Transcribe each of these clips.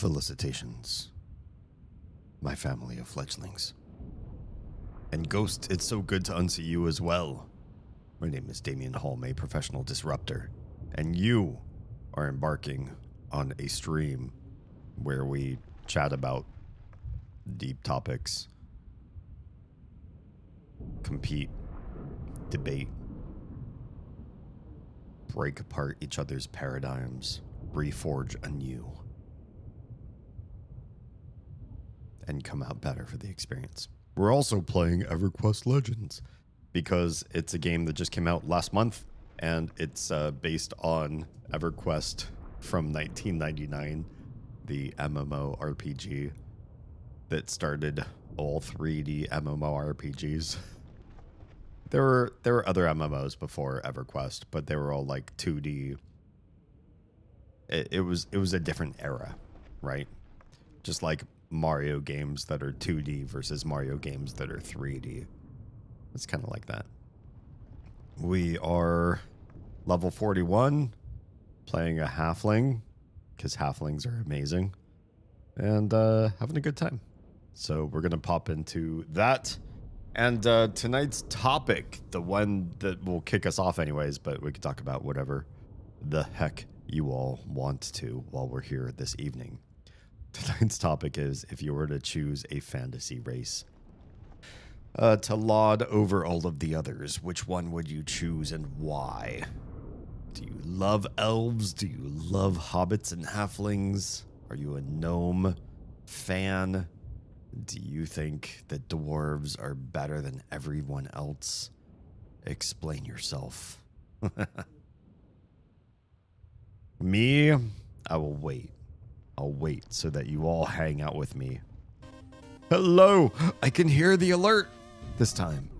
Felicitations, my family of fledglings. And Ghost, it's so good to unsee you as well. My name is Damien Holm, a professional disruptor, and you are embarking on a stream where we chat about deep topics, compete, debate, break apart each other's paradigms, reforge anew, and come out better for the experience. We're also playing EverQuest Legends because it's a game that just came out last month, and it's based on EverQuest from 1999, the MMORPG that started all 3D MMORPGs. There were other MMOs before EverQuest, but they were all like 2D. It was a different era, right? Just like Mario games that are 2D versus Mario games that are 3D. It's kind of like that. We are level 41, playing a halfling, because halflings are amazing, and having a good time. So we're going to pop into that. And tonight's topic, the one that will kick us off anyways, but we could talk about whatever the heck you all want to while we're here this evening. Tonight's topic is if you were to choose a fantasy race to laud over all of the others, which one would you choose and why? Do you love elves? Do you love hobbits and halflings? Are you a gnome fan? Do you think that dwarves are better than everyone else? Explain yourself. Me, I will wait. I'll wait so that you all hang out with me. Hello! I can hear the alert this time.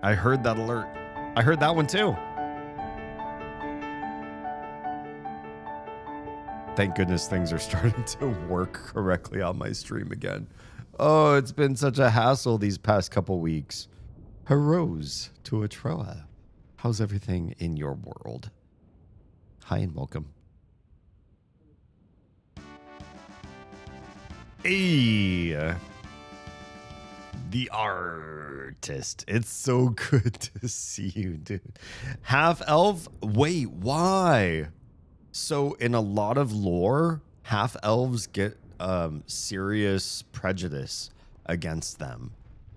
I heard that alert. I heard that one too. Thank goodness things are starting to work correctly on my stream again. Oh, it's been such a hassle these past couple weeks. Heroes to Atroa. How's everything in your world? Hi and welcome. Hey, the artist. It's so good to see you, dude. Half elf? Wait, why? So in a lot of lore, half elves get serious prejudice against them.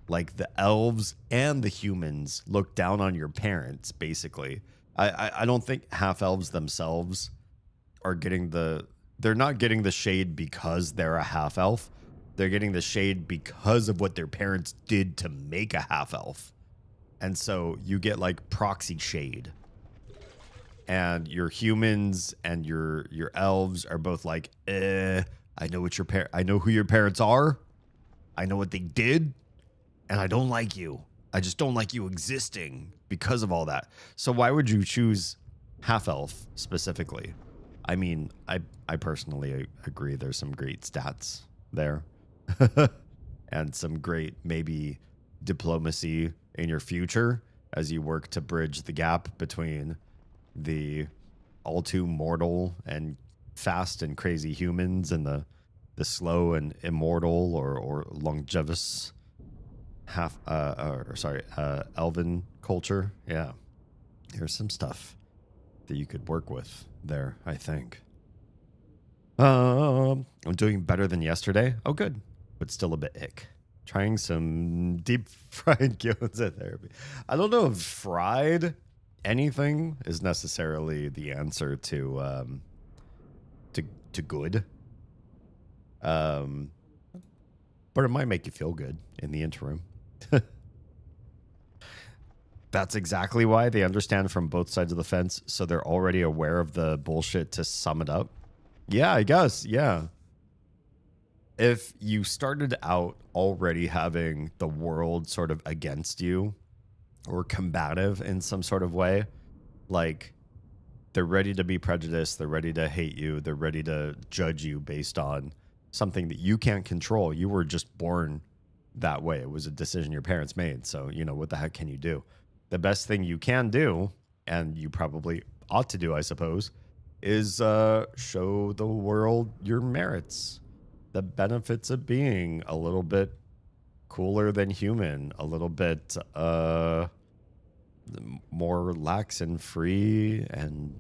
Like the elves and the humans look down on your parents, basically. I don't think half elves themselves are getting they're not getting the shade because they're a half elf. They're getting the shade because of what their parents did to make a half elf. And so you get like proxy shade. And your humans and your elves are both like, I know what I know who your parents are. I know what they did, and I don't like you. I just don't like you existing because of all that. So why would you choose half elf specifically? I mean, I personally agree there's some great stats there. And some great maybe diplomacy in your future as you work to bridge the gap between the all too mortal and fast and crazy humans and the slow and immortal or longevous elven culture. Yeah, there's some stuff that you could work with there, I think. I'm doing better than yesterday. Oh, good, but still a bit ick. Trying some deep fried gyoza therapy. I don't know if fried anything is necessarily the answer to good. But it might make you feel good in the interim. That's exactly why they understand from both sides of the fence, so they're already aware of the bullshit to sum it up. Yeah, I guess, yeah. If you started out already having the world sort of against you or combative in some sort of way, like they're ready to be prejudiced, they're ready to hate you, they're ready to judge you based on something that you can't control. You were just born that way. It was a decision your parents made. So, you know, what the heck can you do? The best thing you can do, and you probably ought to do, I suppose, is show the world your merits, the benefits of being a little bit cooler than human, a little bit more lax and free and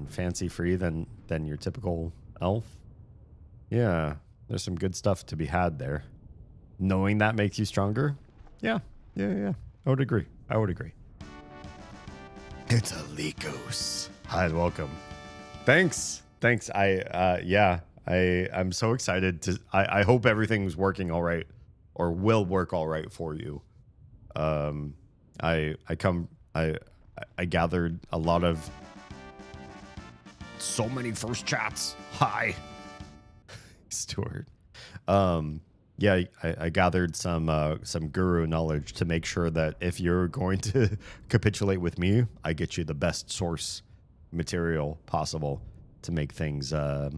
fancy free than your typical elf. Yeah, there's some good stuff to be had there. Knowing that makes you stronger. Yeah. I would agree. It's a Lycos. Hi, welcome. Thanks. I'm so excited to. I hope everything's working all right, or will work all right for you. I gathered a lot of so many first chats. Hi, Stuart. Yeah, I gathered some guru knowledge to make sure that if you're going to capitulate with me, I get you the best source material possible to make things to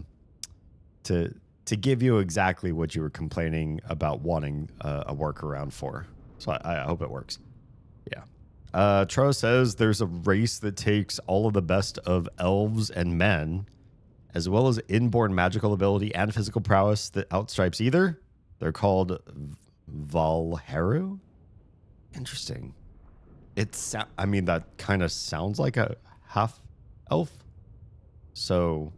give you exactly what you were complaining about wanting a workaround for. So I hope it works. Yeah. Tro says there's a race that takes all of the best of elves and men, as well as inborn magical ability and physical prowess that outstripes either. They're called Valheru. Interesting. I mean, that kind of sounds like a half elf. So,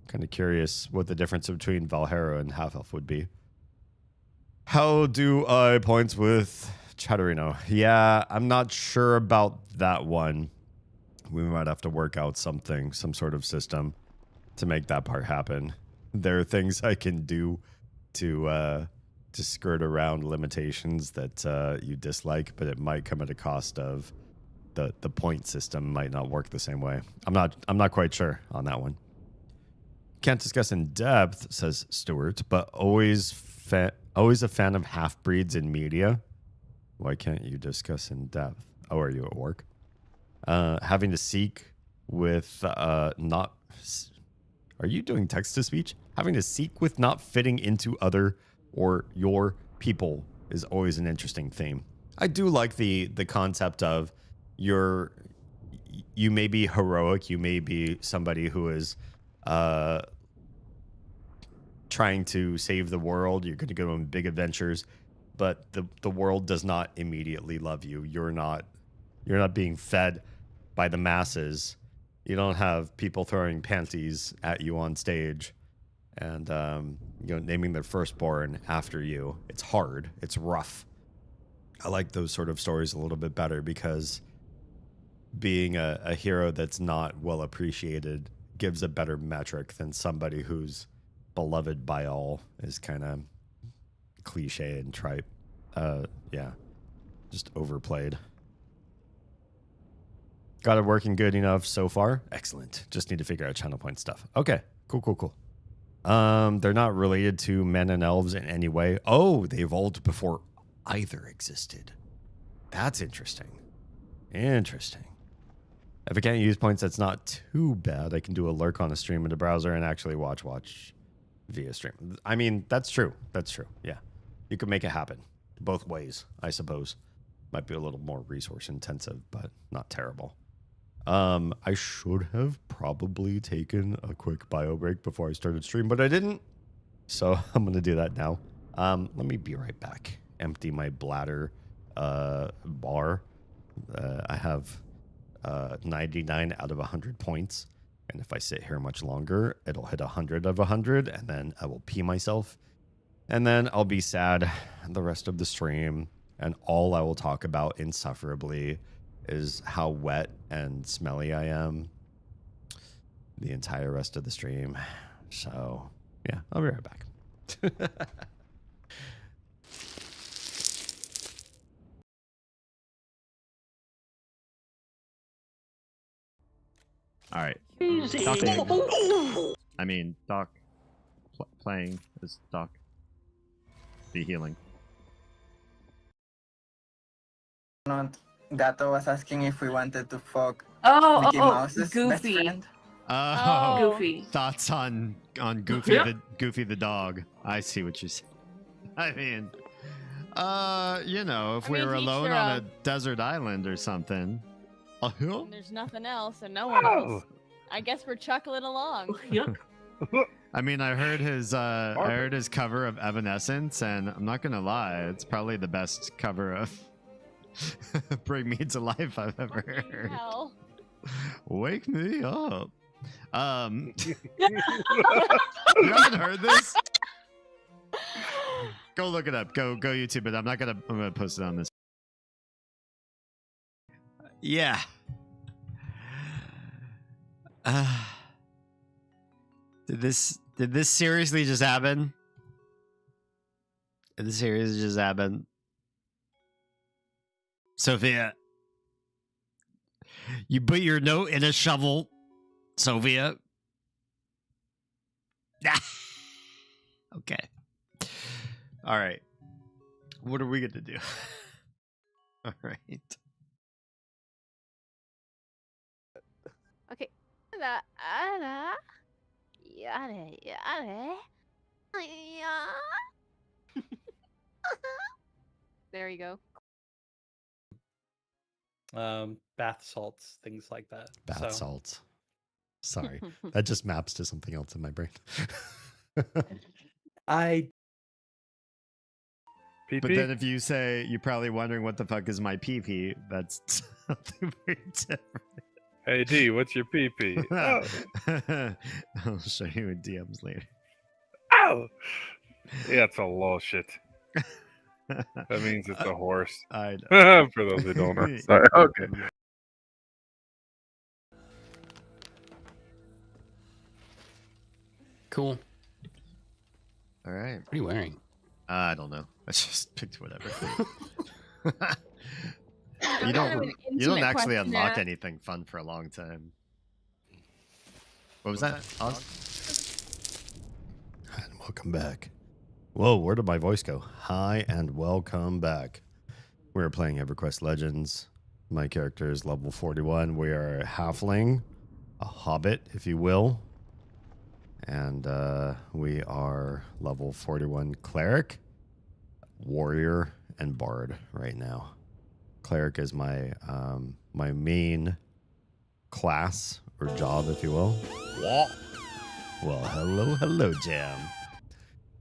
kind of curious what the difference between Valheru and half elf would be. How do I points with Chatterino? Yeah, I'm not sure about that one. We might have to work out some sort of system to make that part happen. There are things I can do to skirt around limitations that you dislike, but it might come at a cost of the point system might not work the same way. I'm not quite sure on that one. Can't discuss in depth, says Stuart, but always a fan of half breeds in media. Why can't you discuss in depth? Oh, are you at work? Having to seek with not. Are you doing text to speech? Having to seek with not fitting into other or your people is always an interesting theme. I do like the concept of you may be heroic, you may be somebody who is trying to save the world, you're going to go on big adventures, but the world does not immediately love you. You're not being fed by the masses. You don't have people throwing panties at you on stage and naming their firstborn after you. It's hard. It's rough. I like those sort of stories a little bit better because being a hero that's not well appreciated gives a better metric than somebody who's beloved by all is kind of cliche and trite. Yeah, just overplayed. Got it working good enough so far. Excellent. Just need to figure out channel point stuff. Okay, cool. They're not related to men and elves in any way. Oh, they evolved before either existed. That's interesting. If I can't use points, that's not too bad. I can do a lurk on a stream in the browser and actually watch via stream. I mean, that's true. Yeah, you could make it happen both ways, I suppose. Might be a little more resource intensive, but not terrible. I should have probably taken a quick bio break before I started stream, but I didn't. So I'm going to do that now. Let me be right back. Empty my bladder bar. I have 99 out of 100 points. And if I sit here much longer, it'll hit 100 of 100, and then I will pee myself. And then I'll be sad the rest of the stream. And all I will talk about insufferably is how wet and smelly I am the entire rest of the stream. So, yeah, I'll be right back. All right. Doc playing as Doc. Be healing. Gato was asking if we wanted to fuck Mickey Mouse's Goofy. best friend. Goofy. Thoughts on Goofy the dog. I see what you say. I mean, if we were alone on a desert island or something. There's nothing else and no one else. I guess we're chuckling along. Yep. I mean, I heard his cover of Evanescence, and I'm not gonna lie, it's probably the best cover of Bring Me to Life I've ever Fucking heard. hell. Wake me up. You haven't heard this? Go look it up. Go YouTube it. I'm gonna post it on this. Yeah. Did this seriously just happen? Did this seriously just happen? Sophia, you put your note in a shovel, Sophia. Okay. All right. What are we going to do? All right. Okay. There you go. Bath salts, things like that. Bath salts. Sorry, that just maps to something else in my brain. But then if you say you're probably wondering what the fuck is my pee-pee, that's something very different. Hey D, what's your pee-pee? Oh. I'll show you in DMs later. Ow! Yeah, it's a low shit. That means it's a horse. I know. For those who don't know. Sorry. Okay. Cool. All right. What are you wearing? I don't know. I just picked whatever. You don't actually unlock anything fun for a long time. What was that? And welcome back. Whoa, where did my voice go? Hi and welcome back. We're playing EverQuest Legends. My character is level 41. We are a halfling, a hobbit, if you will. And we are level 41 cleric, warrior, and bard right now. Cleric is my my main class or job, if you will. What? Well, hello, Jam.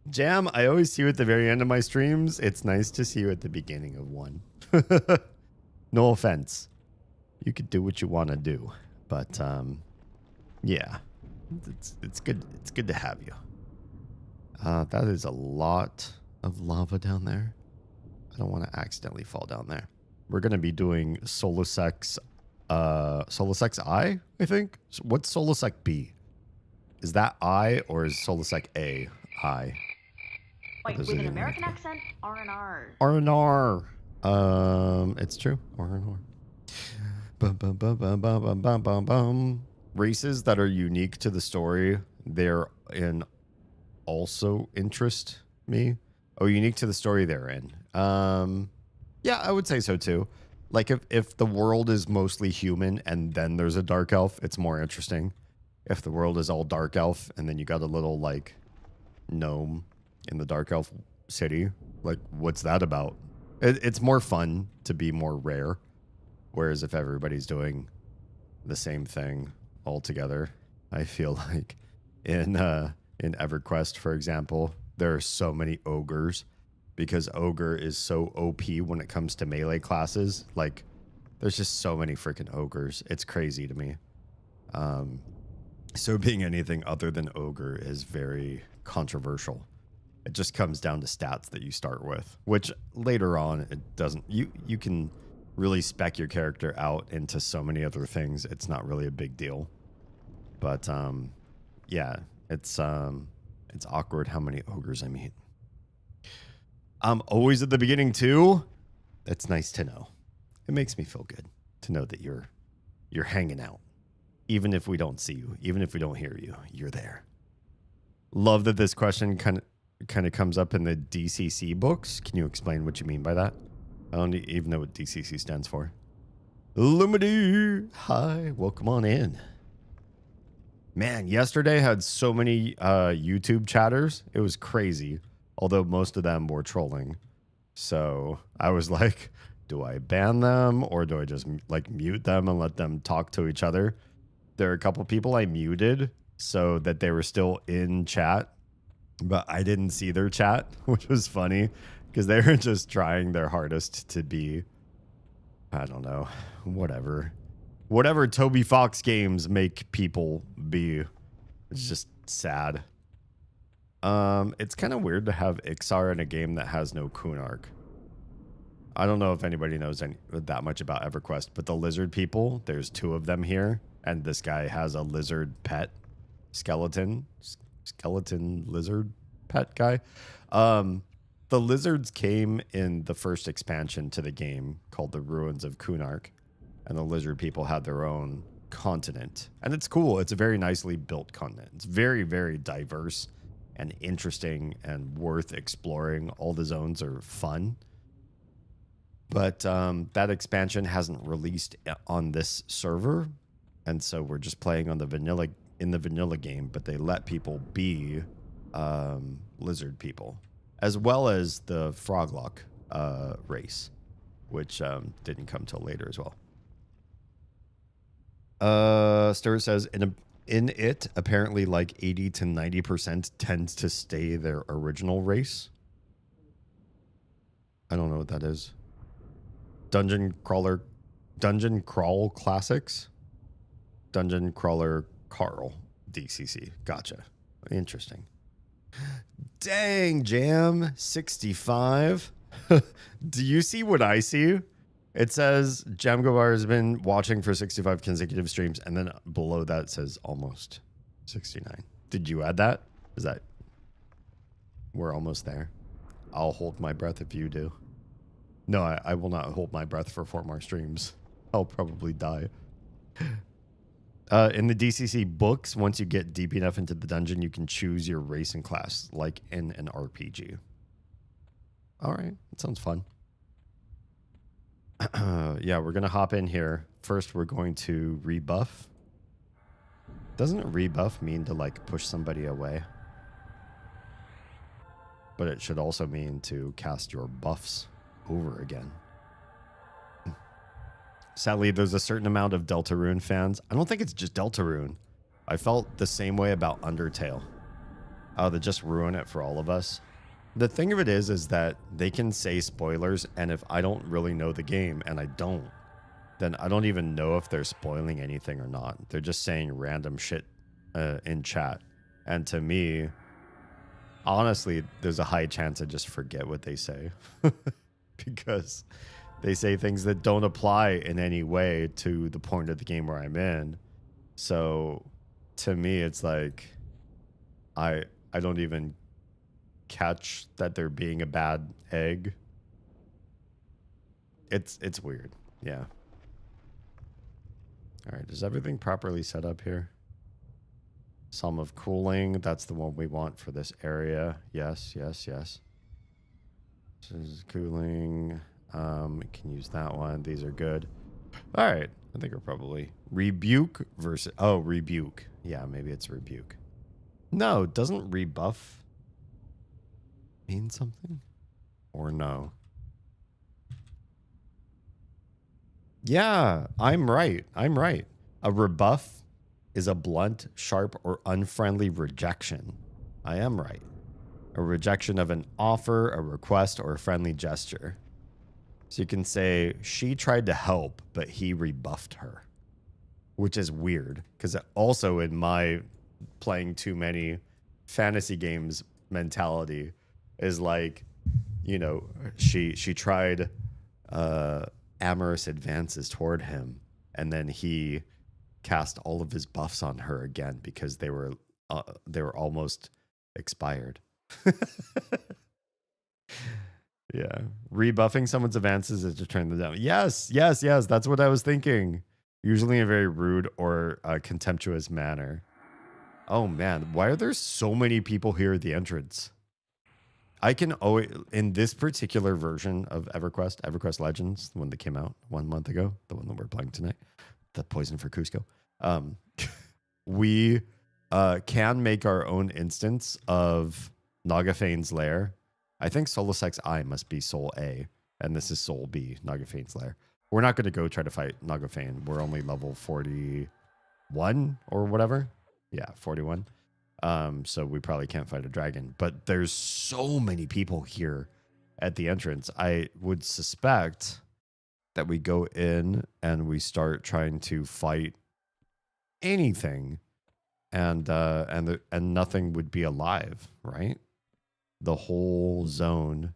Jam, I always see you at the very end of my streams. It's nice to see you at the beginning of one. No offense. You could do what you want to do, but yeah, it's good. It's good to have you. That is a lot of lava down there. I don't want to accidentally fall down there. We're gonna be doing Solasec I think. What's Solasec B? Is that I or is Solasec A I? Wait, with an American accent, R&R. R&R. It's true. R&R. Bum, bum, bum, bum, bum, bum, bum, bum, bum. Races that are unique to the story, they're in also interest me. Oh, unique to the story they're in. Yeah, I would say so too. Like if the world is mostly human and then there's a dark elf, it's more interesting. If the world is all dark elf and then you got a little like gnome in the dark elf city, like what's that about? It's more fun to be more rare. Whereas if everybody's doing the same thing all together, I feel like in EverQuest, for example, there are so many ogres because ogre is so OP when it comes to melee classes. Like there's just so many freaking ogres. It's crazy to me. So being anything other than ogre is very controversial. It just comes down to stats that you start with, which later on it doesn't. You can really spec your character out into so many other things. It's not really a big deal. But yeah, it's awkward how many ogres I meet. I'm always at the beginning too. It's nice to know. It makes me feel good to know that you're hanging out. Even if we don't see you, even if we don't hear you, you're there. Love that this question kind of comes up in the DCC books. Can you explain what you mean by that? I don't even know what DCC stands for. Lumity, hi, welcome on in. Man, yesterday I had so many YouTube chatters. It was crazy, although most of them were trolling. So I was like, do I ban them or do I just like mute them and let them talk to each other? there are a couple people I muted so that they were still in chat, but I didn't see their chat, which was funny because they were just trying their hardest to be, I don't know, whatever Toby Fox games make people be. It's just sad. It's kind of weird to have Ixar in a game that has no Kunark. I don't know if anybody knows that much about EverQuest, but the lizard people, there's 2 of them here, and this guy has a lizard pet skeleton lizard pet guy. The lizards came in the first expansion to the game called the Ruins of Kunark, and the lizard people had their own continent, and it's cool. It's a very nicely built continent. It's very, very diverse and interesting and worth exploring. All the zones are fun. But that expansion hasn't released on this server, and so we're just playing on the vanilla game. But they let people be lizard people, as well as the Froglock race, which didn't come till later as well. Stuart says in it apparently like 80 to 90% tends to stay their original race. I don't know what that is. Dungeon Crawl Classics. Dungeon Crawler Carl DCC. Gotcha. Interesting. Dang, Jam 65. Do you see what I see? It says Jam Gobar has been watching for 65 consecutive streams, and then below that says almost 69. Did you add that? Is that we're almost there? I'll hold my breath if you do. No, I will not hold my breath for 4 more streams. I'll probably die. In the DCC books, once you get deep enough into the dungeon, you can choose your race and class, like in an RPG. All right, that sounds fun. Yeah, we're going to hop in here. First, we're going to rebuff. Doesn't rebuff mean to, like, push somebody away? But it should also mean to cast your buffs over again. Sadly, there's a certain amount of Deltarune fans. I don't think it's just Deltarune. I felt the same way about Undertale. Oh, they just ruin it for all of us. The thing of it is that they can say spoilers, and if I don't really know the game, and I don't, then I don't even know if they're spoiling anything or not. They're just saying random shit in chat. And to me, honestly, there's a high chance I just forget what they say. Because they say things that don't apply in any way to the point of the game where I'm in. So to me, it's like I don't even catch that they're being a bad egg. It's weird. Yeah. All right, is everything properly set up here? Psalm of Cooling, that's the one we want for this area. Yes, yes, yes. This is cooling. We can use that one. These are good. All right, I think we're probably rebuke versus rebuke. Yeah, maybe it's rebuke. No, doesn't rebuff mean something? Or no? Yeah, I'm right. I'm right. A rebuff is a blunt, sharp, or unfriendly rejection. I am right. A rejection of an offer, a request, or a friendly gesture. So you can say, she tried to help, but he rebuffed her. Which is weird, because also in my playing too many fantasy games mentality is like, you know, she tried amorous advances toward him, and then he cast all of his buffs on her again because they were almost expired. Yeah, rebuffing someone's advances is to turn them down. Yes, yes, yes. That's what I was thinking. Usually in a very rude or contemptuous manner. Oh man, why are there so many people here at the entrance? I can always, in this particular version of EverQuest Legends, the one that came out 1 month ago, the one that we're playing tonight, the Poison for Cusco, we can make our own instance of Nagafane's lair. I think Solosex I must be Soul A, and this is Soul B, Nagafane's lair. We're not going to go try to fight Nagafane. We're only level 41 41 or whatever. Yeah, 41. So we probably can't fight a dragon. But there's so many people here at the entrance. I would suspect that we go in and we start trying to fight anything, and nothing would be alive, right? The whole zone.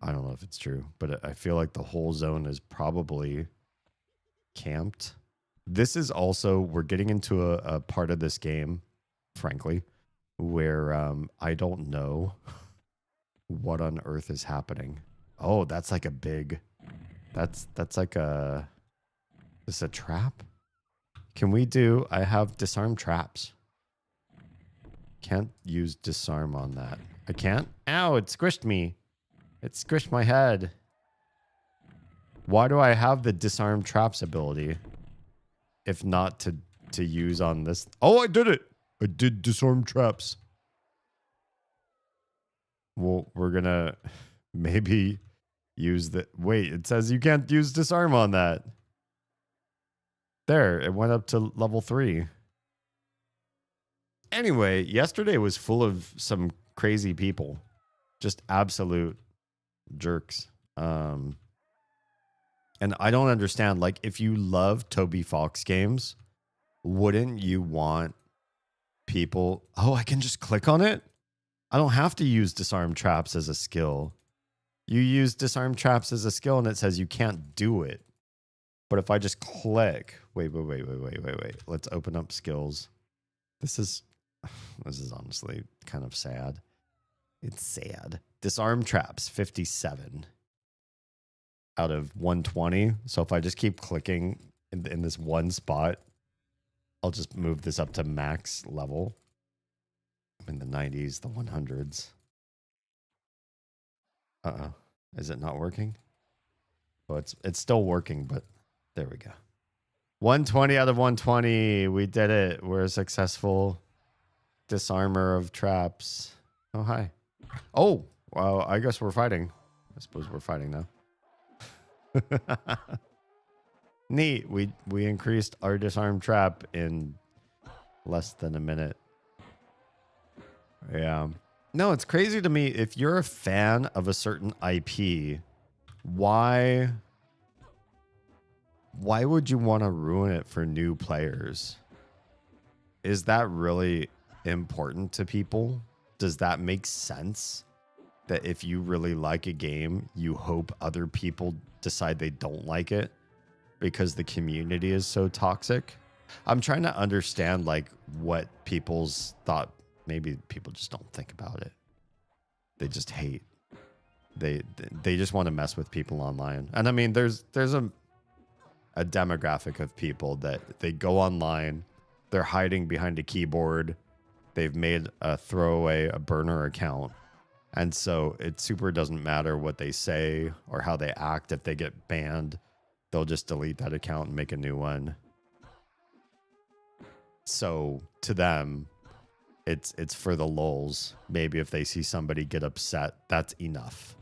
I don't know if it's true, but I feel like the whole zone is probably camped. This is also, we're getting into a part of this game, frankly, where I don't know what on earth is happening. Oh, that's like a big, that's like a, is this a trap? Can we do, I have disarm traps. Can't use disarm on that. I can't? Ow, it squished me. It squished my head. Why do I have the disarm traps ability if not to use on this? Oh, I did it. I did disarm traps. Well, we're going to maybe use the... Wait, it says you can't use disarm on that. There, it went up to level 3. Anyway, yesterday was full of some crazy people. Just absolute jerks. And I don't understand, like, if you love Toby Fox games, wouldn't you want people... Oh, I can just click on it? I don't have to use disarm traps as a skill. You use disarm traps as a skill and it says you can't do it. But if I just click... Wait. Let's open up skills. This is honestly kind of sad. It's sad. Disarm traps, 57 out of 120. So if I just keep clicking in this one spot, I'll just move this up to max level. I'm in the 90s, the 100s. Uh-oh. Is it not working? Oh, it's still working, but there we go. 120 out of 120. We did it. We're a successful disarmer of traps. Oh, hi. Oh, well, I guess we're fighting. I suppose we're fighting now. Neat. We increased our disarm trap in less than a minute. Yeah. No, it's crazy to me. If you're a fan of a certain IP, why would you want to ruin it for new players? Is that really important to people? Does that make sense? That if you really like a game, you hope other people decide they don't like it because the community is so toxic? I'm trying to understand, like, what people's thought. Maybe people just don't think about it. They just hate. They just want to mess with people online. And I mean, there's a demographic of people that they go online, they're hiding behind a keyboard, they've made a burner account, and so it super doesn't matter what they say or how they act. If they get banned, they'll just delete that account and make a new one. So to them, it's for the lulz. Maybe if they see somebody get upset, that's enough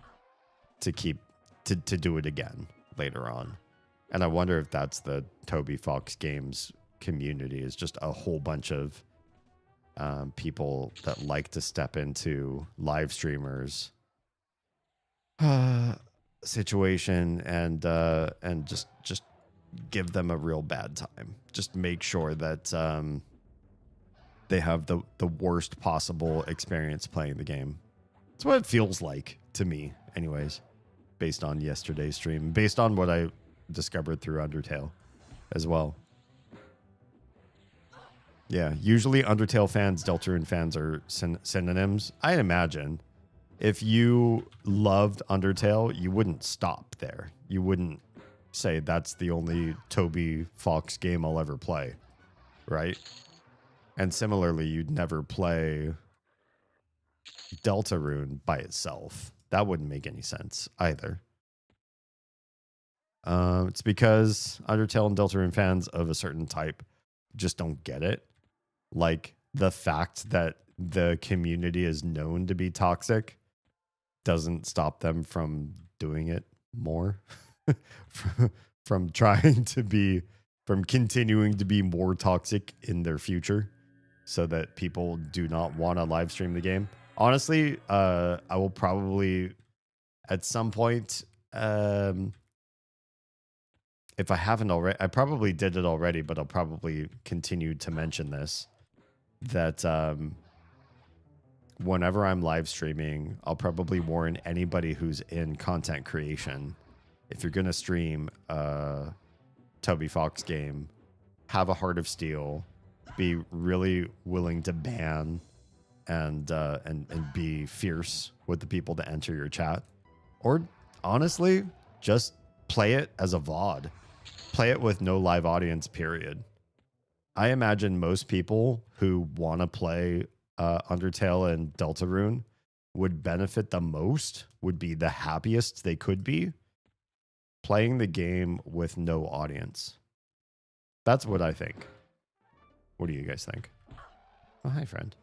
to keep to do it again later on. And I wonder if that's the Toby Fox Games community, is just a whole bunch of people that like to step into live streamers situation and just give them a real bad time. Just make sure that they have the worst possible experience playing the game. That's what it feels like to me, anyways, based on yesterday's stream, based on what I discovered through Undertale as well. Yeah, usually Undertale fans, Deltarune fans are synonyms. I imagine if you loved Undertale, you wouldn't stop there. You wouldn't say that's the only Toby Fox game I'll ever play, right? And similarly, you'd never play Deltarune by itself. That wouldn't make any sense either. It's because Undertale and Deltarune fans of a certain type just don't get it. Like, the fact that the community is known to be toxic doesn't stop them from doing it more. from trying to be from continuing to be more toxic in their future so that people do not want to live stream the game. Honestly, I will probably at some point, if I haven't already, I probably did it already, but I'll probably continue to mention this, that whenever I'm live streaming, I'll probably warn anybody who's in content creation, if you're going to stream a Toby Fox game, have a heart of steel, be really willing to ban and be fierce with the people that enter your chat. Or honestly, just play it as a VOD. Play it with no live audience, period. I imagine most people who want to play Undertale and Deltarune would benefit the most, would be the happiest they could be, playing the game with no audience. That's what I think. What do you guys think? Oh, hi, friend.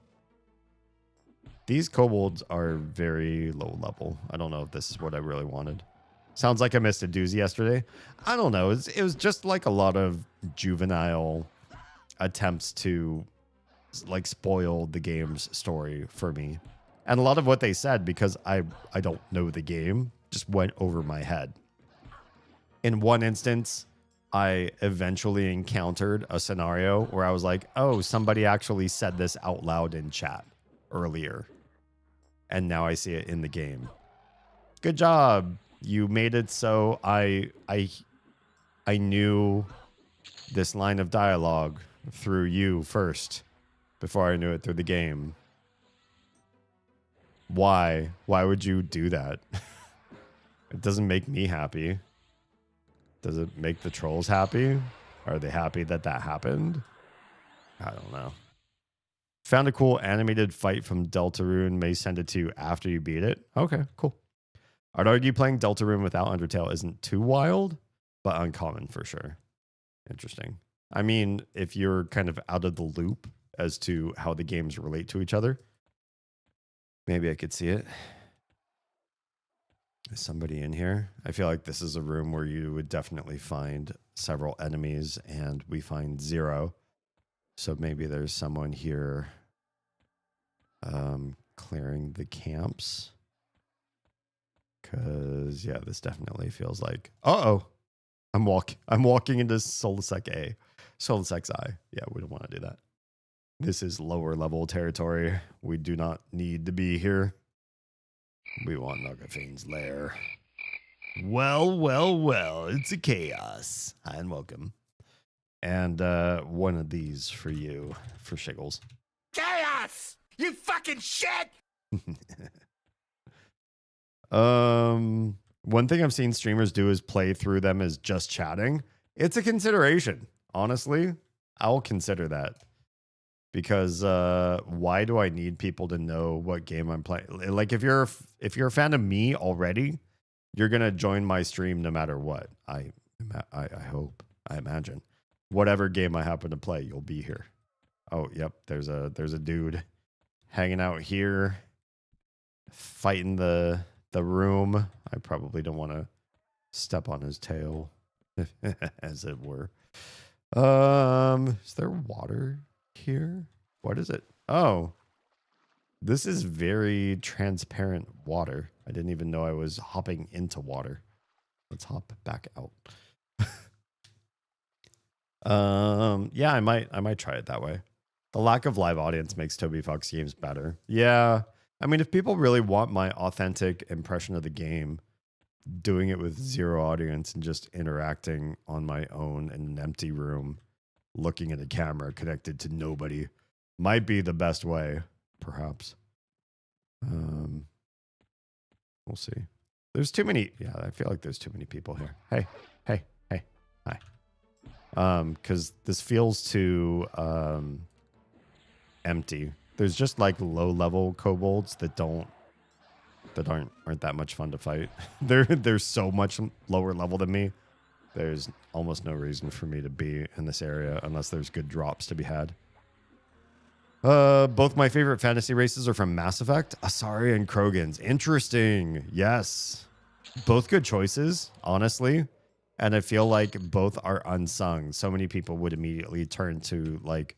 These kobolds are very low level. I don't know if this is what I really wanted. Sounds like I missed a doozy yesterday. I don't know. It was just like a lot of juvenile attempts to like spoil the game's story for me. And a lot of what they said, because I don't know the game, just went over my head. In one instance, I eventually encountered a scenario where I was like, oh, somebody actually said this out loud in chat earlier. And now I see it in the game. Good job. You made it so I knew this line of dialogue through you first before I knew it through the game. Why? Why would you do that? It doesn't make me happy. Does it make the trolls happy? Are they happy that that happened? I don't know. Found a cool animated fight from Deltarune. May send it to you after you beat it. Okay, cool. I'd argue playing Deltarune without Undertale isn't too wild, but uncommon for sure. Interesting. I mean, if you're kind of out of the loop as to how the games relate to each other, maybe I could see it. Is somebody in here? I feel like this is a room where you would definitely find several enemies, and we find 0. So maybe there's someone here clearing the camps. Because, yeah, this definitely feels like... Uh-oh! I'm walking into Solisec A. Solisec's I. Yeah, we don't want to do that. This is lower level territory. We do not need to be here. We want Nagafine's lair. Well, it's a chaos. Hi and welcome. And one of these for you, for Shiggles. Chaos! You fucking shit! One thing I've seen streamers do is play through them as just chatting. It's a consideration. Honestly, I'll consider that. Because why do I need people to know what game I'm playing? Like if you're a fan of me already, you're gonna join my stream no matter what. I hope, I imagine. Whatever game I happen to play, you'll be here. Oh, yep. There's a dude hanging out here, fighting the room. I probably don't want to step on his tail, as it were. Is there water here? What is it? Oh, this is very transparent water. I didn't even know I was hopping into water. Let's hop back out. Yeah, I might try it that way. The lack of live audience makes Toby Fox games better. Yeah. I mean, if people really want my authentic impression of the game, doing it with 0 audience and just interacting on my own in an empty room, looking at a camera connected to nobody, might be the best way, perhaps. We'll see. There's too many. Yeah, I feel like there's too many people here. Hey, hi. Because this feels too empty. There's just like low level kobolds that aren't that much fun to fight. They're so much lower level than me. There's almost no reason for me to be in this area unless there's good drops to be had. Both my favorite fantasy races are from Mass Effect, Asari and Krogans. Interesting. Yes. Both good choices, honestly. And I feel like both are unsung. So many people would immediately turn to like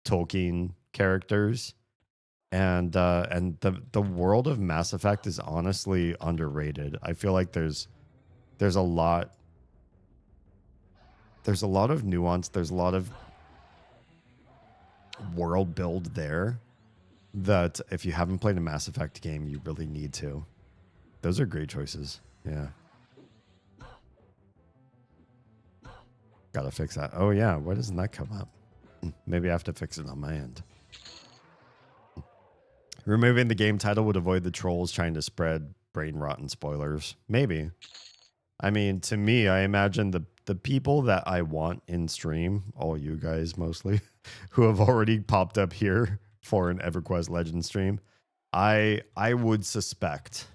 Tolkien characters. And the world of Mass Effect is honestly underrated. I feel like there's a lot of nuance, there's a lot of world build there that if you haven't played a Mass Effect game, you really need to. Those are great choices. Yeah. Gotta fix that. Oh yeah, why doesn't that come up? Maybe I have to fix it on my end. Removing the game title would avoid the trolls trying to spread brain rot and spoilers. Maybe. I mean, to me, I imagine the people that I want in stream, all you guys mostly, who have already popped up here for an EverQuest Legends stream, I would suspect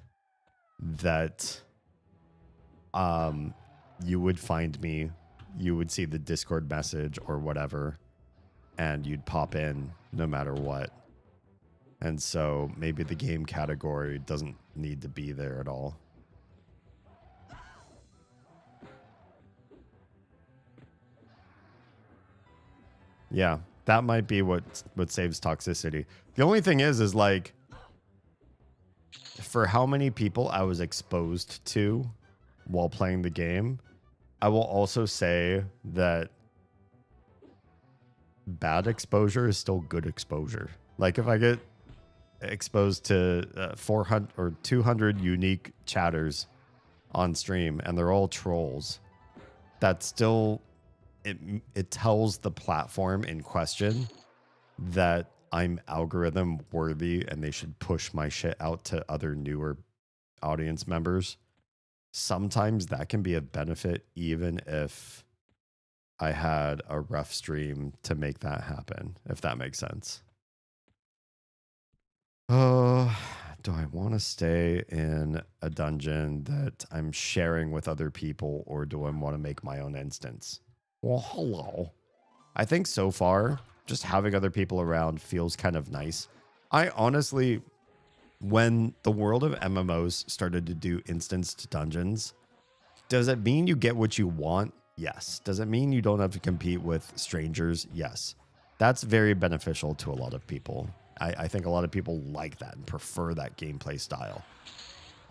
that you would find me, you would see the Discord message or whatever, and you'd pop in no matter what. And so maybe the game category doesn't need to be there at all. Yeah, that might be what saves toxicity. The only thing is like, for how many people I was exposed to while playing the game, I will also say that bad exposure is still good exposure. Like if I get exposed to 400 or 200 unique chatters on stream and they're all trolls, that still it tells the platform in question that I'm algorithm worthy and they should push my shit out to other newer audience members. Sometimes that can be a benefit even if I had a rough stream to make that happen, if that makes sense. Do I want to stay in a dungeon that I'm sharing with other people, or do I want to make my own instance? Well, hello. I think so far, just having other people around feels kind of nice. I honestly, when the world of MMOs started to do instanced dungeons, does it mean you get what you want? Yes. Does it mean you don't have to compete with strangers? Yes. That's very beneficial to a lot of people. I think a lot of people like that and prefer that gameplay style.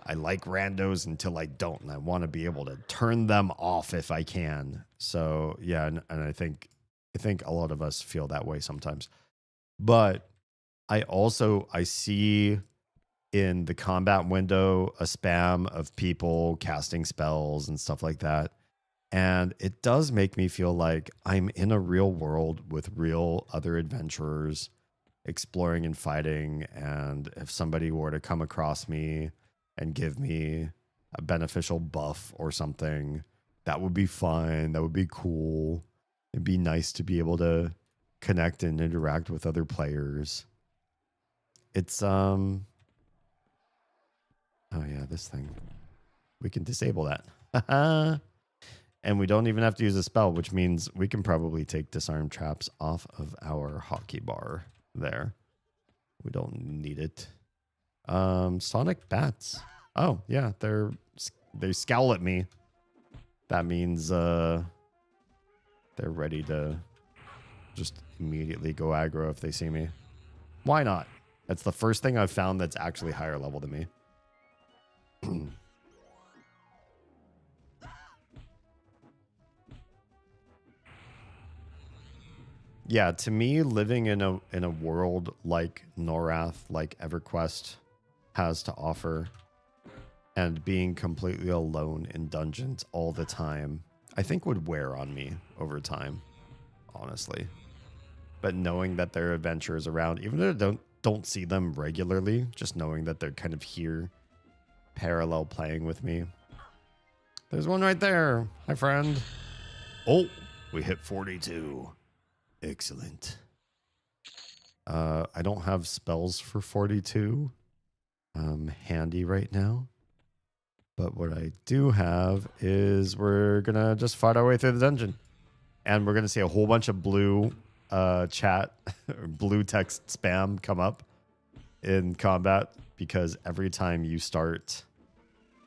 I like randos until I don't, and I want to be able to turn them off if I can. So yeah, and I think a lot of us feel that way sometimes. But I see in the combat window a spam of people casting spells and stuff like that. And it does make me feel like I'm in a real world with real other adventurers exploring and fighting. And if somebody were to come across me and give me a beneficial buff or something, that would be fun. That would be cool. It'd be nice to be able to connect and interact with other players. It's oh yeah, this thing. We can disable that. And we don't even have to use a spell, which means we can probably take disarm traps off of our hotkey there. We don't need it. Sonic bats. Oh yeah, they scowl at me. That means they're ready to just immediately go aggro if they see me. Why not? That's the first thing I've found that's actually higher level than me. Yeah, to me, living in a world like Norath, like EverQuest has to offer, and being completely alone in dungeons all the time, I think would wear on me over time, honestly. But knowing that there are adventurers around, even if I don't see them regularly, just knowing that they're kind of here, parallel playing with me. There's one right there. Hi, friend. Oh, we hit 42. Excellent. I don't have spells for 42 handy right now. But what I do have is we're going to just fight our way through the dungeon. And we're going to see a whole bunch of blue chat, or blue text spam come up in combat. Because every time you start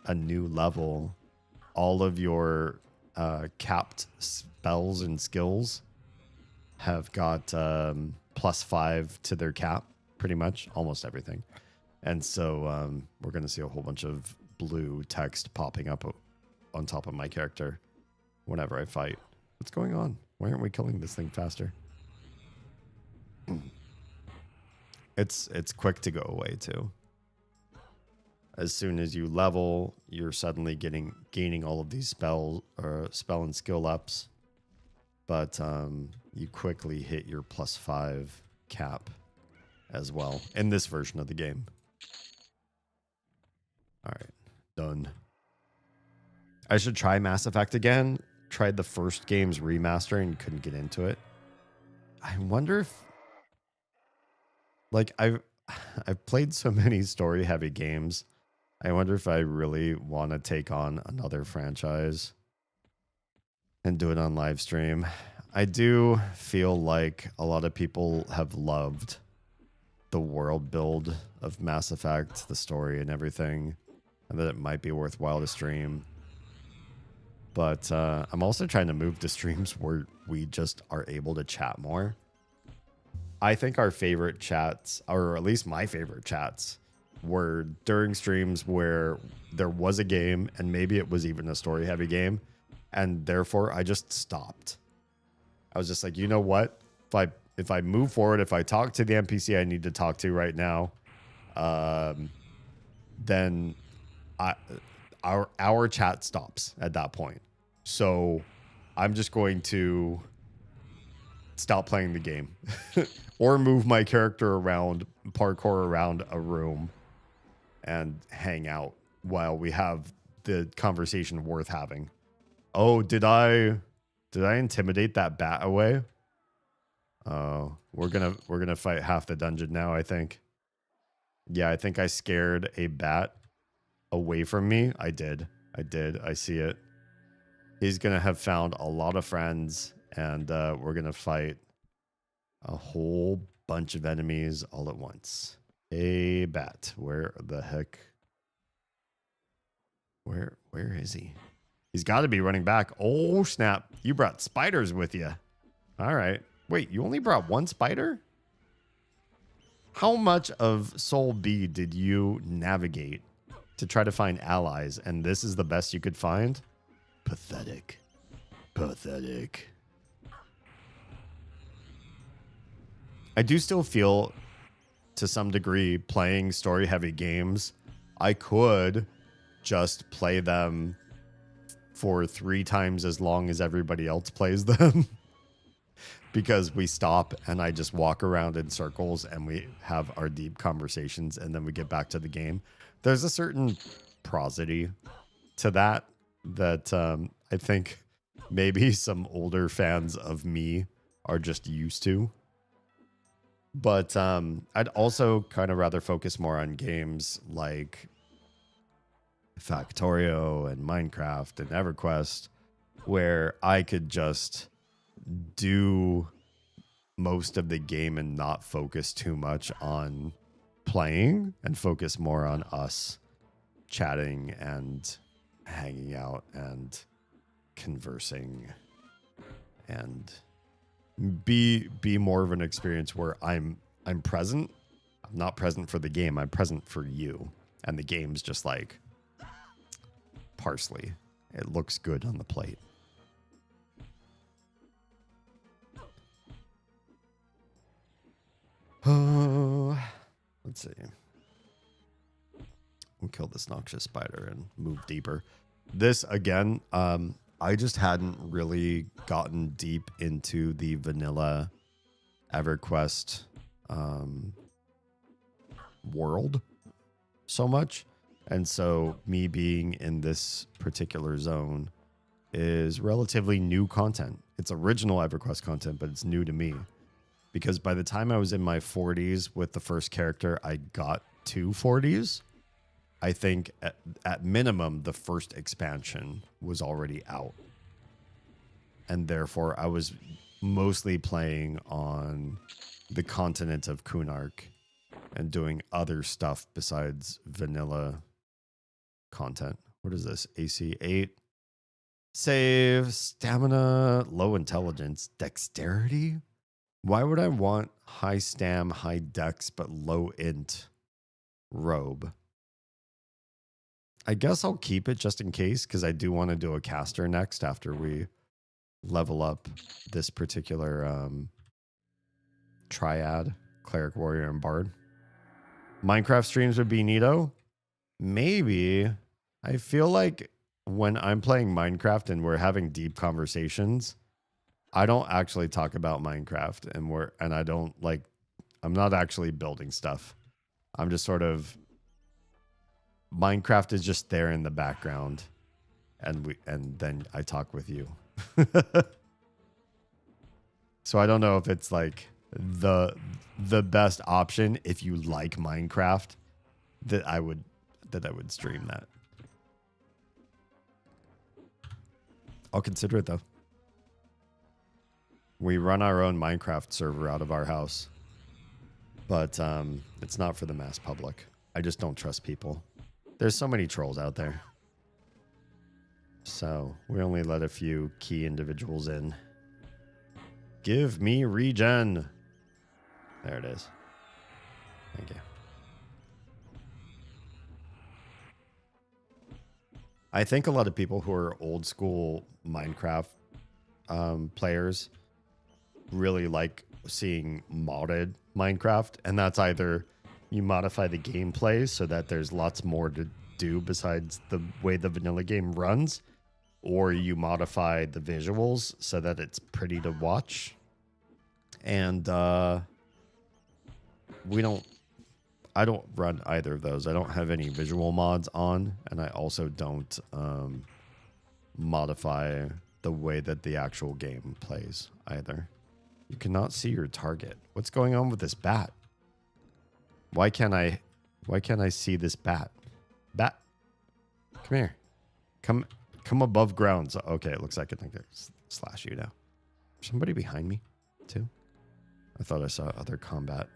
a new level, all of your capped spells and skills have got +5 to their cap, pretty much almost everything. And so we're going to see a whole bunch of blue text popping up on top of my character whenever I fight. What's going on? Why aren't we killing this thing faster? It's quick to go away too. As soon as you level, you're suddenly gaining all of these spell and skill ups, but you quickly hit your +5 cap as well in this version of the game. All right, done. I should try Mass Effect again. Tried the first game's remaster and couldn't get into it. I wonder if, like, I've played so many story-heavy games. I wonder if I really want to take on another franchise and do it on live stream. I do feel like a lot of people have loved the world build of Mass Effect, the story and everything, and that it might be worthwhile to stream. But I'm also trying to move to streams where we just are able to chat more. I think our favorite chats, or at least my favorite chats, were during streams where there was a game and maybe it was even a story heavy game, and therefore I just stopped. I was just like, you know what? If I move forward, if I talk to the NPC I need to talk to right now, then our chat stops at that point. So I'm just going to stop playing the game or move my character around, parkour around a room and hang out while we have the conversation worth having. Oh, did I intimidate that bat away? Oh, we're gonna fight half the dungeon now, I think. Yeah, I think I scared a bat away from me. I did. I see it. He's gonna have found a lot of friends, and we're gonna fight a whole bunch of enemies all at once. Hey, bat, where the heck? Where is he? He's got to be running back. Oh, snap. You brought spiders with you. All right. Wait, you only brought one spider? How much of Soul B did you navigate to try to find allies, and this is the best you could find? Pathetic. Pathetic. I do still feel, to some degree, playing story-heavy games, I could just play them for 3 times as long as everybody else plays them. Because we stop and I just walk around in circles and we have our deep conversations and then we get back to the game. There's a certain prosody to that I think maybe some older fans of me are just used to. But I'd also kind of rather focus more on games like Factorio and Minecraft and EverQuest, where I could just do most of the game and not focus too much on playing and focus more on us chatting and hanging out and conversing and be more of an experience where I'm present. I'm not present for the game. I'm present for you. And the game's just like parsley. It looks good on the plate. Oh, let's see. We'll kill this noxious spider and move deeper. This, again, I just hadn't really gotten deep into the vanilla EverQuest world so much. And so me being in this particular zone is relatively new content. It's original EverQuest content, but it's new to me. Because by the time I was in my 40s with the first character, I got to 40s. I think at minimum, the first expansion was already out. And therefore, I was mostly playing on the continent of Kunark and doing other stuff besides vanilla content. What is this? AC 8, Save, stamina, low intelligence, dexterity. Why would I want high stam, high dex, but low int robe? I guess I'll keep it just in case, because I do want to do a caster next after we level up this particular triad, cleric, warrior, and bard. Minecraft streams would be neato. Maybe. I feel like when I'm playing Minecraft and we're having deep conversations, I don't actually talk about Minecraft, and I don't like, I'm not actually building stuff. I'm just sort of, Minecraft is just there in the background, and then I talk with you. So I don't know if it's like the best option if you like Minecraft that I would stream that. I'll consider it though. We run our own Minecraft server out of our house, but it's not for the mass public. I just don't trust people. There's so many trolls out there. So we only let a few key individuals in. Give me regen. There it is. Thank you. I think a lot of people who are old school Minecraft players really like seeing modded Minecraft, and that's either you modify the gameplay so that there's lots more to do besides the way the vanilla game runs, or you modify the visuals so that it's pretty to watch. And I don't run either of those. I don't have any visual mods on, and I also don't modify the way that the actual game plays either. You cannot see your target. What's going on with this bat? Why can't I see this bat? Bat, come here. Come above ground. So, okay, it looks like I think there's slash you now. Somebody behind me too? I thought I saw other combat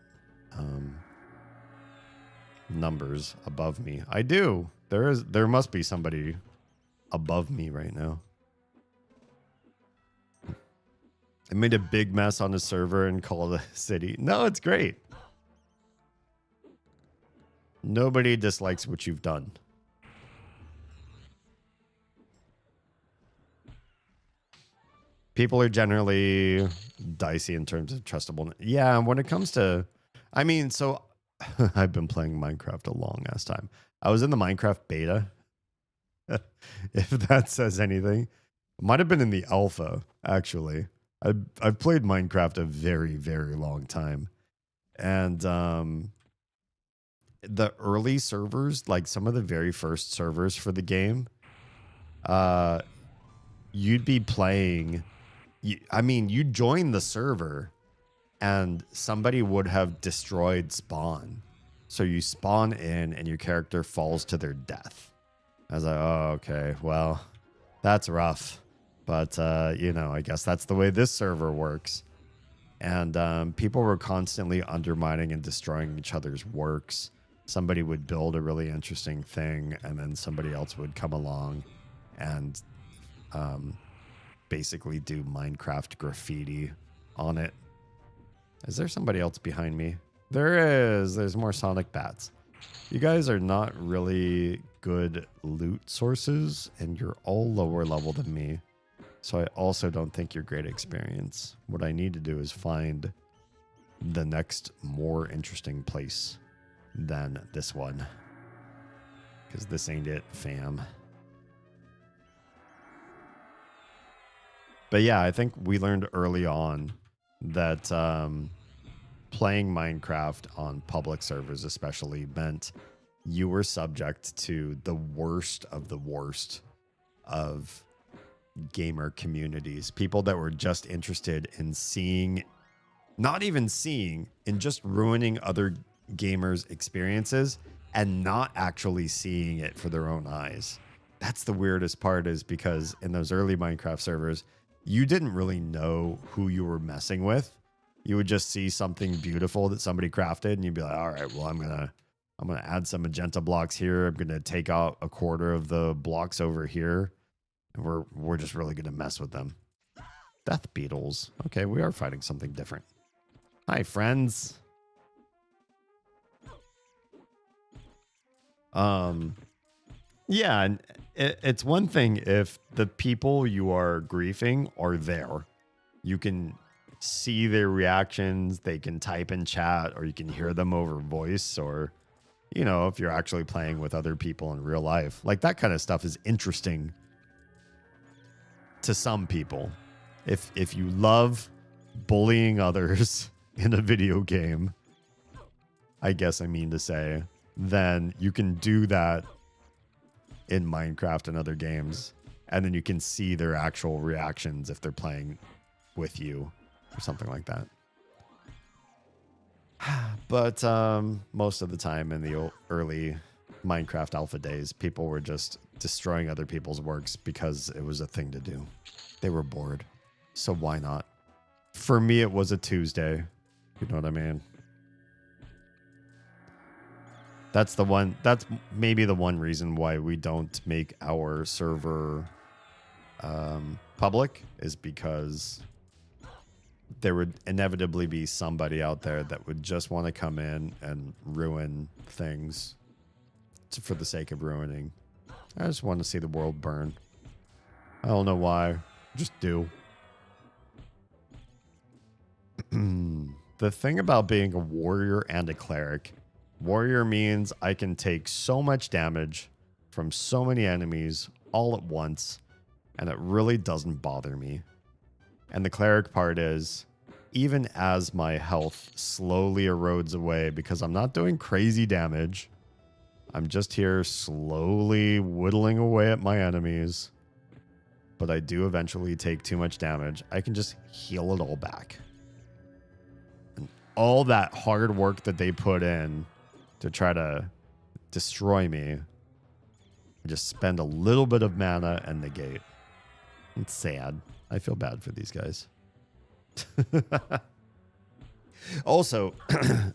numbers above me. I do. There must be somebody above me right now. I made a big mess on a server and called it a city. No, it's great. Nobody dislikes what you've done. People are generally dicey in terms of trustable. Yeah, when it comes to, I mean, so I've been playing Minecraft a long ass time. I was in the Minecraft beta, if that says anything. Might have been in the alpha, actually. I've played Minecraft a very, very long time. And the early servers, like some of the very first servers for the game, you'd be playing, you'd join the server and somebody would have destroyed spawn. So you spawn in and your character falls to their death. I was like, oh, okay, well, that's rough. But, I guess that's the way this server works. And people were constantly undermining and destroying each other's works. Somebody would build a really interesting thing, and then somebody else would come along and basically do Minecraft graffiti on it. Is there somebody else behind me? There is. There's more sonic bats. You guys are not really good loot sources, and you're all lower level than me. So I also don't think you're great experience. What I need to do is find the next more interesting place than this one. Because this ain't it, fam. But yeah, I think we learned early on that playing Minecraft on public servers especially meant you were subject to the worst of the worst of gamer communities. People that were just interested in seeing, not even seeing, in just ruining other gamers' experiences and not actually seeing it for their own eyes. That's the weirdest part, is because in those early Minecraft servers, you didn't really know who you were messing with. You would just see something beautiful that somebody crafted and you'd be like, all right, well, I'm gonna add some magenta blocks here. I'm gonna take out a quarter of the blocks over here. And we're just really gonna mess with them. Death beetles. Okay, we are fighting something different. Hi, friends. Yeah, and it's one thing if the people you are griefing are there. You can see their reactions, they can type in chat, or you can hear them over voice, or, you know, if you're actually playing with other people in real life. Like, that kind of stuff is interesting to some people. If you love bullying others in a video game, I guess I mean to say, then you can do that in Minecraft and other games, and then you can see their actual reactions if they're playing with you or something like that. But most of the time in the early Minecraft alpha days, people were just destroying other people's works because it was a thing to do. They were bored, so why not? For me, it was a Tuesday. You know what I mean? That's maybe the one reason why we don't make our server public, is because there would inevitably be somebody out there that would just want to come in and ruin things for the sake of ruining. I just want to see the world burn. I don't know why. Just do. The thing about being a warrior and a cleric, warrior means I can take so much damage from so many enemies all at once, and it really doesn't bother me. And the cleric part is, even as my health slowly erodes away, because I'm not doing crazy damage, I'm just here slowly whittling away at my enemies, but I do eventually take too much damage, I can just heal it all back. And all that hard work that they put in to try to destroy me, I just spend a little bit of mana and negate. It's sad. I feel bad for these guys. Also,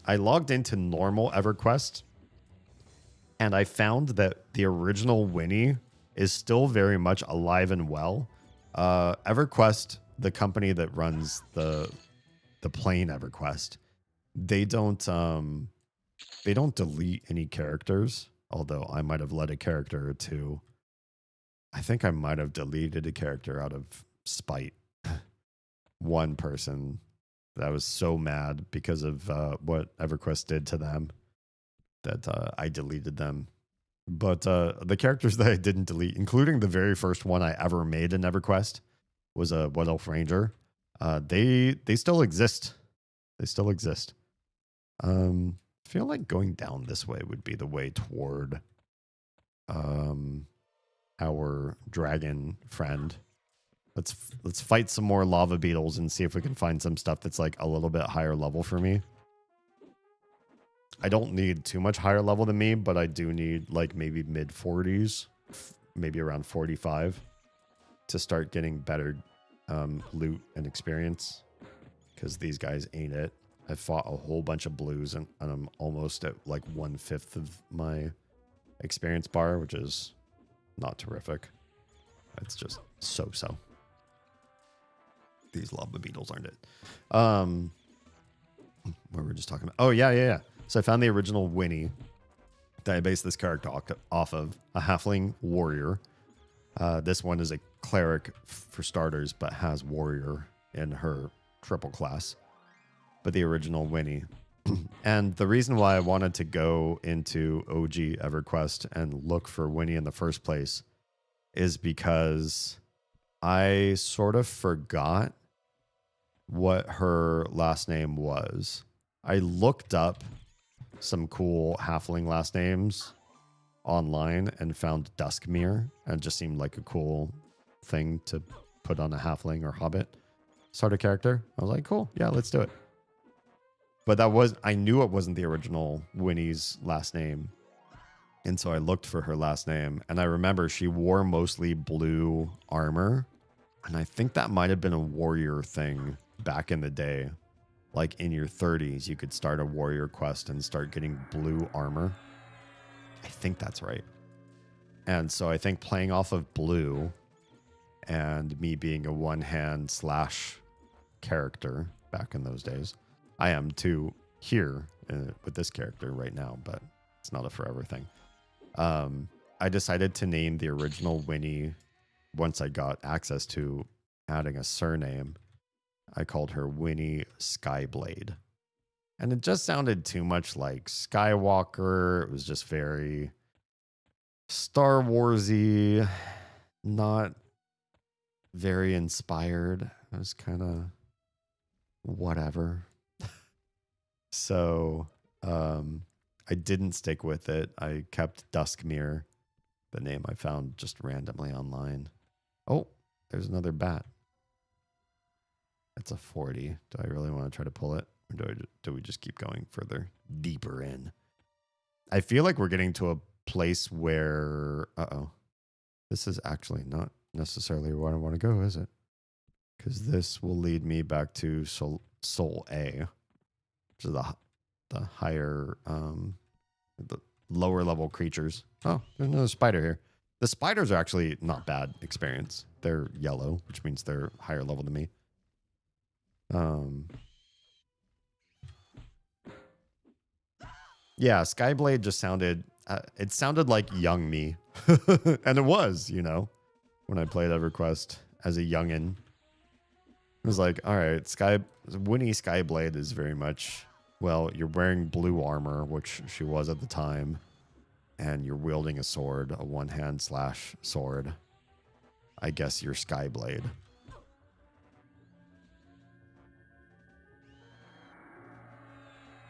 I logged into normal EverQuest, and I found that the original Winnie is still very much alive and well. EverQuest, the company that runs the plain EverQuest, they don't delete any characters, although I might have let a character or two. I think I might have deleted a character out of spite. One person that I was so mad because of what EverQuest did to them that I deleted them. But the characters that I didn't delete, including the very first one I ever made in EverQuest, was a Wood Elf Ranger. They still exist. They still exist. I feel like going down this way would be the way toward our dragon friend. Let's fight some more lava beetles and see if we can find some stuff that's like a little bit higher level for me. I don't need too much higher level than me, but I do need like maybe mid 40s, maybe around 45 to start getting better loot and experience, because these guys ain't it. I fought a whole bunch of blues and I'm almost at like 1/5 of my experience bar, which is not terrific. It's just so. These lava beetles aren't it. What were we just talking about? Oh, yeah. So I found the original Winnie that I based this character off of, a halfling warrior. This one is a cleric for starters, but has warrior in her triple class. But the original Winnie. And the reason why I wanted to go into OG EverQuest and look for Winnie in the first place is because I sort of forgot what her last name was. I looked up some cool halfling last names online and found Duskmere, and it just seemed like a cool thing to put on a halfling or hobbit sort of character. I was like, cool, yeah, let's do it. But I knew it wasn't the original Winnie's last name. And so I looked for her last name, and I remember she wore mostly blue armor. And I think that might have been a warrior thing back in the day. Like in your 30s, you could start a warrior quest and start getting blue armor. I think that's right. And so I think playing off of blue and me being a one-hand slash character back in those days. I am too here with this character right now, but it's not a forever thing. I decided to name the original Winnie once I got access to adding a surname. I called her Winnie Skyblade. And it just sounded too much like Skywalker. It was just very Star Warsy, not very inspired. It was kind of whatever. So I didn't stick with it. I kept Duskmere, the name I found just randomly online. Oh, there's another bat. It's a 40. Do I really want to try to pull it? Or do we just keep going further, deeper in? I feel like we're getting to a place where... Uh-oh. This is actually not necessarily where I want to go, is it? Because this will lead me back to Soul A, which is the higher... the lower level creatures. Oh, there's another spider here. The spiders are actually not bad experience. They're yellow, which means they're higher level than me. Yeah, Skyblade just sounded... it sounded like young me. And it was, you know, when I played EverQuest as a youngin'. It was like, all right, Winnie Skyblade is very much... Well, you're wearing blue armor, which she was at the time, and you're wielding a sword, a one-hand slash sword. I guess you're Skyblade.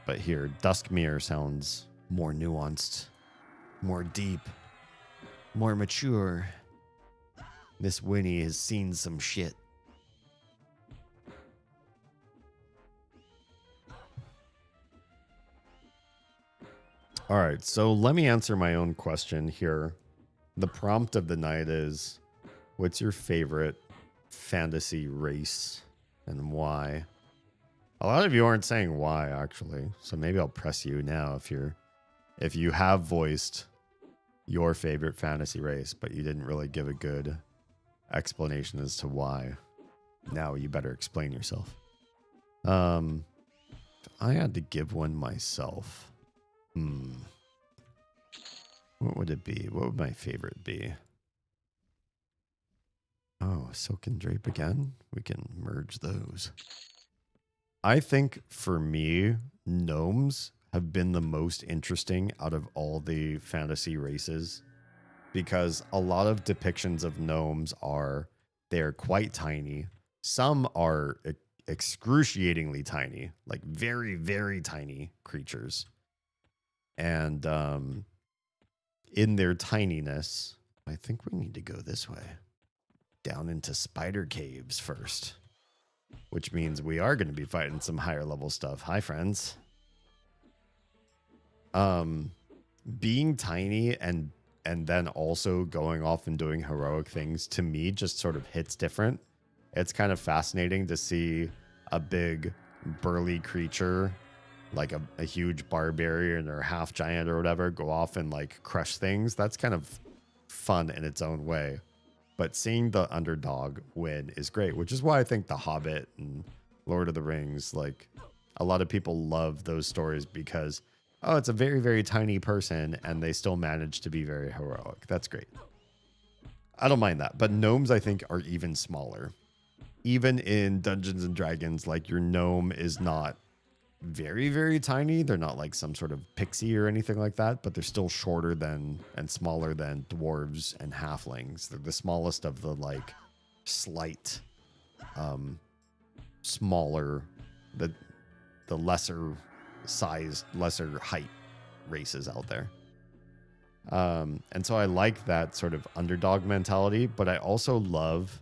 But here, Duskmere sounds more nuanced, more deep, more mature. Miss Winnie has seen some shit. All right, so let me answer my own question here. The prompt of the night is, what's your favorite fantasy race and why? A lot of you aren't saying why, actually, so maybe I'll press you now if you have voiced your favorite fantasy race, but you didn't really give a good explanation as to why. Now you better explain yourself. If I had to give one myself... What would it be? What would my favorite be? Oh, Silk and Drape again? We can merge those. I think for me, gnomes have been the most interesting out of all the fantasy races because a lot of depictions of gnomes they're quite tiny. Some are excruciatingly tiny, like very, very tiny creatures. And in their tininess, I think we need to go this way. Down into spider caves first. Which means we are going to be fighting some higher level stuff. Hi, friends. Being tiny and then also going off and doing heroic things, to me, just sort of hits different. It's kind of fascinating to see a big, burly creature like a huge barbarian or half giant or whatever go off and like crush things. That's kind of fun in its own way. But seeing the underdog win is great, which is why I think The Hobbit and Lord of the Rings, like a lot of people love those stories because, oh, it's a very, very tiny person and they still manage to be very heroic. That's great. I don't mind that. But gnomes, I think, are even smaller. Even in Dungeons and Dragons, like your gnome is not very, very tiny. They're not like some sort of pixie or anything like that, but they're still shorter than and smaller than dwarves and halflings. They're the smallest of the like slight, smaller, the lesser sized, lesser height races out there. And so I like that sort of underdog mentality, but I also love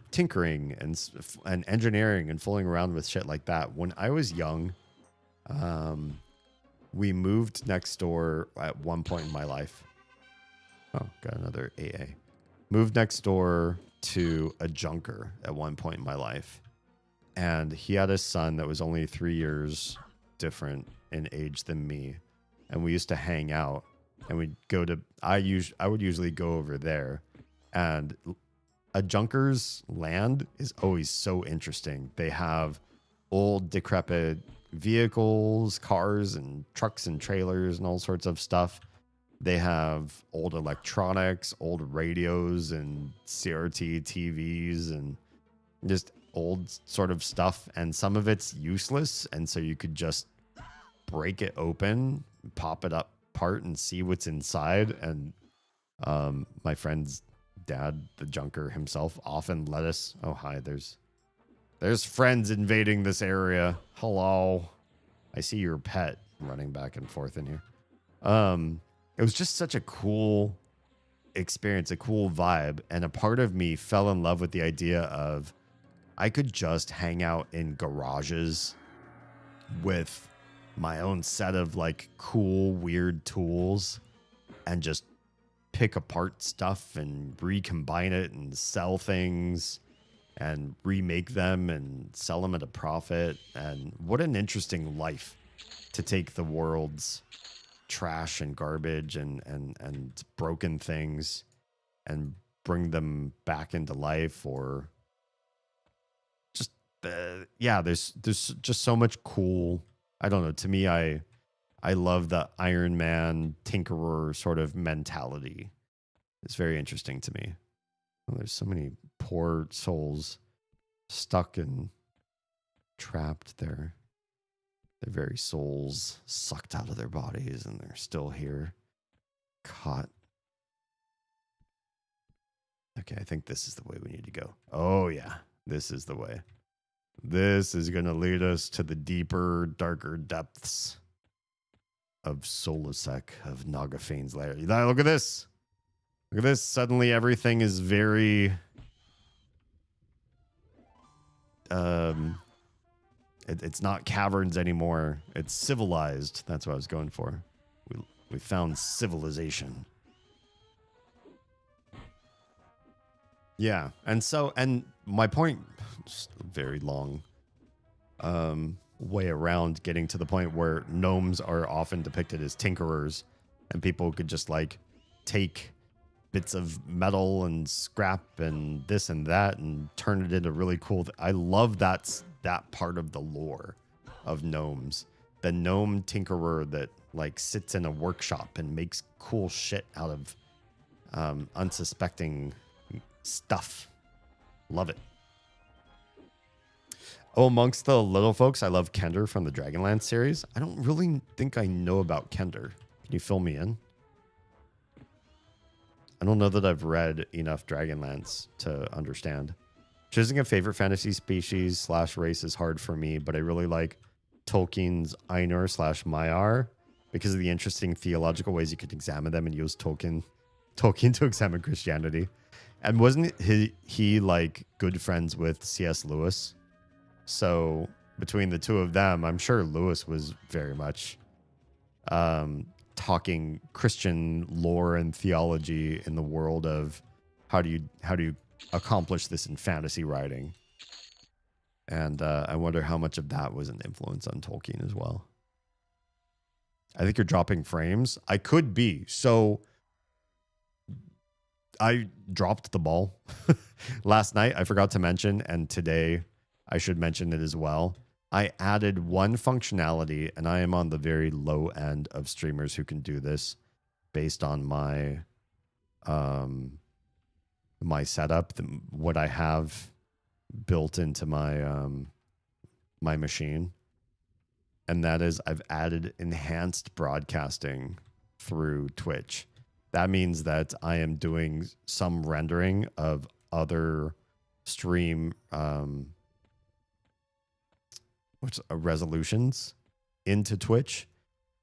tinkering and engineering and fooling around with shit like that. When I was young, we moved next door at one point in my life. Oh, got another AA. Moved next door to a junker at one point in my life. And he had a son that was only 3 years different in age than me. And we used to hang out and we'd go to, I would usually go over there and a junker's land is always so interesting. They have old decrepit vehicles, cars and trucks and trailers and all sorts of stuff. They have old electronics, old radios and CRT TVs and just old sort of stuff. And some of it's useless. And so you could just break it open, pop it apart and see what's inside. And my friend's dad, the junker himself, often let us. Oh, hi. There's friends invading this area. Hello. I see your pet running back and forth in here. It was just such a cool experience, a cool vibe. And a part of me fell in love with the idea of I could just hang out in garages with my own set of like cool, weird tools and just pick apart stuff and recombine it and sell things and remake them and sell them at a profit. And what an interesting life to take the world's trash and garbage and broken things and bring them back into life. Or just there's just so much cool. I don't know, to me, I love the Iron Man tinkerer sort of mentality. It's very interesting to me. Well, there's so many poor souls stuck and trapped there. Their very souls sucked out of their bodies, and they're still here, caught. Okay, I think this is the way we need to go. Oh, yeah, this is the way. This is going to lead us to the deeper, darker depths of Solusek, of Nagafane's lair. Look at this. Look at this. Suddenly everything is very... It's not caverns anymore. It's civilized. That's what I was going for. We found civilization. Yeah, and my point, just a very long way around getting to the point where gnomes are often depicted as tinkerers, and people could just like take bits of metal and scrap and this and that and turn it into really cool. I love that part of the lore of gnomes. The gnome tinkerer that like sits in a workshop and makes cool shit out of unsuspecting stuff. Love it. Oh, amongst the little folks, I love Kender from the Dragonlance series. I don't really think I know about Kender. Can you fill me in? I don't know that I've read enough Dragonlance to understand. Choosing a favorite fantasy species / race is hard for me, but I really like Tolkien's Ainur / Maiar because of the interesting theological ways you could examine them and use Tolkien to examine Christianity. And wasn't he like good friends with C.S. Lewis? So between the two of them, I'm sure Lewis was very much talking Christian lore and theology in the world of how do you accomplish this in fantasy writing. And I wonder how much of that was an influence on Tolkien as well. I think you're dropping frames. I could be. So I dropped the ball last night. I forgot to mention, and today I should mention it as well. I added one functionality, and I am on the very low end of streamers who can do this based on my my setup, what I have built into my my machine. And that is I've added enhanced broadcasting through Twitch. That means that I am doing some rendering of other stream resolutions into Twitch,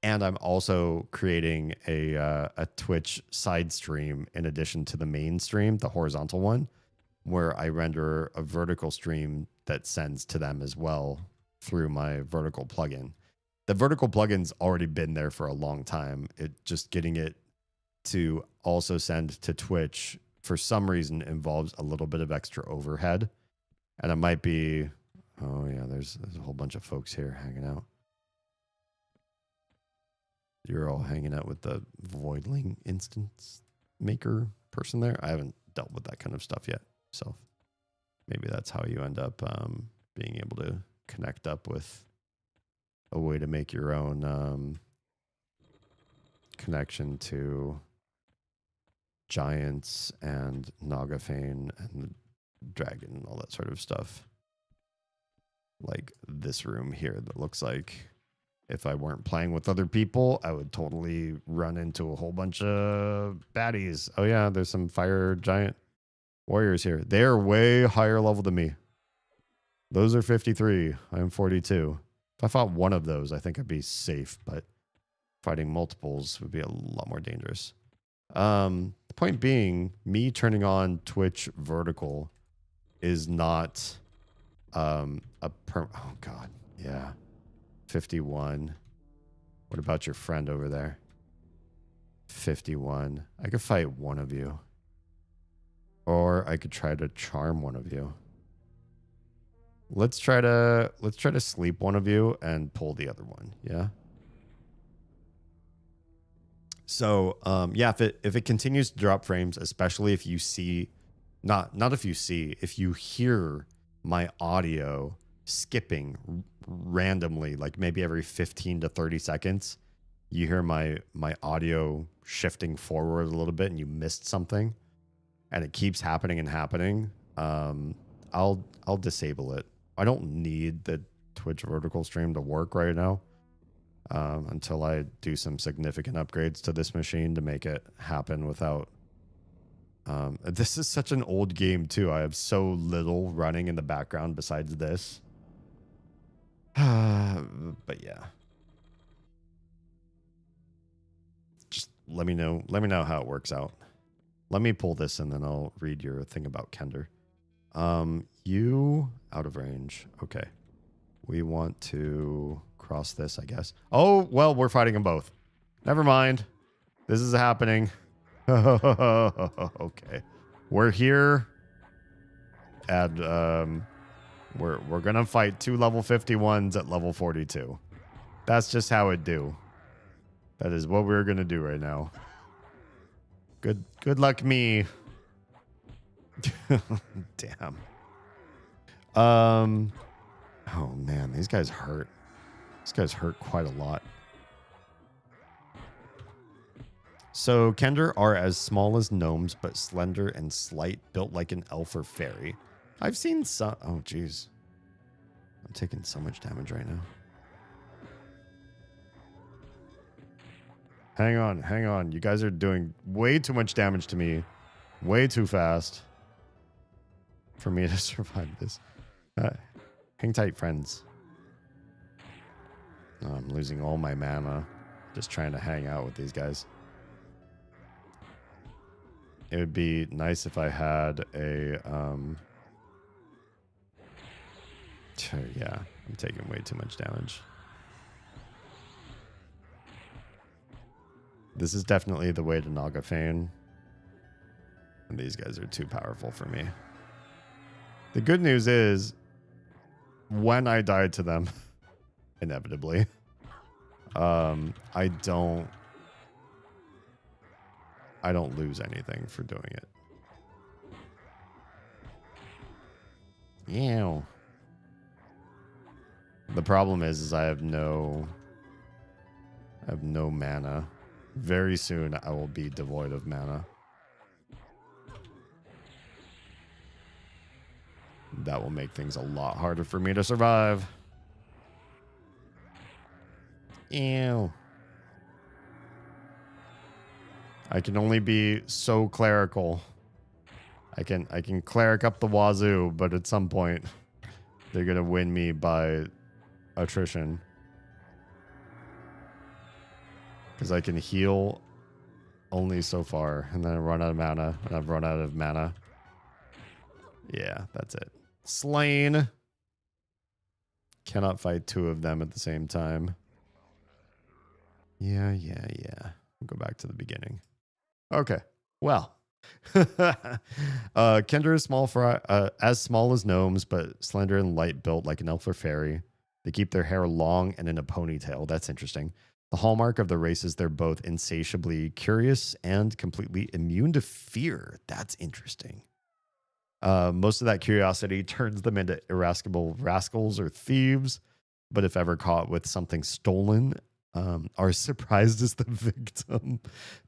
and I'm also creating a Twitch side stream in addition to the main stream, the horizontal one, where I render a vertical stream that sends to them as well through my vertical plugin. The vertical plugin's already been there for a long time. It just getting it to also send to Twitch for some reason involves a little bit of extra overhead, and it might be. Oh, yeah, there's a whole bunch of folks here hanging out. You're all hanging out with the Voidling instance maker person there. I haven't dealt with that kind of stuff yet. yourself. Maybe that's how you end up being able to connect up with a way to make your own connection to giants and Nagafane and the dragon and all that sort of stuff. Like this room here that looks like if I weren't playing with other people, I would totally run into a whole bunch of baddies. Oh yeah, there's some fire giant warriors here. They are way higher level than me. Those are 53. I'm 42. If I fought one of those, I think I'd be safe, but fighting multiples would be a lot more dangerous. The point being, me turning on Twitch vertical is not oh god, yeah. 51. What about your friend over there? 51. I could fight one of you. Or I could try to charm one of you. Let's try to sleep one of you and pull the other one, yeah? So, yeah, if it continues to drop frames, especially if you see if you hear my audio skipping randomly, like maybe every 15 to 30 seconds, you hear my audio shifting forward a little bit and you missed something and it keeps happening and happening, I'll disable it. I don't need the Twitch vertical stream to work right now until I do some significant upgrades to this machine to make it happen without this is such an old game too. I have so little running in the background besides this. But yeah. Just let me know how it works out. Let me pull this and then I'll read your thing about Kender. You out of range. Okay. We want to cross this, I guess. Oh, well, we're fighting them both. Never mind. This is happening. Okay. We're here. And we're gonna fight 2 level 51s at level 42. That's just how it do. That is what we're gonna do right now. Good luck me. Damn. Oh man, these guys hurt. These guys hurt quite a lot. So Kender are as small as gnomes, but slender and slight, built like an elf or fairy. I've seen some. Oh jeez, I'm taking so much damage right now. Hang on. You guys are doing way too much damage to me. Way too fast for me to survive this. Hang tight, friends. Oh, I'm losing all my mana just trying to hang out with these guys. It would be nice if I had a... yeah, I'm taking way too much damage. This is definitely the way to Nagafane. And these guys are too powerful for me. The good news is, when I die to them, inevitably, I don't lose anything for doing it. Yeah. The problem is I have no mana. Very soon I will be devoid of mana. That will make things a lot harder for me to survive. Ew. I can only be so clerical. I can cleric up the wazoo, but at some point they're gonna win me by attrition. Because I can heal only so far, and then I run out of mana, and I've run out of mana. Yeah, that's it. Slain. Cannot fight 2 of them at the same time. Yeah. We'll go back to the beginning. Okay, well. Kender is small for as small as gnomes, but slender and light built like an elf or fairy. They keep their hair long and in a ponytail. That's interesting. The hallmark of the race is they're both insatiably curious and completely immune to fear. That's interesting. Most of that curiosity turns them into irascible rascals or thieves, but if ever caught with something stolen, are surprised as the victim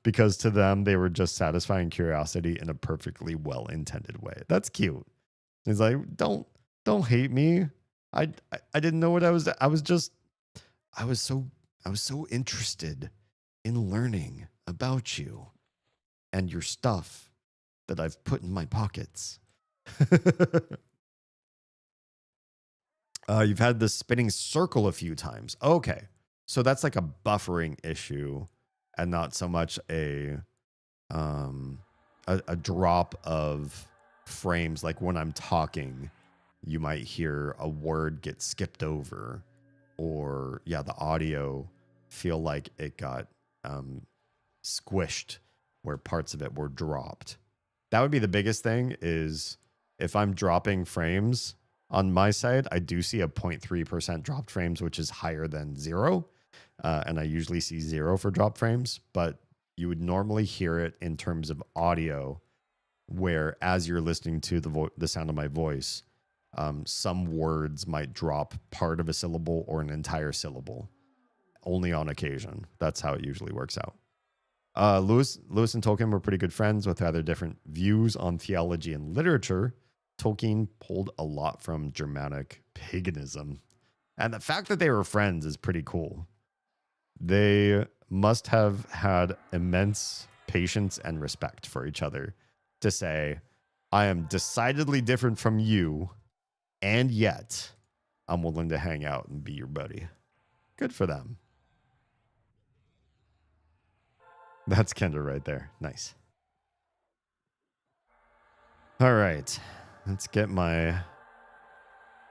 because to them they were just satisfying curiosity in a perfectly well-intended way. That's cute. It's like, don't hate me. I didn't know what I was. I was so interested in learning about you and your stuff that I've put in my pockets. You've had the spinning circle a few times. Okay. So that's like a buffering issue and not so much a drop of frames. Like when I'm talking, you might hear a word get skipped over, or the audio feel like it got squished where parts of it were dropped. That would be the biggest thing. Is if I'm dropping frames on my side, I do see a 0.3% dropped frames, which is higher than 0. And I usually see 0 for drop frames, but you would normally hear it in terms of audio, where as you're listening to the sound of my voice, some words might drop part of a syllable or an entire syllable, only on occasion. That's how it usually works out. Lewis and Tolkien were pretty good friends with rather different views on theology and literature. Tolkien pulled a lot from Germanic paganism. And the fact that they were friends is pretty cool. They must have had immense patience and respect for each other to say, I am decidedly different from you, and yet I'm willing to hang out and be your buddy. Good for them. That's Kendra right there. Nice. All right. Let's get my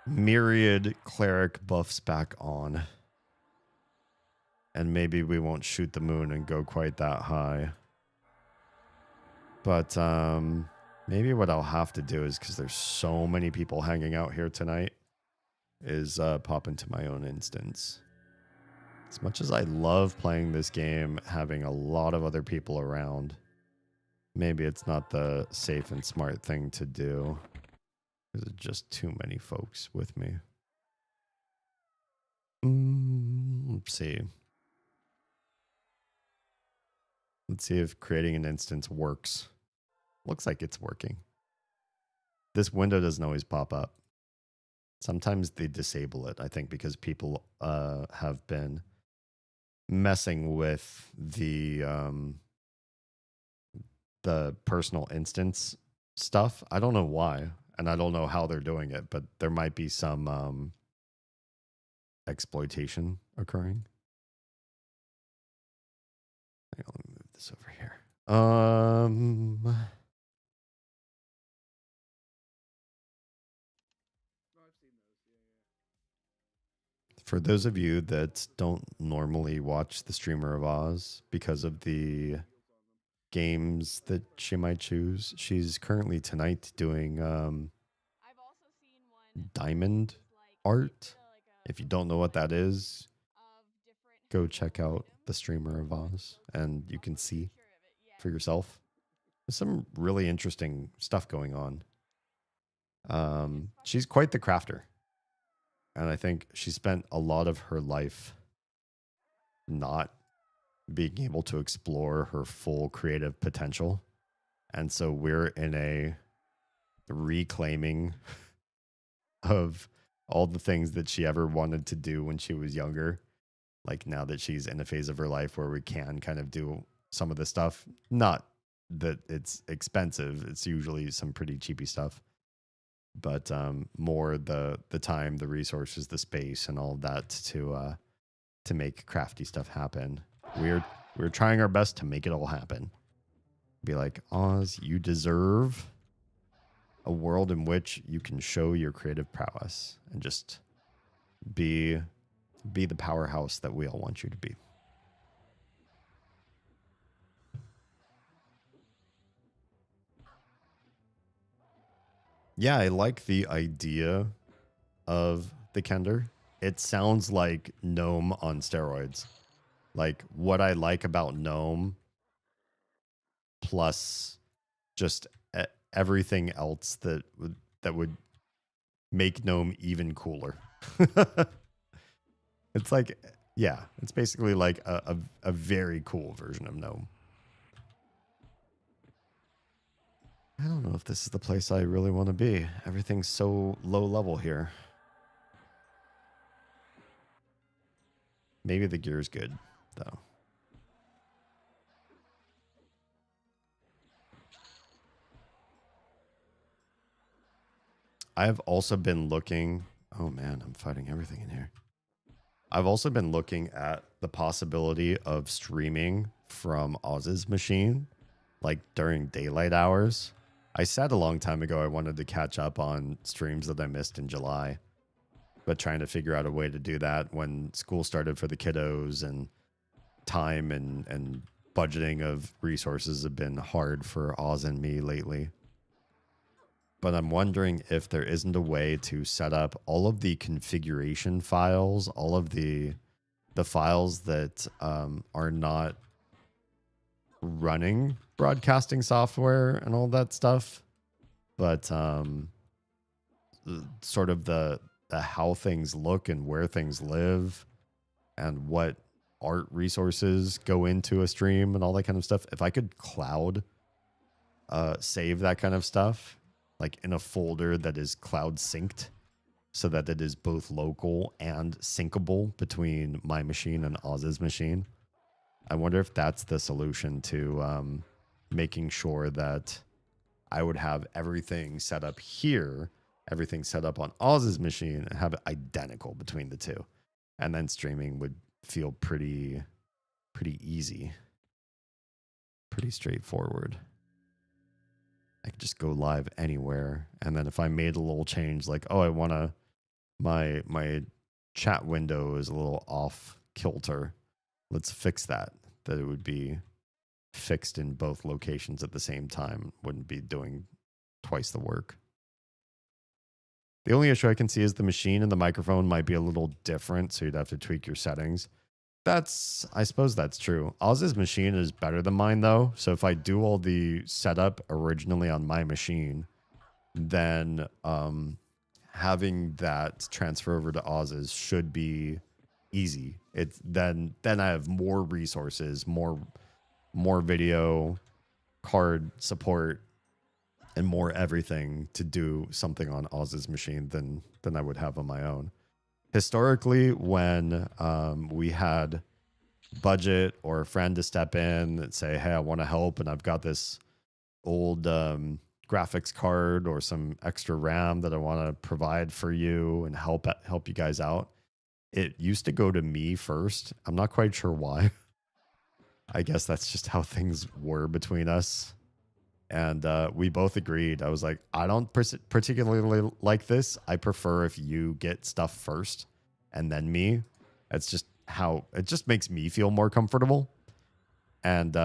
myriad cleric buffs back on. And maybe we won't shoot the moon and go quite that high. But maybe what I'll have to do is, because there's so many people hanging out here tonight, is pop into my own instance. As much as I love playing this game, having a lot of other people around, maybe it's not the safe and smart thing to do. There's just too many folks with me. Let's see. Let's see if creating an instance works. Looks like it's working. This window doesn't always pop up. Sometimes they disable it, I think, because people have been messing with the personal instance stuff. I don't know why, and I don't know how they're doing it, but there might be some exploitation occurring. Hang on, let me move this over here. For those of you that don't normally watch the Streamer of Oz because of the games that she might choose, she's currently tonight doing diamond art. If you don't know what that is, go check out the Streamer of Oz and you can see for yourself. There's some really interesting stuff going on. She's quite the crafter. And I think she spent a lot of her life not being able to explore her full creative potential. And so we're in a reclaiming of all the things that she ever wanted to do when she was younger. Like now that she's in a phase of her life where we can kind of do some of the stuff. Not that it's expensive. It's usually some pretty cheapy stuff. But more the time, the resources, the space, and all of that to make crafty stuff happen. We're trying our best to make it all happen. Be like, Oz, you deserve a world in which you can show your creative prowess and just be the powerhouse that we all want you to be. Yeah, I like the idea of the Kender. It sounds like Gnome on steroids. Like what I like about Gnome plus just everything else that would make Gnome even cooler. It's like, yeah, it's basically like a very cool version of Gnome. I don't know if this is the place I really want to be. Everything's so low level here. Maybe the gear's good, though. I've also been looking... Oh, man, I'm fighting everything in here. I've also been looking at the possibility of streaming from Oz's machine, like during daylight hours. I said a long time ago I wanted to catch up on streams that I missed in July, but trying to figure out a way to do that when school started for the kiddos, and time and budgeting of resources have been hard for Oz and me lately. But I'm wondering if there isn't a way to set up all of the configuration files, all of the files that are not running broadcasting software and all that stuff, but sort of the how things look and where things live and what art resources go into a stream and all that kind of stuff. If I could cloud save that kind of stuff, like in a folder that is cloud synced, so that it is both local and syncable between my machine and Oz's machine. I wonder if that's the solution to making sure that I would have everything set up here, everything set up on Oz's machine, and have it identical between the two. And then streaming would feel pretty easy, pretty straightforward. I could just go live anywhere. And then if I made a little change, like, oh, I want to, my chat window is a little off kilter. Let's fix that. That it would be fixed in both locations at the same time. Wouldn't be doing twice the work. The only issue I can see is the machine and the microphone might be a little different, so you'd have to tweak your settings. I suppose that's true. Oz's machine is better than mine, though. So if I do all the setup originally on my machine, then having that transfer over to Oz's should be easy. It's then I have more resources, more video card support, and more everything to do something on Oz's machine than I would have on my own. Historically, when we had budget or a friend to step in and say, hey, I want to help, and I've got this old graphics card or some extra RAM that I want to provide for you and help you guys out, it used to go to me first. I'm not quite sure why. I guess that's just how things were between us. And we both agreed. I was like, I don't particularly like this. I prefer if you get stuff first and then me. It's just how it just makes me feel more comfortable. And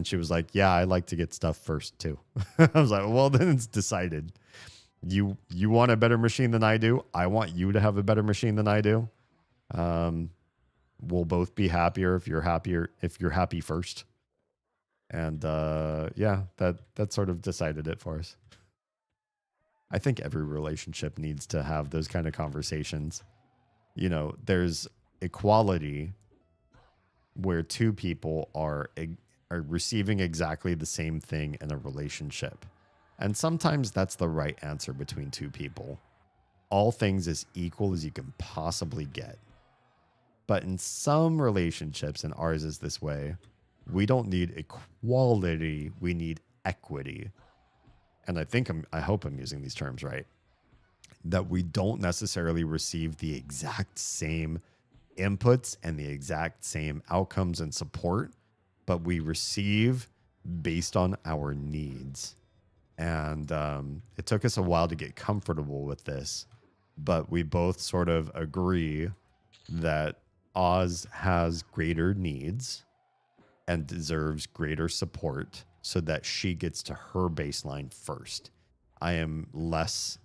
she was like, yeah, I like to get stuff first too. I was like, well, then it's decided. You want a better machine than I do. I want you to have a better machine than I do. We'll both be happier if you're happy first. And yeah, that sort of decided it for us. I think every relationship needs to have those kind of conversations. You know, there's equality where two people are receiving exactly the same thing in a relationship. And sometimes that's the right answer between two people. All things as equal as you can possibly get. But in some relationships, and ours is this way, we don't need equality, we need equity. And I hope I'm using these terms right. That we don't necessarily receive the exact same inputs and the exact same outcomes and support, but we receive based on our needs. And it took us a while to get comfortable with this, but we both sort of agree that Oz has greater needs and deserves greater support so that she gets to her baseline first. I am less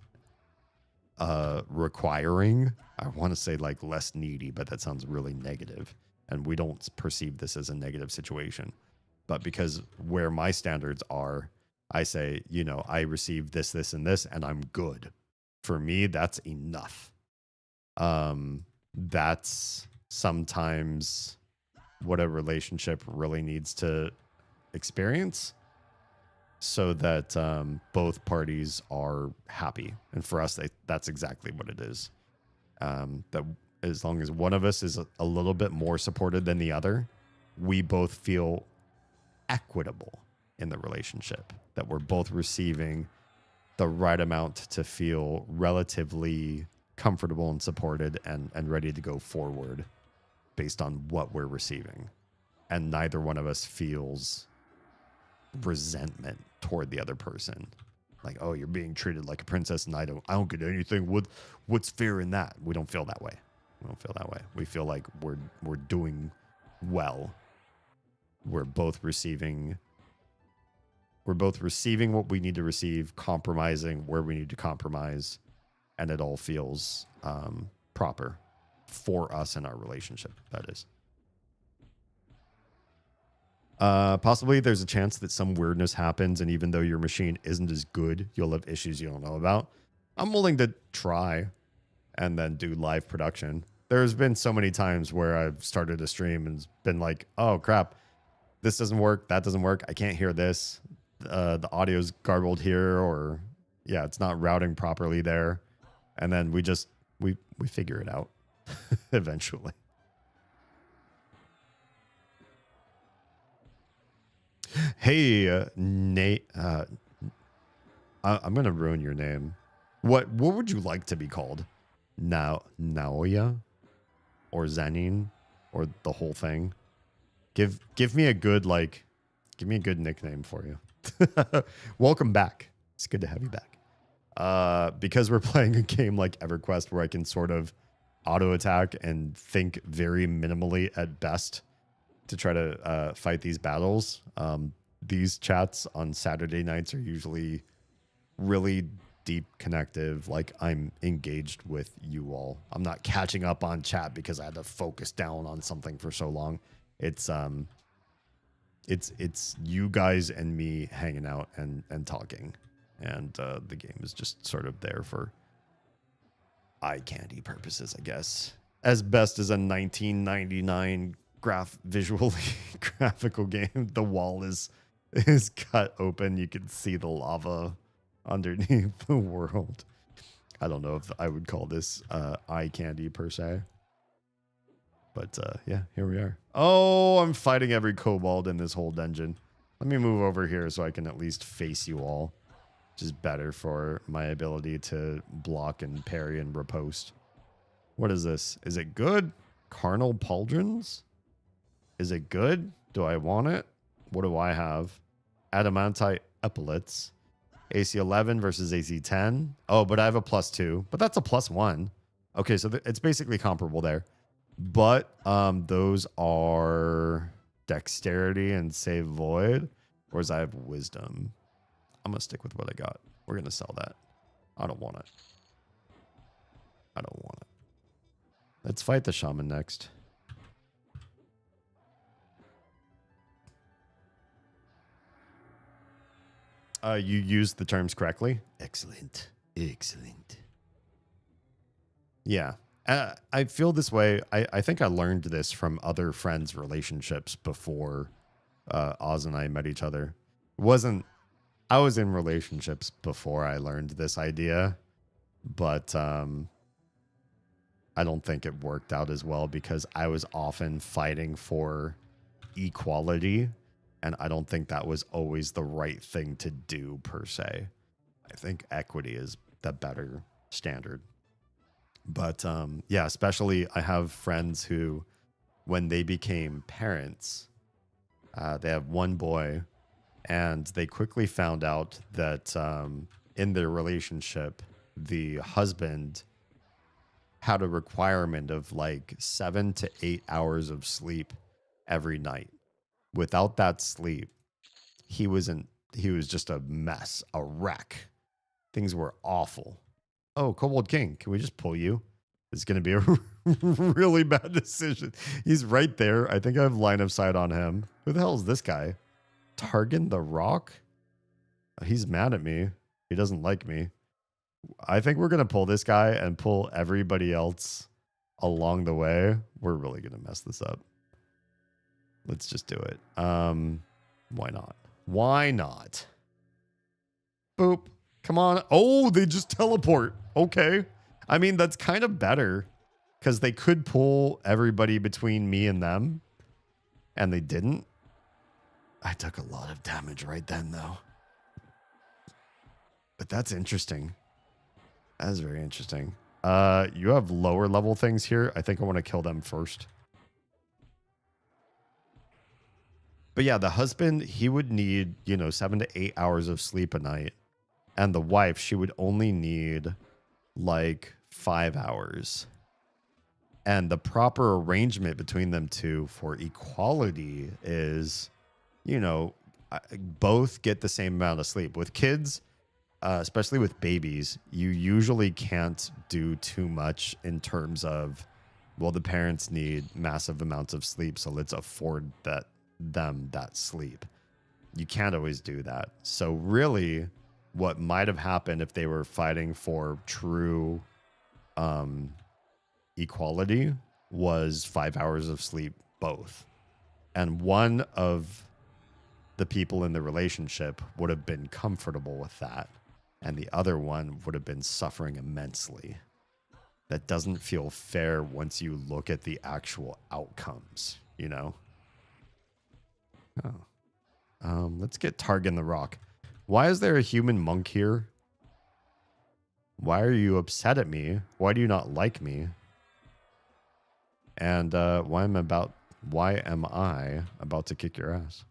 requiring. I want to say like less needy, but that sounds really negative. And we don't perceive this as a negative situation. But because where my standards are I say, you know, I received this, this, and this, and I'm good. For me, that's enough. That's sometimes what a relationship really needs to experience so that both parties are happy. And for us, that's exactly what it is. That as long as one of us is a little bit more supported than the other, we both feel equitable in the relationship, that we're both receiving the right amount to feel relatively comfortable and supported and ready to go forward based on what we're receiving. And neither one of us feels resentment toward the other person. Like, oh, you're being treated like a princess and I don't get anything. What's fair in that? We don't feel that way. We don't feel that way. We feel like we're doing well. We're both receiving what we need to receive, compromising where we need to compromise, and it all feels proper for us in our relationship, that is. Possibly there's a chance that some weirdness happens, and even though your machine isn't as good, you'll have issues you don't know about. I'm willing to try and then do live production. There's been so many times where I've started a stream and been like, oh crap, this doesn't work, that doesn't work, I can't hear this, the audio's garbled here, or yeah, it's not routing properly there. And then we figure it out eventually. Hey, Nate, I'm gonna ruin your name. What would you like to be called? Naoya, or Zenin, or the whole thing? Give me a good nickname for you. Welcome back. It's good to have you back. Because we're playing a game like EverQuest where I can sort of auto attack and think very minimally at best to try to fight these battles. These chats on Saturday nights are usually really deep connective. Like, I'm engaged with you all. I'm not catching up on chat because I had to focus down on something for so long. It's you guys and me hanging out and talking. And the game is just sort of there for eye candy purposes, I guess. As best as a 1999 graphical game. The wall is cut open. You can see the lava underneath the world. I don't know if I would call this eye candy per se. But yeah, here we are. Oh, I'm fighting every kobold in this whole dungeon. Let me move over here so I can at least face you all. Which is better for my ability to block and parry and riposte. What is this? Is it good? Carnal Pauldrons? Is it good? Do I want it? What do I have? Adamantite Epaulets. AC 11 versus AC 10. Oh, but I have a +2. But that's a +1. Okay, so it's basically comparable there. But those are dexterity and save void. Whereas I have wisdom. I'm going to stick with what I got. We're going to sell that. I don't want it. I don't want it. Let's fight the shaman next. You used the terms correctly. Excellent. Excellent. Yeah. I feel this way. I think I learned this from other friends' relationships before Oz and I met each other. I was in relationships before I learned this idea, but I don't think it worked out as well because I was often fighting for equality, and I don't think that was always the right thing to do per se. I think equity is the better standard. But yeah, especially I have friends who, when they became parents, they have one boy, and they quickly found out that in their relationship, the husband had a requirement of like 7 to 8 hours of sleep every night. Without that sleep, he was just a mess, a wreck. Things were awful. Oh, Kobold King, can we just pull you? It's going to be a really bad decision. He's right there. I think I have line of sight on him. Who the hell is this guy? Targan the Rock? He's mad at me. He doesn't like me. I think we're going to pull this guy and pull everybody else along the way. We're really going to mess this up. Let's just do it. Why not? Why not? Boop. Come on. Oh, they just teleport. Okay. I mean, that's kind of better because they could pull everybody between me and them, and they didn't. I took a lot of damage right then, though. But that's interesting. That is very interesting. You have lower level things here. I think I want to kill them first. But yeah, the husband, he would need, 7 to 8 hours of sleep a night. And the wife, she would only need like 5 hours. And the proper arrangement between them two for equality is, both get the same amount of sleep. With kids, especially with babies, you usually can't do too much in terms of, well, the parents need massive amounts of sleep, so let's afford them that sleep. You can't always do that. So really, what might have happened if they were fighting for true equality was 5 hours of sleep both. And one of the people in the relationship would have been comfortable with that, and the other one would have been suffering immensely. That doesn't feel fair once you look at the actual outcomes, Oh. Let's get Targan the Rock. Why is there a human monk here? Why are you upset at me? Why do you not like me? And why am I about to kick your ass?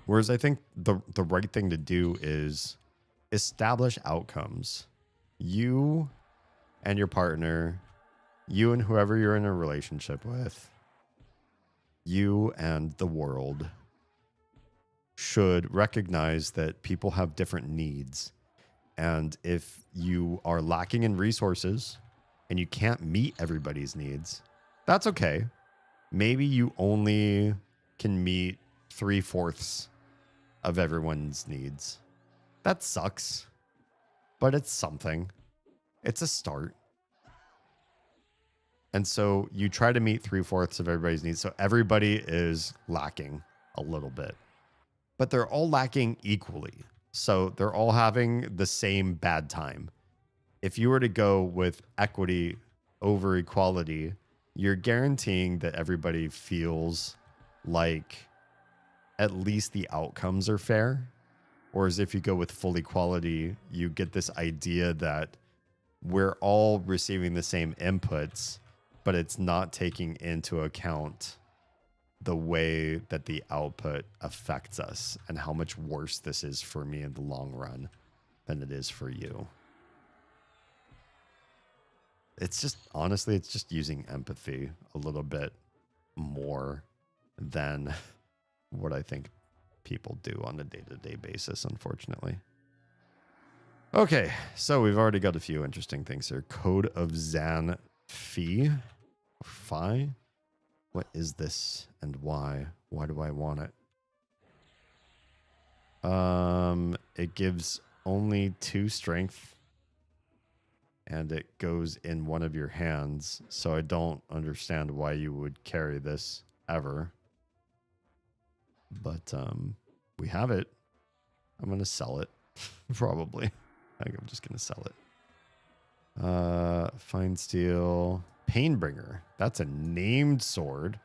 Whereas I think the right thing to do is establish outcomes. You and your partner, you and whoever you're in a relationship with, you and the world should recognize that people have different needs. And if you are lacking in resources and you can't meet everybody's needs, that's okay. Maybe you only can meet 3/4 of everyone's needs. That sucks, but it's something. It's a start. And so you try to meet 3/4 of everybody's needs. So everybody is lacking a little bit, but they're all lacking equally. So they're all having the same bad time. If you were to go with equity over equality, you're guaranteeing that everybody feels like at least the outcomes are fair. Or as if you go with full equality, you get this idea that we're all receiving the same inputs, but it's not taking into account the way that the output affects us and how much worse this is for me in the long run than it is for you. It's just, honestly, it's just using empathy a little bit more than what I think people do on a day-to-day basis, unfortunately. Okay, so we've already got a few interesting things here. Code of Zan Phi. What is this and why? Why do I want it? It gives only 2 strength and it goes in one of your hands. So I don't understand why you would carry this ever. But we have it. I'm going to sell it. Probably. I think I'm just going to sell it. Fine Steel. Painbringer. That's a named sword.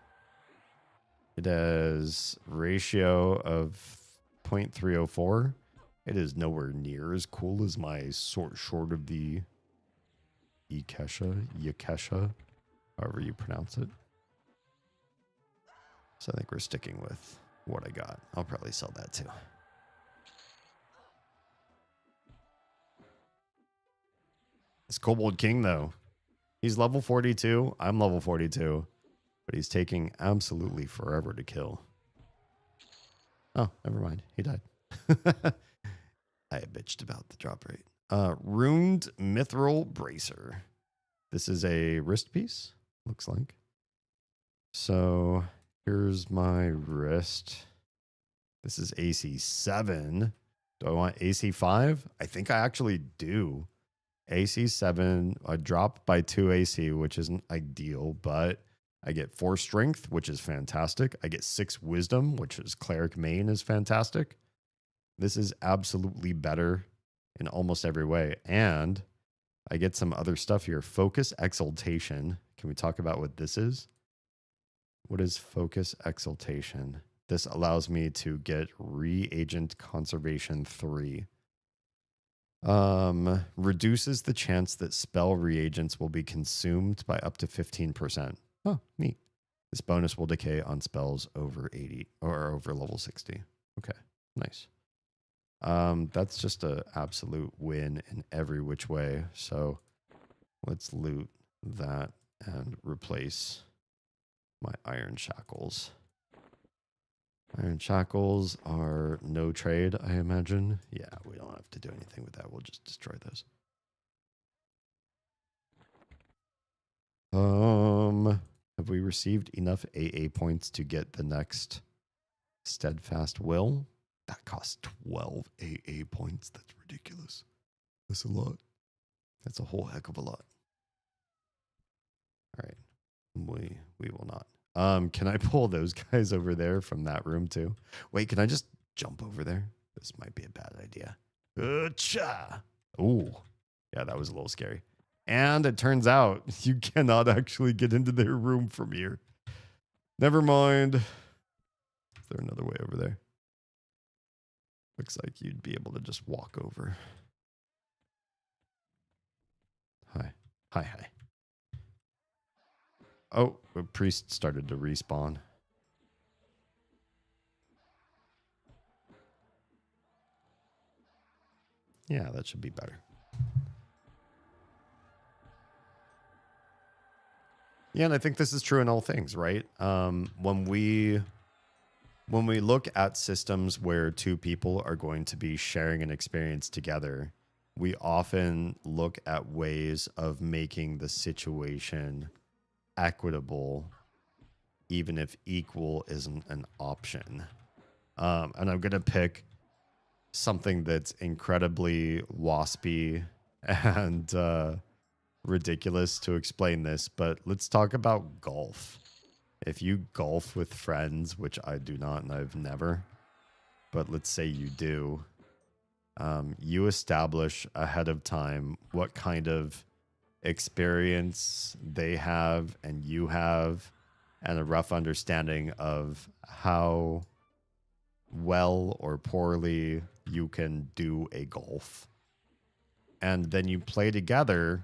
It has ratio of 0.304. It is nowhere near as cool as my short of the Yakesha, however you pronounce it. So I think we're sticking with what I got. I'll probably sell that too. This Kobold King, though, he's level 42. I'm level 42, but he's taking absolutely forever to kill. Oh, never mind. He died. I bitched about the drop rate. Ruined Mithril Bracer. This is a wrist piece, looks like. So here's my wrist. This is AC 7. Do I want AC 5? I think I actually do. AC 7, I drop by 2 AC, which isn't ideal, but I get 4 strength, which is fantastic. I get 6 wisdom, which is cleric main is fantastic. This is absolutely better in almost every way. And I get some other stuff here. Focus exaltation. Can we talk about what this is? What is focus exaltation? This allows me to get reagent conservation 3. Reduces the chance that spell reagents will be consumed by up to 15%. Oh, neat. This bonus will decay on spells over 80 or over level 60. Okay, nice. That's just an absolute win in every which way. So let's loot that and replace my iron shackles. Iron shackles are no trade, I imagine. Yeah, we don't have to do anything with that. We'll just destroy those. Have we received enough AA points to get the next steadfast will? That costs 12 AA points. That's ridiculous. That's a lot. That's a whole heck of a lot. All right. We will not. Can I pull those guys over there from that room too? Wait, can I just jump over there? This might be a bad idea. Ooh. Yeah, that was a little scary. And it turns out you cannot actually get into their room from here. Never mind. Is there another way over there? Looks like you'd be able to just walk over. Hi. Hi, hi. Oh, a priest started to respawn. Yeah, that should be better. Yeah, and I think this is true in all things, right? When we look at systems where 2 people are going to be sharing an experience together, we often look at ways of making the situation equitable, even if equal isn't an option. And I'm going to pick something that's incredibly waspy and ridiculous to explain this, but let's talk about golf. If you golf with friends, which I do not and I've never, but let's say you do, you establish ahead of time what kind of experience they have and you have, and a rough understanding of how well or poorly you can do a golf. And then you play together,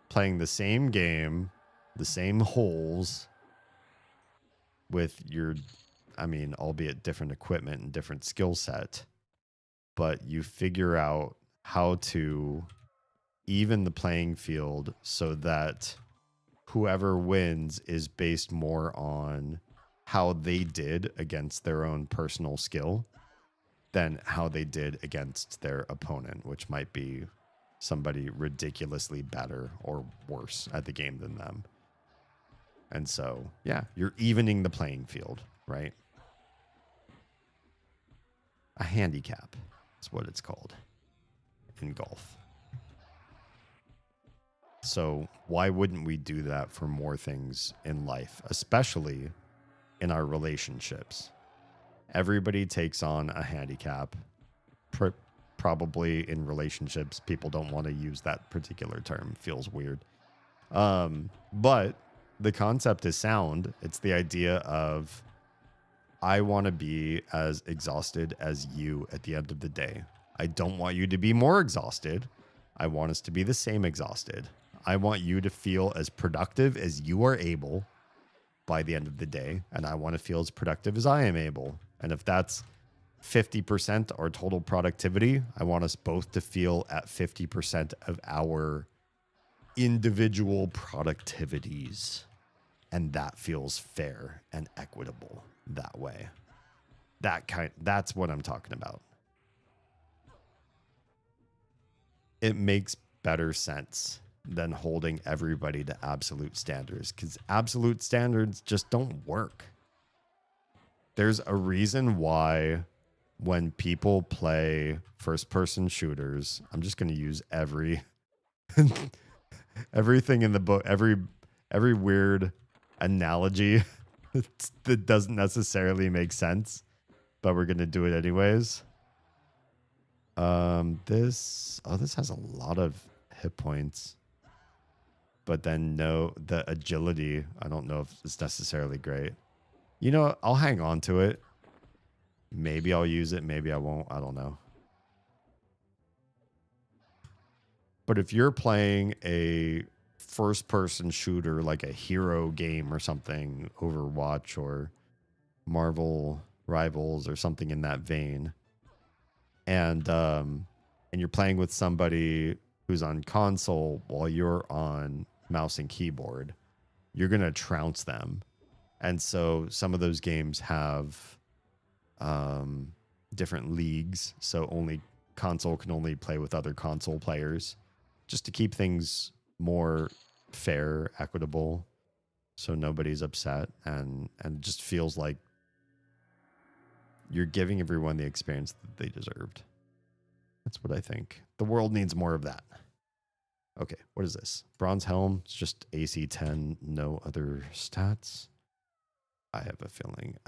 playing the same game, the same holes, with your, albeit different equipment and different skill set, but you figure out how to even the playing field so that whoever wins is based more on how they did against their own personal skill than how they did against their opponent, which might be somebody ridiculously better or worse at the game than them. And so, yeah, you're evening the playing field, right? A handicap is what it's called in golf. So why wouldn't we do that for more things in life, especially in our relationships? Everybody takes on a handicap. Probably in relationships, people don't want to use that particular term. It feels weird. But the concept is sound. It's the idea of, I want to be as exhausted as you at the end of the day. I don't want you to be more exhausted. I want us to be the same exhausted. I want you to feel as productive as you are able by the end of the day. And I want to feel as productive as I am able. And if that's 50% our total productivity, I want us both to feel at 50% of our individual productivities. And that feels fair and equitable that way. That's what I'm talking about. It makes better sense than holding everybody to absolute standards, because absolute standards just don't work. There's a reason why when people play first-person shooters, I'm just going to use everything in the book, every weird analogy that doesn't necessarily make sense, but we're going to do it anyways. This has a lot of hit points, but then the agility, I don't know if it's necessarily great. You know, I'll hang on to it. Maybe I'll use it, maybe I won't, I don't know. But if you're playing a first-person shooter like a hero game or something, Overwatch or Marvel Rivals or something in that vein, and you're playing with somebody who's on console while you're on mouse and keyboard, you're gonna trounce them. And so some of those games have different leagues, so console can only play with other console players, just to keep things more fair, equitable, so nobody's upset, and it just feels like you're giving everyone the experience that they deserved. That's what I think. The world needs more of that. Okay, what is this? Bronze helm. It's just AC 10, no other stats. I have a feeling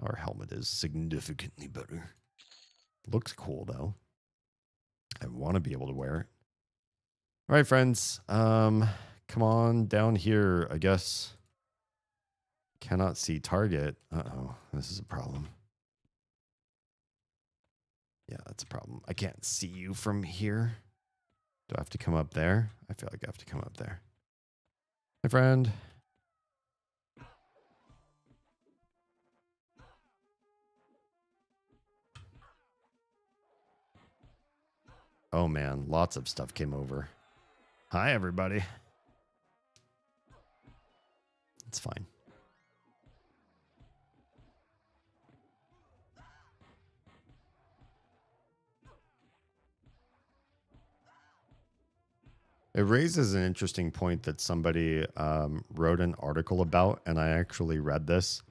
our helmet is significantly better. Looks cool though. I want to be able to wear it. All right, friends. Come on down here, I guess. Cannot see target. Uh-oh, this is a problem. Yeah, that's a problem. I can't see you from here. Do I have to come up there? I feel like I have to come up there. My friend. Oh man, lots of stuff came over. Hi, everybody. It's fine. It raises an interesting point that somebody wrote an article about, and I actually read this.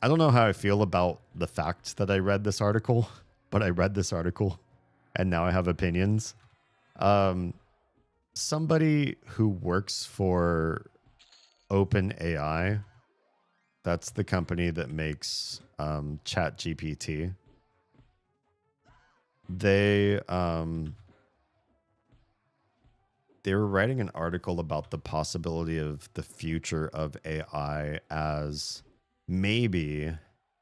I don't know how I feel about the fact that I read this article, but I read this article, and now I have opinions. Somebody who works for OpenAI, that's the company that makes ChatGPT. They were writing an article about the possibility of the future of AI as maybe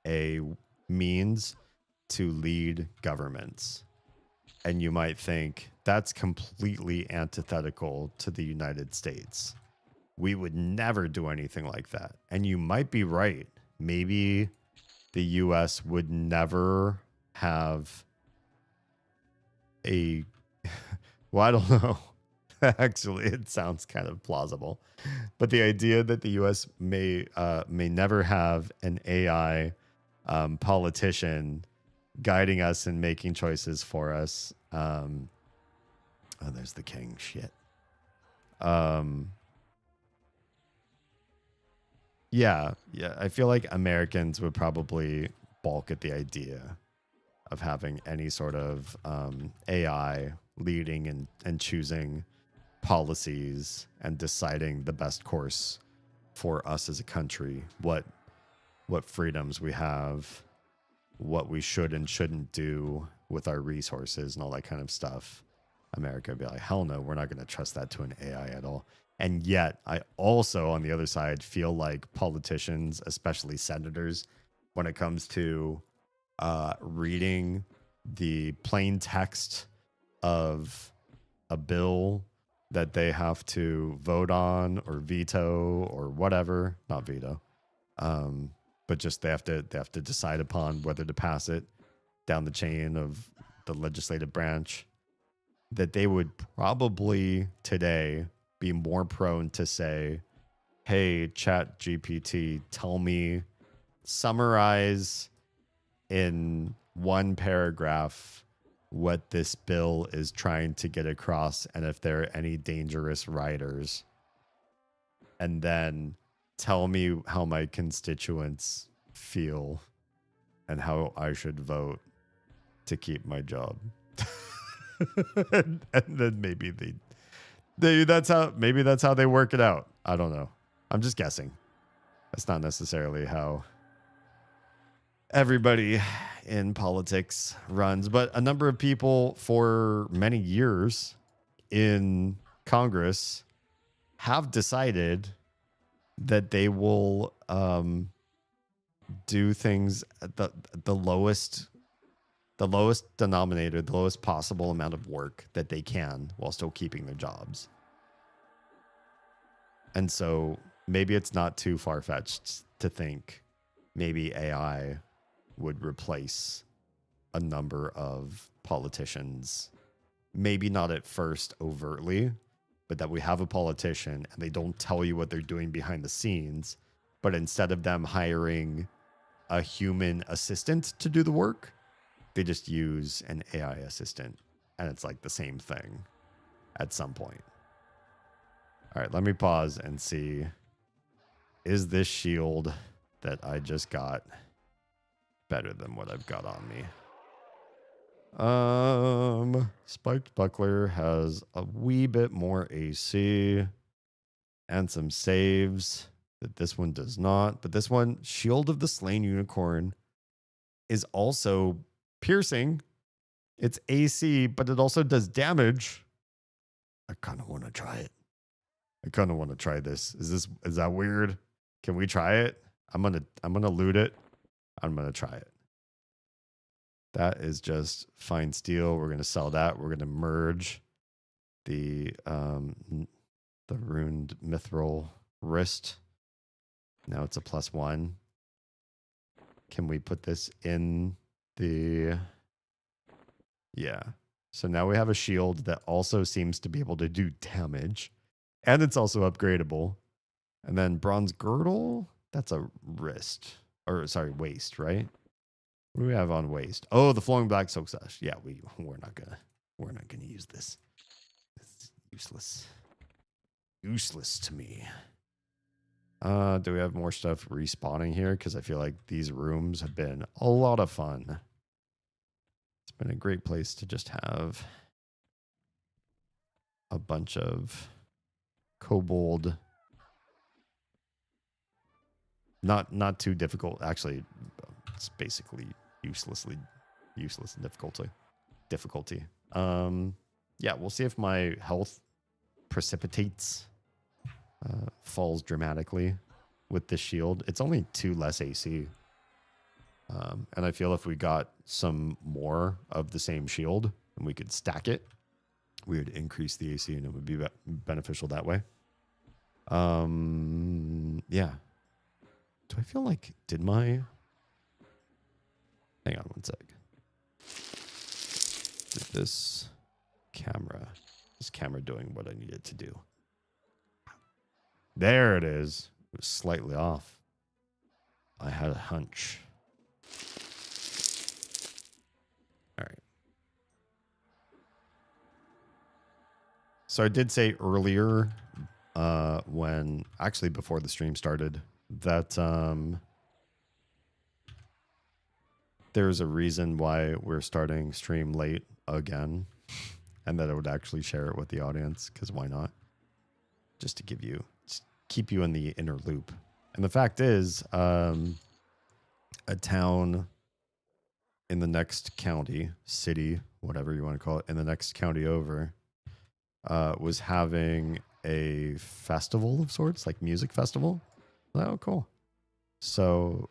a means to lead governments. And you might think that's completely antithetical to the United States. We would never do anything like that. And you might be right. Maybe the US would never have a... well, I don't know. Actually, it sounds kind of plausible. But the idea that the US may never have an AI politician guiding us and making choices for us. Oh, there's the king. Shit. Yeah. I feel like Americans would probably balk at the idea of having any sort of AI leading and choosing policies and deciding the best course for us as a country, what freedoms we have, what we should and shouldn't do with our resources and all that kind of stuff. America would be like, hell no, we're not going to trust that to an AI at all. And yet I also, on the other side, feel like politicians, especially senators, when it comes to reading the plain text of a bill that they have to vote on or veto or whatever, not veto, but just they have to decide upon whether to pass it down the chain of the legislative branch, that they would probably today be more prone to say, hey, Chat GPT, tell me, summarize in one paragraph what this bill is trying to get across and if there are any dangerous riders. And then tell me how my constituents feel and how I should vote to keep my job. and then maybe that's how they work it out. I don't know. I'm just guessing. That's not necessarily how everybody in politics runs, but a number of people for many years in Congress have decided that they will do things at the lowest denominator, the lowest possible amount of work that they can while still keeping their jobs. And so maybe it's not too far-fetched to think maybe AI would replace a number of politicians. Maybe not at first overtly, but that we have a politician and they don't tell you what they're doing behind the scenes, but instead of them hiring a human assistant to do the work, they just use an AI assistant, and it's like the same thing at some point. All right, let me pause and see. Is this shield that I just got better than what I've got on me? Spiked Buckler has a wee bit more AC and some saves that this one does not. But this one, Shield of the Slain Unicorn, is also piercing. It's AC, but it also does damage. I kind of want to try it. I kind of want to try this. Is that weird? Can we try it? I'm gonna loot it. I'm gonna try it. That is just fine steel. We're gonna sell that. We're gonna merge the runed mithril wrist. Now it's a +1. Can we put this in the... Yeah. So now we have a shield that also seems to be able to do damage. And it's also upgradable. And then bronze girdle, that's a wrist. Or sorry, waist, right? What do we have on waist? Oh, the flowing black silk sash. Yeah, we're not gonna use this. It's useless. Useless to me. Do we have more stuff respawning here? Because I feel like these rooms have been a lot of fun. It's been a great place to just have a bunch of kobold. Not too difficult. Actually, it's basically useless difficulty. Yeah, we'll see if my health precipitates, falls dramatically with this shield. It's only 2 less AC. And I feel if we got some more of the same shield and we could stack it, we would increase the AC and it would be beneficial that way. Yeah. Do I feel like, hang on one sec. Did this camera doing what I need it to do? There it is. It was slightly off. I had a hunch. All right. So I did say earlier, before the stream started, that there's a reason why we're starting stream late again, and that I would actually share it with the audience, because why not? Just to keep you in the inner loop. And the fact is, a town in the next county, city, whatever you want to call it, in the next county over, was having a festival of sorts, like music festival. Oh, cool. So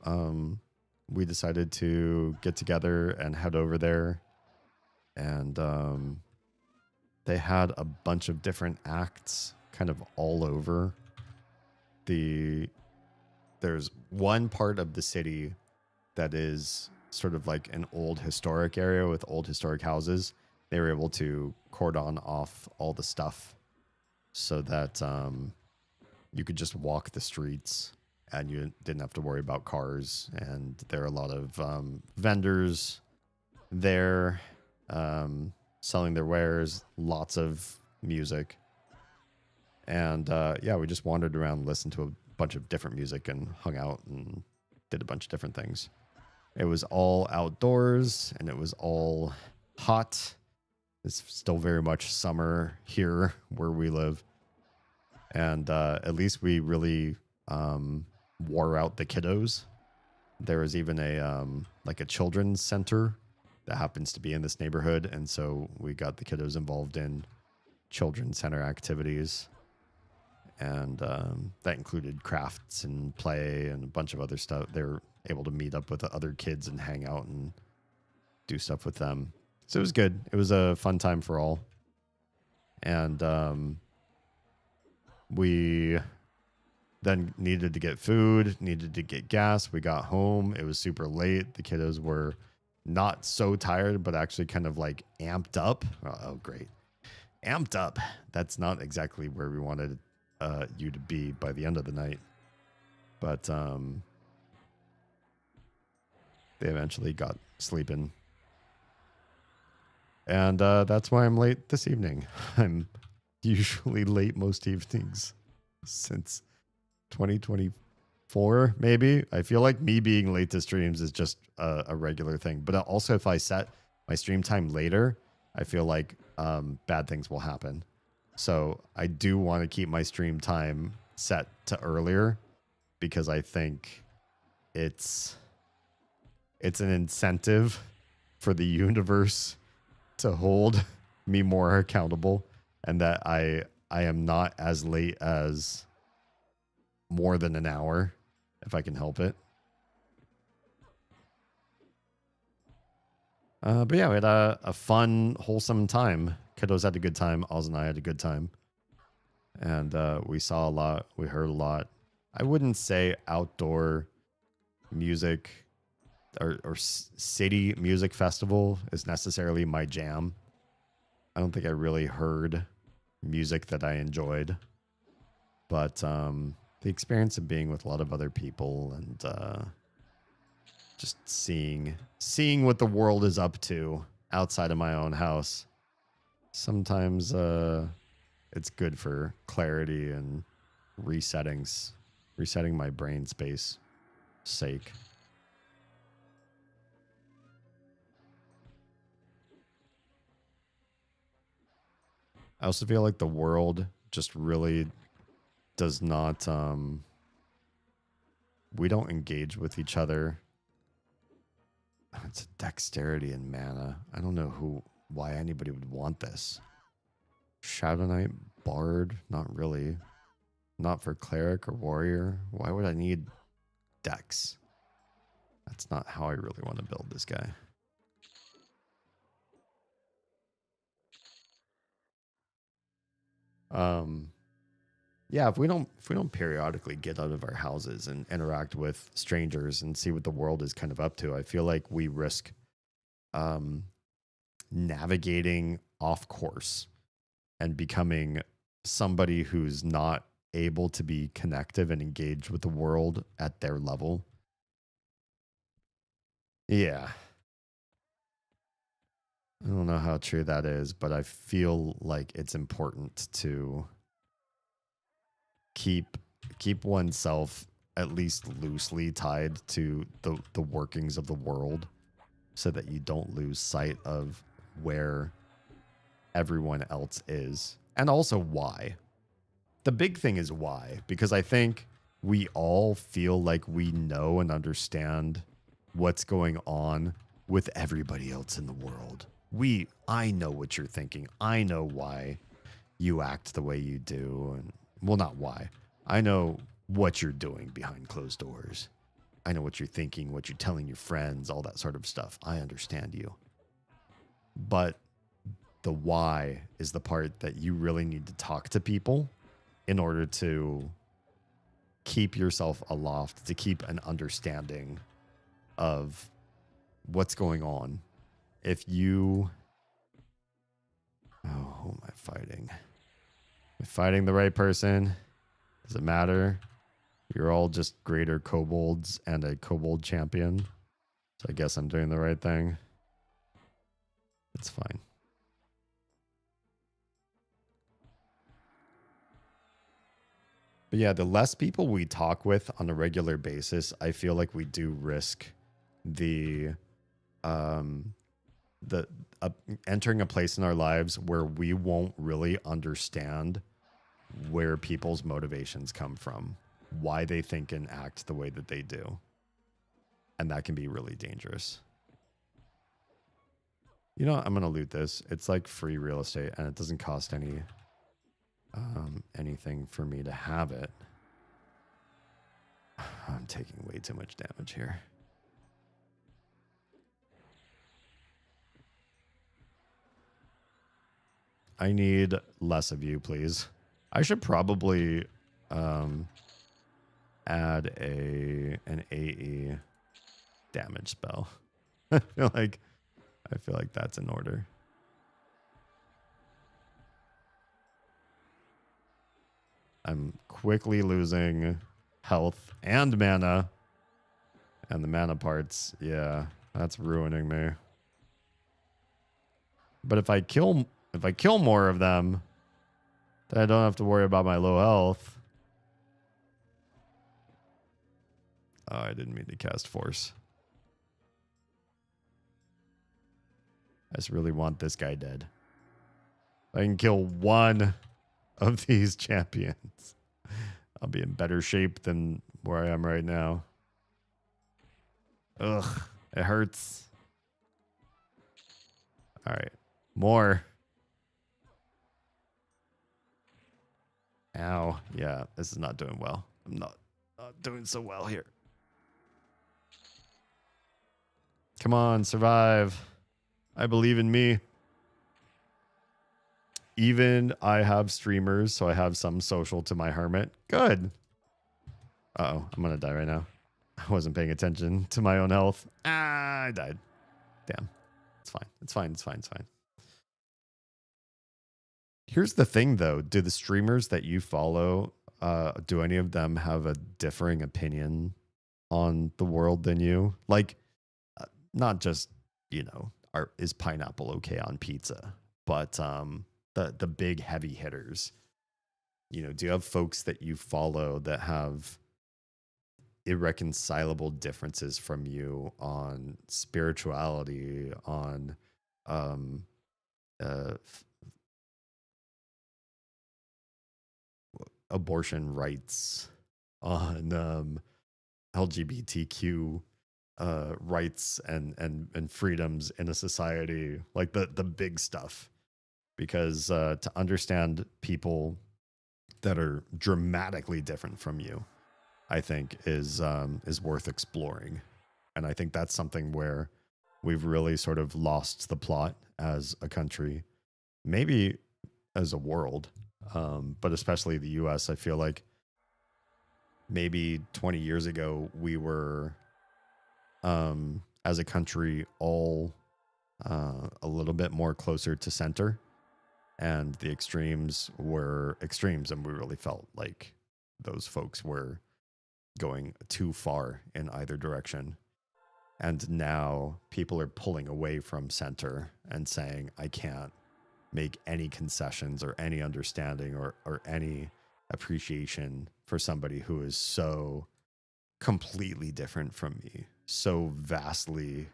we decided to get together and head over there. And they had a bunch of different acts kind of all over. There's one part of the city that is sort of like an old historic area with old historic houses. They were able to cordon off all the stuff so that you could just walk the streets and you didn't have to worry about cars. And there are a lot of vendors there selling their wares, lots of music. And yeah, we just wandered around, listened to a bunch of different music and hung out and did a bunch of different things. It was all outdoors and it was all hot. It's still very much summer here where we live. And at least we really wore out the kiddos. There was even a like a children's center that happens to be in this neighborhood. And so we got the kiddos involved in children's center activities. And that included crafts and play and a bunch of other stuff. They were able to meet up with the other kids and hang out and do stuff with them. So it was good. It was a fun time for all. And we then needed to get food, needed to get gas. We got home. It was super late. The kiddos were not so tired, but actually kind of like amped up. Oh, great. Amped up. That's not exactly where we wanted you to be by the end of the night. But they eventually got sleeping. And that's why I'm late this evening. I'm usually late most evenings since 2024, maybe. I feel like me being late to streams is just a regular thing. But also, if I set my stream time later, I feel like bad things will happen. So I do want to keep my stream time set to earlier because I think it's an incentive for the universe to hold me more accountable, and that I am not as late as more than an hour if I can help it. But yeah, we had a fun, wholesome time. Kiddos had a good time. Oz and I had a good time. And we saw a lot. We heard a lot. I wouldn't say outdoor music or city music festival is necessarily my jam. I don't think I really heard music that I enjoyed. But the experience of being with a lot of other people and just seeing what the world is up to outside of my own house. Sometimes it's good for clarity and resetting my brain space sake. I also feel like the world just really does not we don't engage with each other. It's dexterity and mana. I don't know why anybody would want this. Shadow Knight, Bard, not really. Not for cleric or warrior. Why would I need dex? That's not how I really want to build this guy. Yeah, if we don't periodically get out of our houses and interact with strangers and see what the world is kind of up to, I feel like we risk navigating off course and becoming somebody who's not able to be connective and engaged with the world at their level. Yeah. I don't know how true that is, but I feel like it's important to keep oneself at least loosely tied to the workings of the world so that you don't lose sight of where everyone else is and also why. The big thing is why, because I think we all feel like we know and understand what's going on with everybody else in the world. I know what you're thinking. I know why you act the way you do. And well, not why. I know what you're doing behind closed doors. I know what you're thinking, what you're telling your friends, all that sort of stuff. I understand you. But the why is the part that you really need to talk to people in order to keep yourself aloft, to keep an understanding of what's going on. If you... Oh, who am I fighting? Am I fighting the right person? Does it matter? You're all just greater kobolds and a kobold champion. So I guess I'm doing the right thing. It's fine. But But yeah, the less people we talk with on a regular basis, I feel like we do risk the entering a place in our lives where we won't really understand where people's motivations come from, why they think and act the way that they do. And that can be really dangerous. You know, I'm going to loot this. It's like free real estate and it doesn't cost anything for me to have it. I'm taking way too much damage here. I need less of you, please. I should probably add an AE damage spell. I feel like that's in order. I'm quickly losing health and mana. And the mana parts, yeah, that's ruining me. But if I kill more of them, then I don't have to worry about my low health. Oh, I didn't mean to cast force. I just really want this guy dead. If I can kill one of these champions, I'll be in better shape than where I am right now. Ugh, it hurts. All right, more. Ow, yeah, this is not doing well. I'm not doing so well here. Come on, survive. I believe in me. Even I have streamers, so I have some social to my hermit. Good. Uh-oh, I'm going to die right now. I wasn't paying attention to my own health. Ah, I died. Damn. It's fine. It's fine. It's fine. It's fine. Here's the thing, though. Do the streamers that you follow, do any of them have a differing opinion on the world than you? Like, not just, you know, is pineapple okay on pizza, but the big heavy hitters. You know, do you have folks that you follow that have irreconcilable differences from you on spirituality, on abortion rights, on LGBTQ rights and freedoms in a society, like the big stuff? Because to understand people that are dramatically different from you, I think is worth exploring. And I think that's something where we've really sort of lost the plot as a country, maybe as a world, but especially the US. I feel like maybe 20 years ago, we were, as a country, all a little bit more closer to center. And the extremes were extremes, and we really felt like those folks were going too far in either direction. And now people are pulling away from center and saying, I can't make any concessions or any understanding or any appreciation for somebody who is so completely different from me, so vastly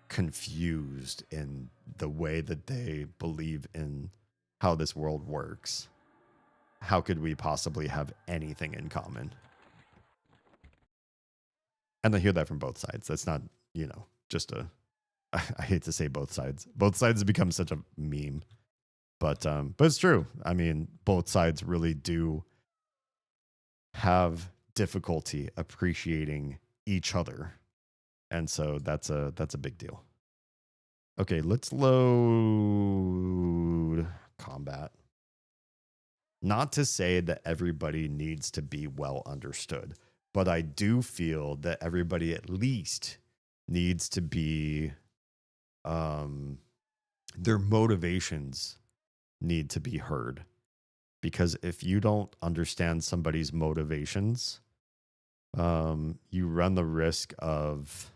confused in the way that they believe in how this world works. How could we possibly have anything in common? And I hear that from both sides. That's not, you know, just I hate to say both sides. Both sides have become such a meme. But it's true. I mean, both sides really do have difficulty appreciating each other. And so that's a big deal. Okay, let's load combat. Not to say that everybody needs to be well understood, but I do feel that everybody at least needs to be, their motivations need to be heard. Because if you don't understand somebody's motivations, you run the risk of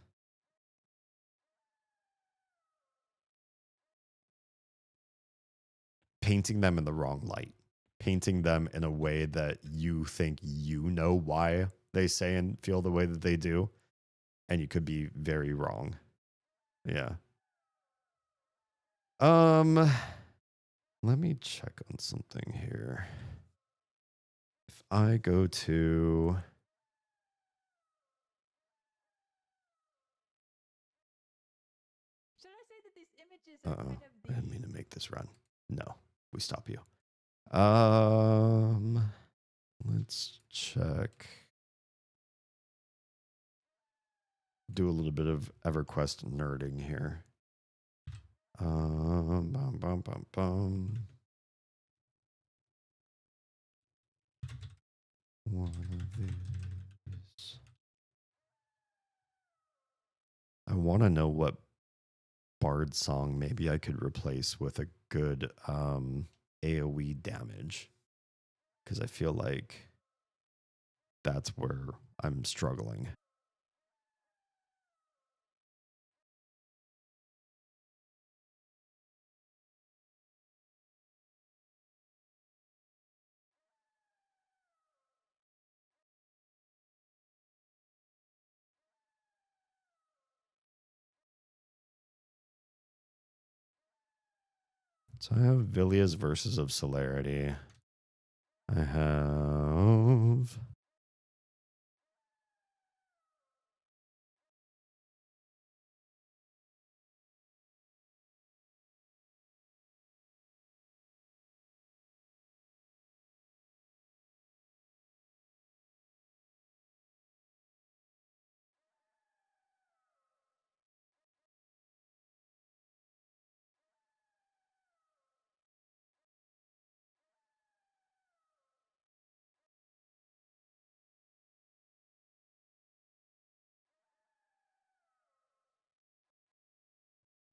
painting them in the wrong light, painting them in a way that you think you know why they say and feel the way that they do. And you could be very wrong. Yeah. Let me check on something here. If I go to uh-oh, I didn't mean to make this run. No, we stop you. Let's check. Do a little bit of EverQuest nerding here. Bum, bum, bum, bum. One of these. I want to know what Bard song maybe I could replace with a good AoE damage, because I feel like that's where I'm struggling. So I have Villia's Verses of Celerity. I have...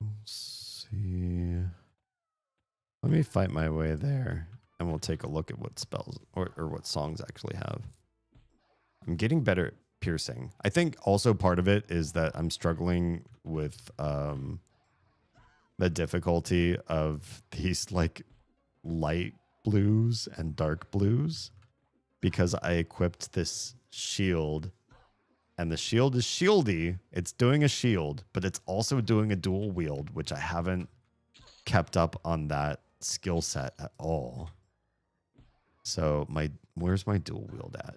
Let's see. Let me fight my way there, and we'll take a look at what spells or what songs actually have. I'm getting better at piercing. I think also part of it is that I'm struggling with the difficulty of these like light blues and dark blues, because I equipped this shield, and the shield is shieldy. It's doing a shield, but it's also doing a dual wield, which I haven't kept up on that skill set at all. So where's my dual wield at?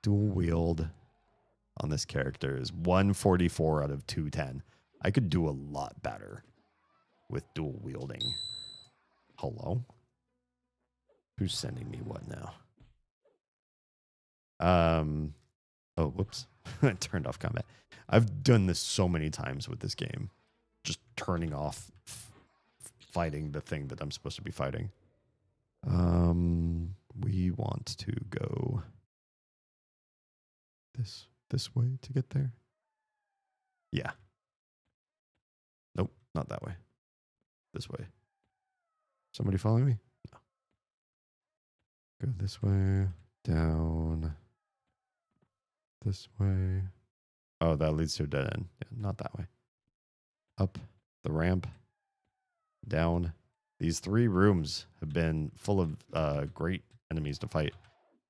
Dual wield on this character is 144 out of 210. I could do a lot better with dual wielding. Hello? Who's sending me what now? Oh, whoops. I turned off combat. I've done this so many times with this game. Just turning off fighting the thing that I'm supposed to be fighting. We want to go this way to get there. Yeah. Nope, not that way. This way. Somebody following me? No. Go this way, down, this way. Oh, that leads to a dead end. Yeah, not that way. Up the ramp, down. These 3 rooms have been full of great enemies to fight.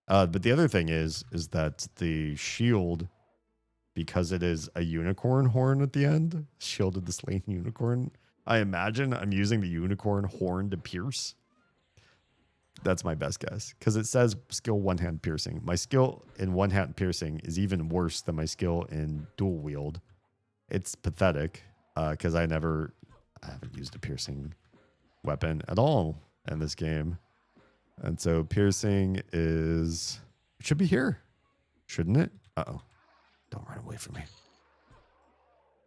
But the other thing is that the shield, because it is a unicorn horn at the end, shield of the slain unicorn, I imagine I'm using the unicorn horn to pierce. That's my best guess, because it says skill one-hand piercing. My skill in one-hand piercing is even worse than my skill in dual wield. It's pathetic, because I haven't used a piercing weapon at all in this game. And so piercing should be here, shouldn't it? Uh-oh. Don't run away from me.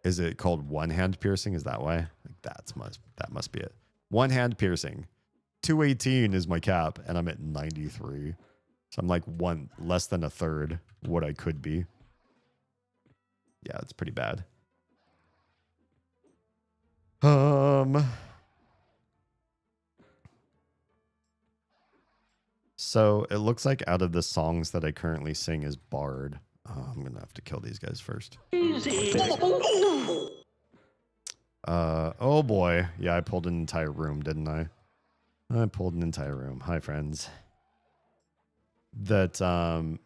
Is it called one-hand piercing? Is that why? That must be it. One-hand piercing. 218 is my cap, and I'm at 93. So I'm like less than a third what I could be. Yeah, it's pretty bad. So it looks like out of the songs that I currently sing is Bard. Oh, I'm gonna have to kill these guys first. Oh boy. Yeah, I pulled an entire room, didn't I? I pulled an entire room. Hi, friends. That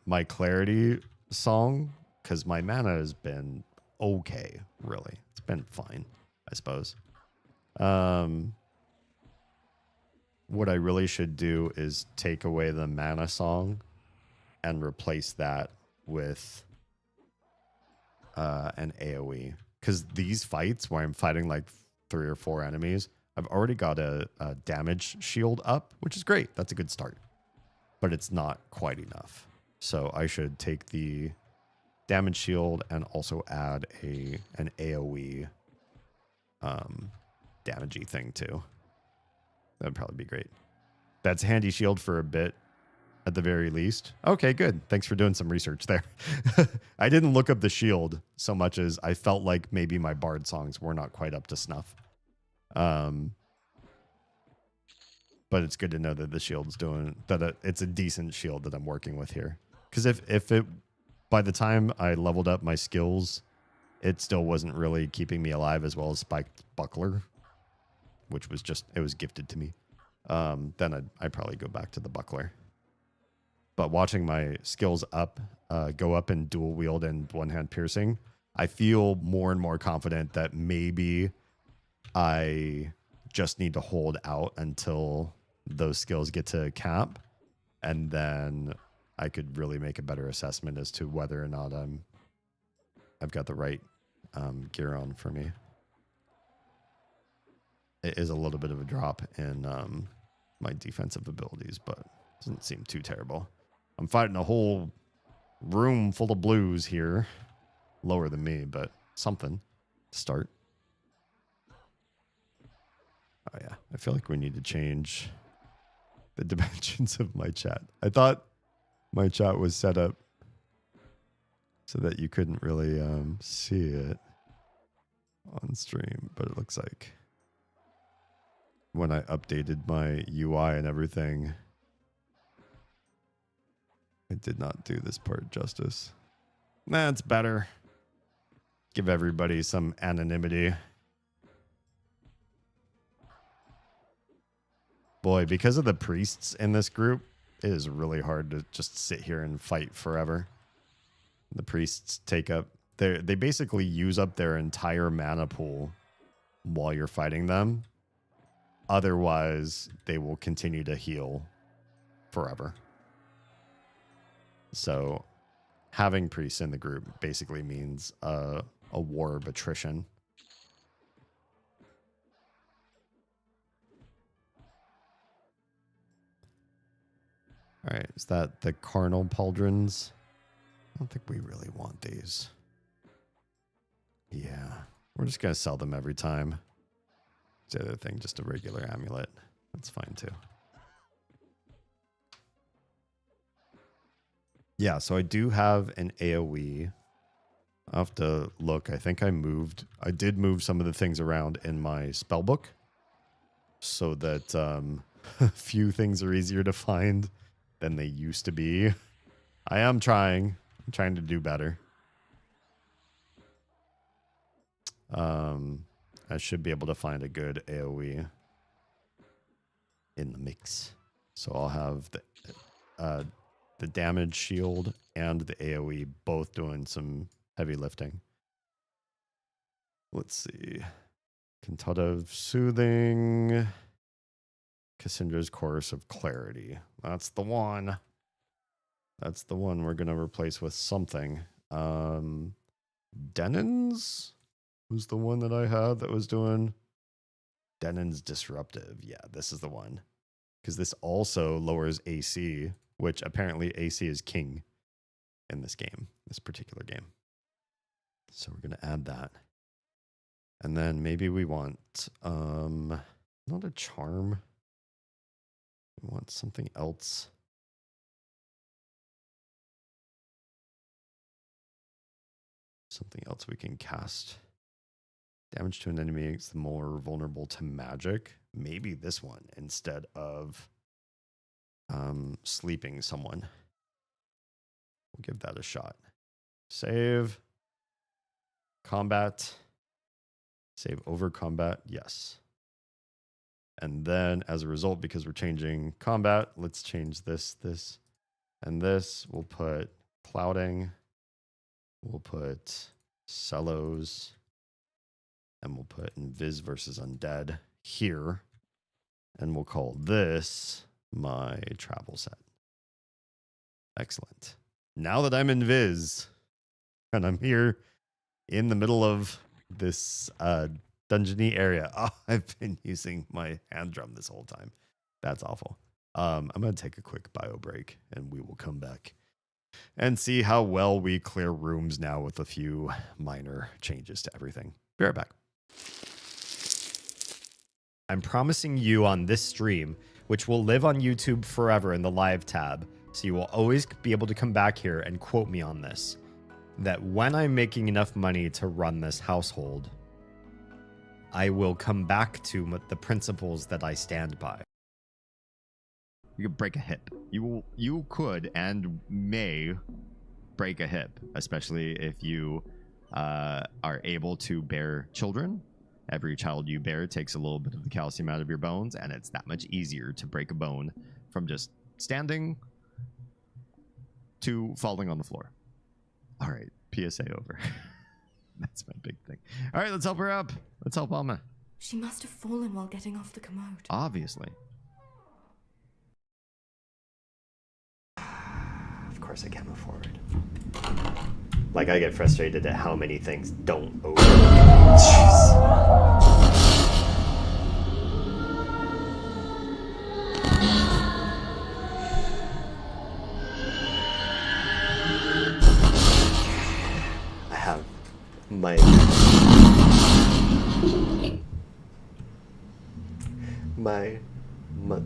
my clarity song, because my mana has been okay, really. It's been fine, I suppose. What I really should do is take away the mana song and replace that with an AoE. Because these fights where I'm fighting like 3 or 4 enemies, I've already got a damage shield up, which is great. That's a good start. But it's not quite enough. So I should take the damage shield and also add an AoE damagey thing too. That'd probably be great. That's handy shield for a bit at the very least. Okay, good. Thanks for doing some research there. I didn't look up the shield so much as I felt like maybe my bard songs were not quite up to snuff. But it's good to know that the shield's doing that. It's a decent shield that I'm working with here. Because if it, by the time I leveled up my skills, it still wasn't really keeping me alive as well as Spiked Buckler, which was just, it was gifted to me. Then I'd probably go back to the Buckler. But watching my skills go up in dual wield and one-hand piercing, I feel more and more confident that maybe I just need to hold out until those skills get to cap, and then I could really make a better assessment as to whether or not I've got the right gear on for me. It is a little bit of a drop in my defensive abilities, but it doesn't seem too terrible. I'm fighting a whole room full of blues here. Lower than me, but something to start. Oh yeah, I feel like we need to change the dimensions of my chat. I thought my chat was set up so that you couldn't really see it on stream, but it looks like when I updated my UI and everything, I did not do this part justice. That's better. Give everybody some anonymity. Boy, because of the priests in this group, it is really hard to just sit here and fight forever. The priests take up, they basically use up their entire mana pool while you're fighting them. Otherwise, they will continue to heal forever. So having priests in the group basically means a war of attrition. All right, is that the carnal pauldrons? I don't think we really want these. Yeah, we're just going to sell them every time. The other thing, just a regular amulet. That's fine too. Yeah, so I do have an AoE. I'll have to look. I think I did move some of the things around in my spell book so that a few things are easier to find than they used to be. I am trying. I'm trying to do better. I should be able to find a good AoE in the mix. So I'll have the damage shield and the AoE both doing some heavy lifting. Let's see. Cantata of Soothing. Cassandra's Chorus of Clarity. That's the one. That's the one we're going to replace with something. Denon's was the one that I had that was doing Denon's Disruptive. Yeah, this is the one. Because this also lowers AC, which apparently AC is king in this game, this particular game. So we're going to add that. And then maybe we want, not a charm. We want something else. Something else we can cast. Damage to an enemy makes them more vulnerable to magic. Maybe this one instead of sleeping someone. We'll give that a shot. Save. Combat. Save over combat. Yes. And then as a result, because we're changing combat, let's change this, and this. We'll put clouding. We'll put cellos. And we'll put invis versus undead here. And we'll call this my travel set. Excellent. Now that I'm invis, and I'm here in the middle of this dungeony area. Oh, I've been using my hand drum this whole time. That's awful. I'm going to take a quick bio break, and we will come back and see how well we clear rooms now with a few minor changes to everything. Be right back. I'm promising you on this stream, which will live on YouTube forever in the live tab, so you will always be able to come back here and quote me on this, that when I'm making enough money to run this household, I will come back to the principles that I stand by. You could break a hip. You could and may break a hip, especially if you are able to bear children. Every child you bear takes a little bit of the calcium out of your bones, and it's that much easier to break a bone from just standing to falling on the floor. All right, PSA over. That's my big thing. All right, let's help her up. Let's help Alma. She must have fallen while getting off the commode. Obviously. Of course I can't move forward. Like, I get frustrated at how many things don't open. Jeez. I have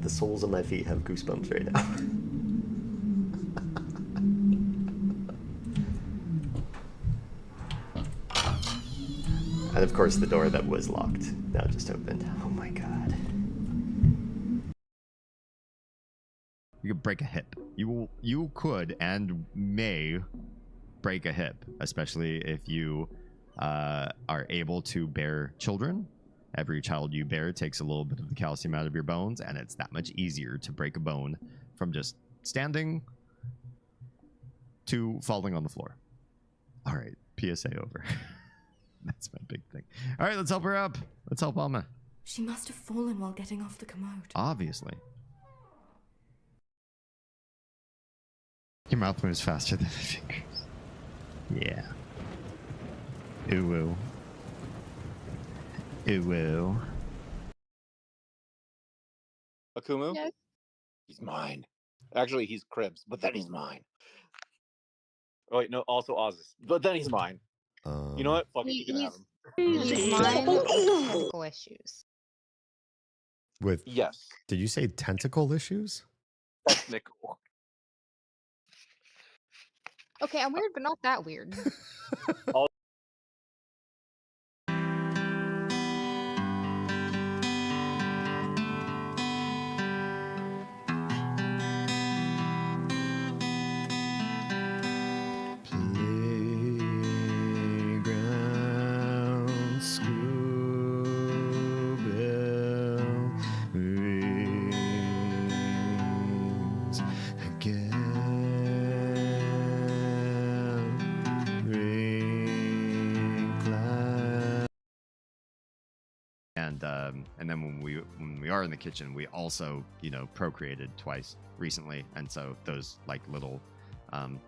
the soles of my feet have goosebumps right now. And of course, the door that was locked now just opened. Oh my god. You could break a hip. You could and may break a hip, especially if you are able to bear children. Every child you bear takes a little bit of the calcium out of your bones, and it's that much easier to break a bone from just standing to falling on the floor. All right, PSA over. That's my big thing. All right, let's help her up. Let's help Alma. She must have fallen while getting off the commode. Obviously. Your mouth moves faster than my fingers. Yeah. Ooh woo. Ooh woo. Akumu? Yes. He's mine. Actually, he's Cribs, but then he's mine. Oh wait, no, also Ozus, but then he's mine. You know what? Fuck it, you can have him. He's mine with technical issues. With Yes. Did you say tentacle issues? Technical. Okay, I'm weird, but not that weird. Playground, school bell rings again. Ring clap. And then when we are in the kitchen, we also procreated twice recently, and so those like little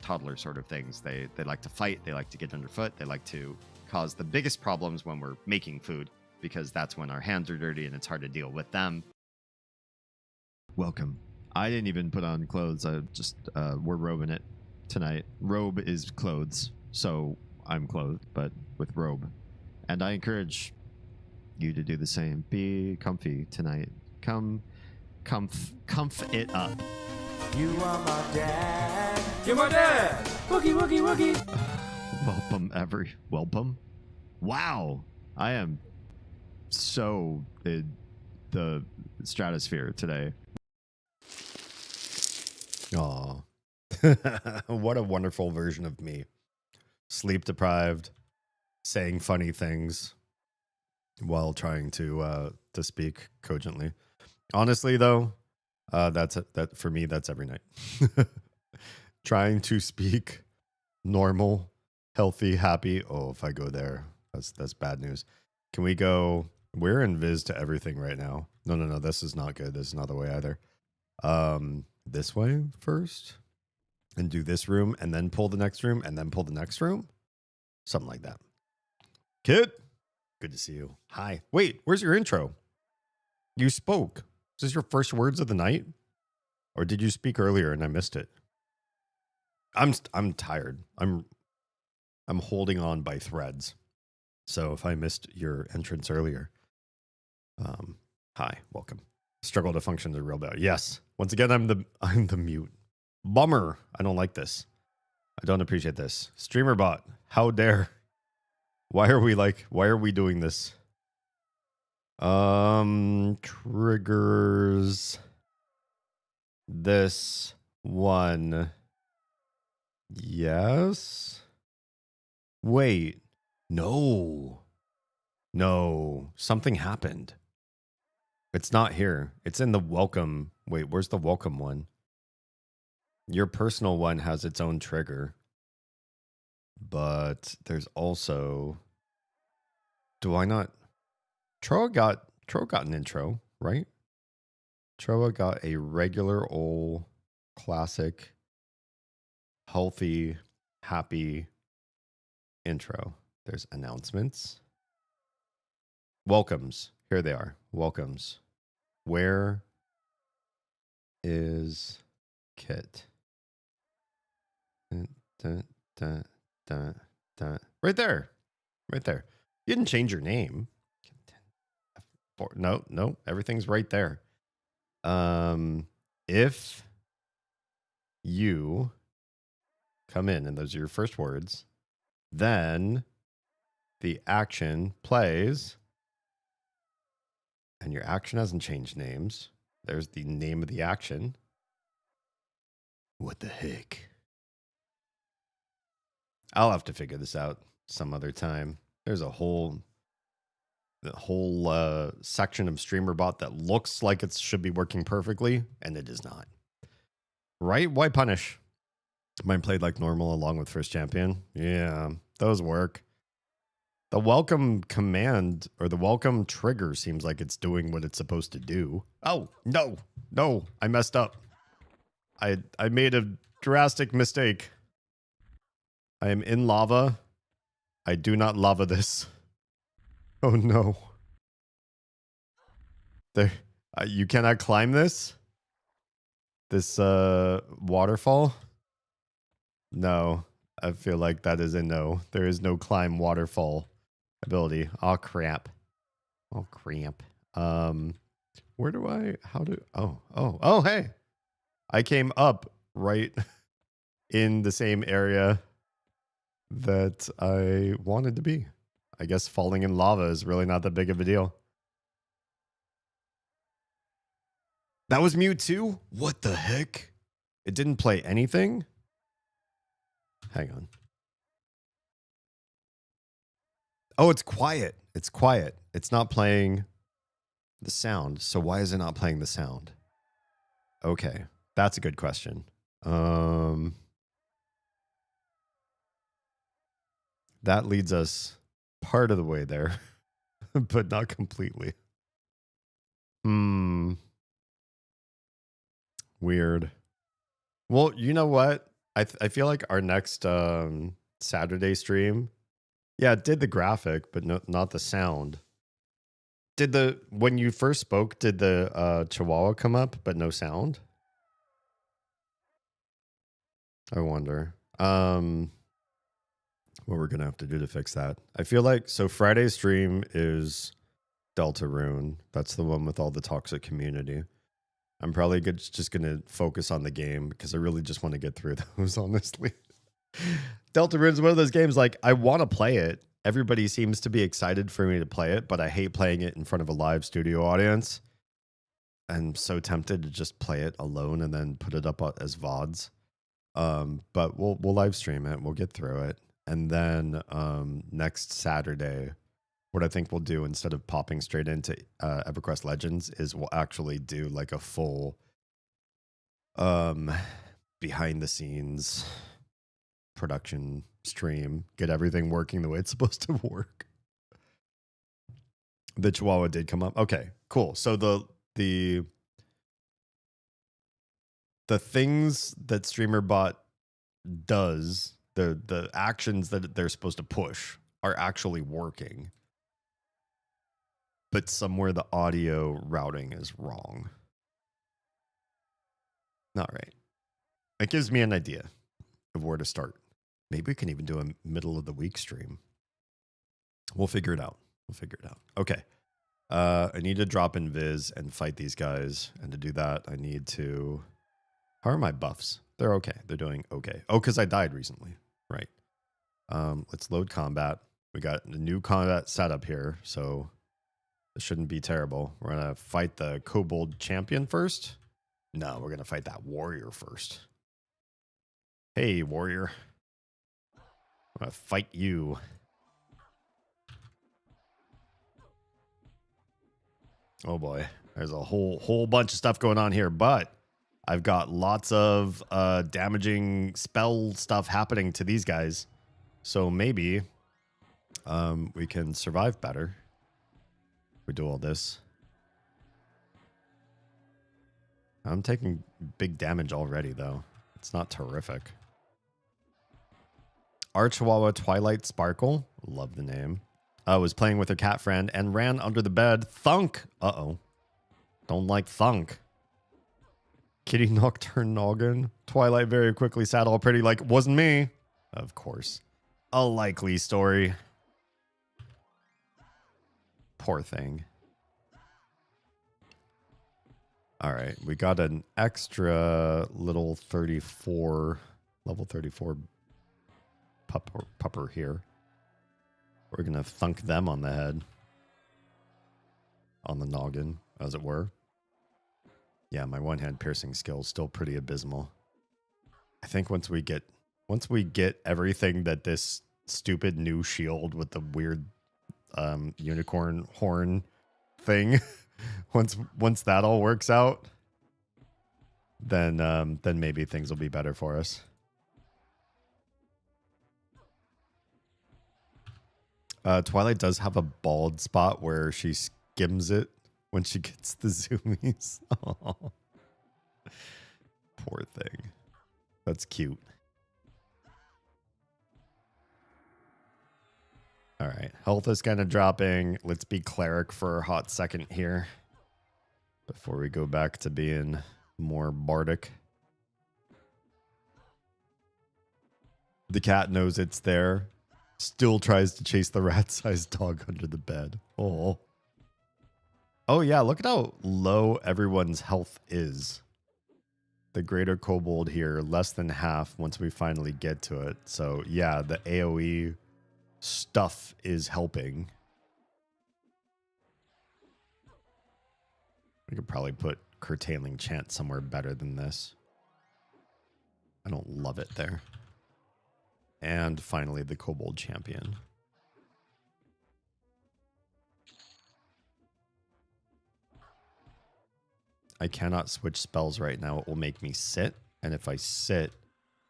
toddler sort of things, they like to fight, they like to get underfoot, they like to cause the biggest problems when we're making food, because that's when our hands are dirty and it's hard to deal with them. Welcome. I didn't even put on clothes. I just we're robing it tonight. Robe is clothes, so I'm clothed, but with robe. And I encourage you to do the same. Be comfy tonight. Comf it up. You are my dad. You're my dad. Woogie, woogie, woogie. Welcome. Wow. I am so in the stratosphere today. Aw. What a wonderful version of me. Sleep deprived, saying funny things while trying to speak cogently. Honestly, though, that for me, that's every night. Trying to speak normal, healthy, happy. Oh, if I go there, that's bad news. Can we go? We're in Viz to everything right now. No. This is not good. This is not the way either. This way first, and do this room, and then pull the next room, and then pull the next room. Something like that. Kid, good to see you. Hi. Wait, where's your intro? You spoke. Is this your first words of the night? Or did you speak earlier and I missed it? I'm tired. I'm holding on by threads. So if I missed your entrance earlier, hi, welcome. Struggle to function is real bad. Yes. Once again, I'm the mute. Bummer. I don't like this. I don't appreciate this. Streamer bot, how dare? Why are we doing this? Triggers this one. Yes. Wait. No. Something happened. It's not here. It's in the welcome. Wait, where's the welcome one? Your personal one has its own trigger. But there's also... Do I not... Troa got an intro, right? Troa got a regular old classic healthy, happy intro. There's announcements. Welcomes. Here they are. Welcomes. Where is Kit? Dun, dun, dun, dun. Right there. Right there. You didn't change your name. No, everything's right there. If you come in and those are your first words, then the action plays, and your action hasn't changed names. There's the name of the action. What the heck? I'll have to figure this out some other time. There's a whole section of StreamerBot that looks like it should be working perfectly, and it is not. Right? Why punish? Mine played like normal along with first champion. Yeah, those work. The welcome command or the welcome trigger seems like it's doing what it's supposed to do. Oh, no, I messed up. I made a drastic mistake. I am in lava. I do not lava this. Oh no. There, you cannot climb this? This waterfall? No, I feel like that is a no. There is no climb waterfall ability. Oh crap. Where do I, oh, hey. I came up right in the same area that I wanted to be. I guess falling in lava is really not that big of a deal. That was mute too? What the heck? It didn't play anything? Hang on. Oh, it's quiet. It's quiet. It's not playing the sound. So why is it not playing the sound? Okay, that's a good question. That leads us part of the way there, but not completely. Weird. Well, you know what? I feel like our next Saturday stream, yeah, it did the graphic, but not the sound. When you first spoke, did the Chihuahua come up, but no sound? I wonder. What we're gonna have to do to fix that. I feel like Friday's stream is Deltarune. That's the one with all the toxic community. I'm probably just gonna focus on the game because I really just want to get through those, honestly. Deltarune is one of those games like I want to play it. Everybody seems to be excited for me to play it, but I hate playing it in front of a live studio audience. I'm so tempted to just play it alone and then put it up as VODs. But we'll live stream it. We'll get through it. And then next Saturday, What I think we'll do instead of popping straight into EverQuest Legends is we'll actually do like a full behind the scenes production stream, get everything working the way it's supposed to work. The Chihuahua did come up. Okay, cool. So the things that StreamerBot does, the actions that they're supposed to push are actually working. But somewhere the audio routing is wrong. Not right. It gives me an idea of where to start. Maybe we can even do a middle of the week stream. We'll figure it out. Okay. I need to drop in Viz and fight these guys. And to do that, I need to... How are my buffs? They're okay. They're doing okay. Oh, because I died recently. Right. Let's load combat. We got a new combat setup here, so this shouldn't be terrible. We're going to fight the Kobold champion first. No, we're going to fight that warrior first. Hey, warrior. I'm going to fight you. Oh boy, there's a whole bunch of stuff going on here, but I've got lots of damaging spell stuff happening to these guys. So maybe we can survive better. We do all this. I'm taking big damage already, though. It's not terrific. Our Chihuahua Twilight Sparkle, love the name, was playing with her cat friend and ran under the bed. Thunk! Uh-oh. Don't like thunk. Kitty Nocturne Noggin. Twilight very quickly sat all pretty like, wasn't me. Of course. A likely story. Poor thing. All right, we got an extra little 34, level 34 pupper here. We're going to thunk them on the head. On the noggin, as it were. Yeah, my one-hand piercing skill is still pretty abysmal. I think once we get everything that this stupid new shield with the weird unicorn horn thing, once that all works out, then maybe things will be better for us. Twilight does have a bald spot where she skims it when she gets the zoomies. Aww. Poor thing. That's cute. All right. Health is kind of dropping. Let's be cleric for a hot second here before we go back to being more bardic. The cat knows it's there. Still tries to chase the rat-sized dog under the bed. Oh. Oh, yeah. Look at how low everyone's health is. The greater kobold here, less than half once we finally get to it. So, yeah, the AoE stuff is helping. We could probably put curtailing chant somewhere better than this. I don't love it there. And finally, the kobold champion. I cannot switch spells right now. It will make me sit. And if I sit,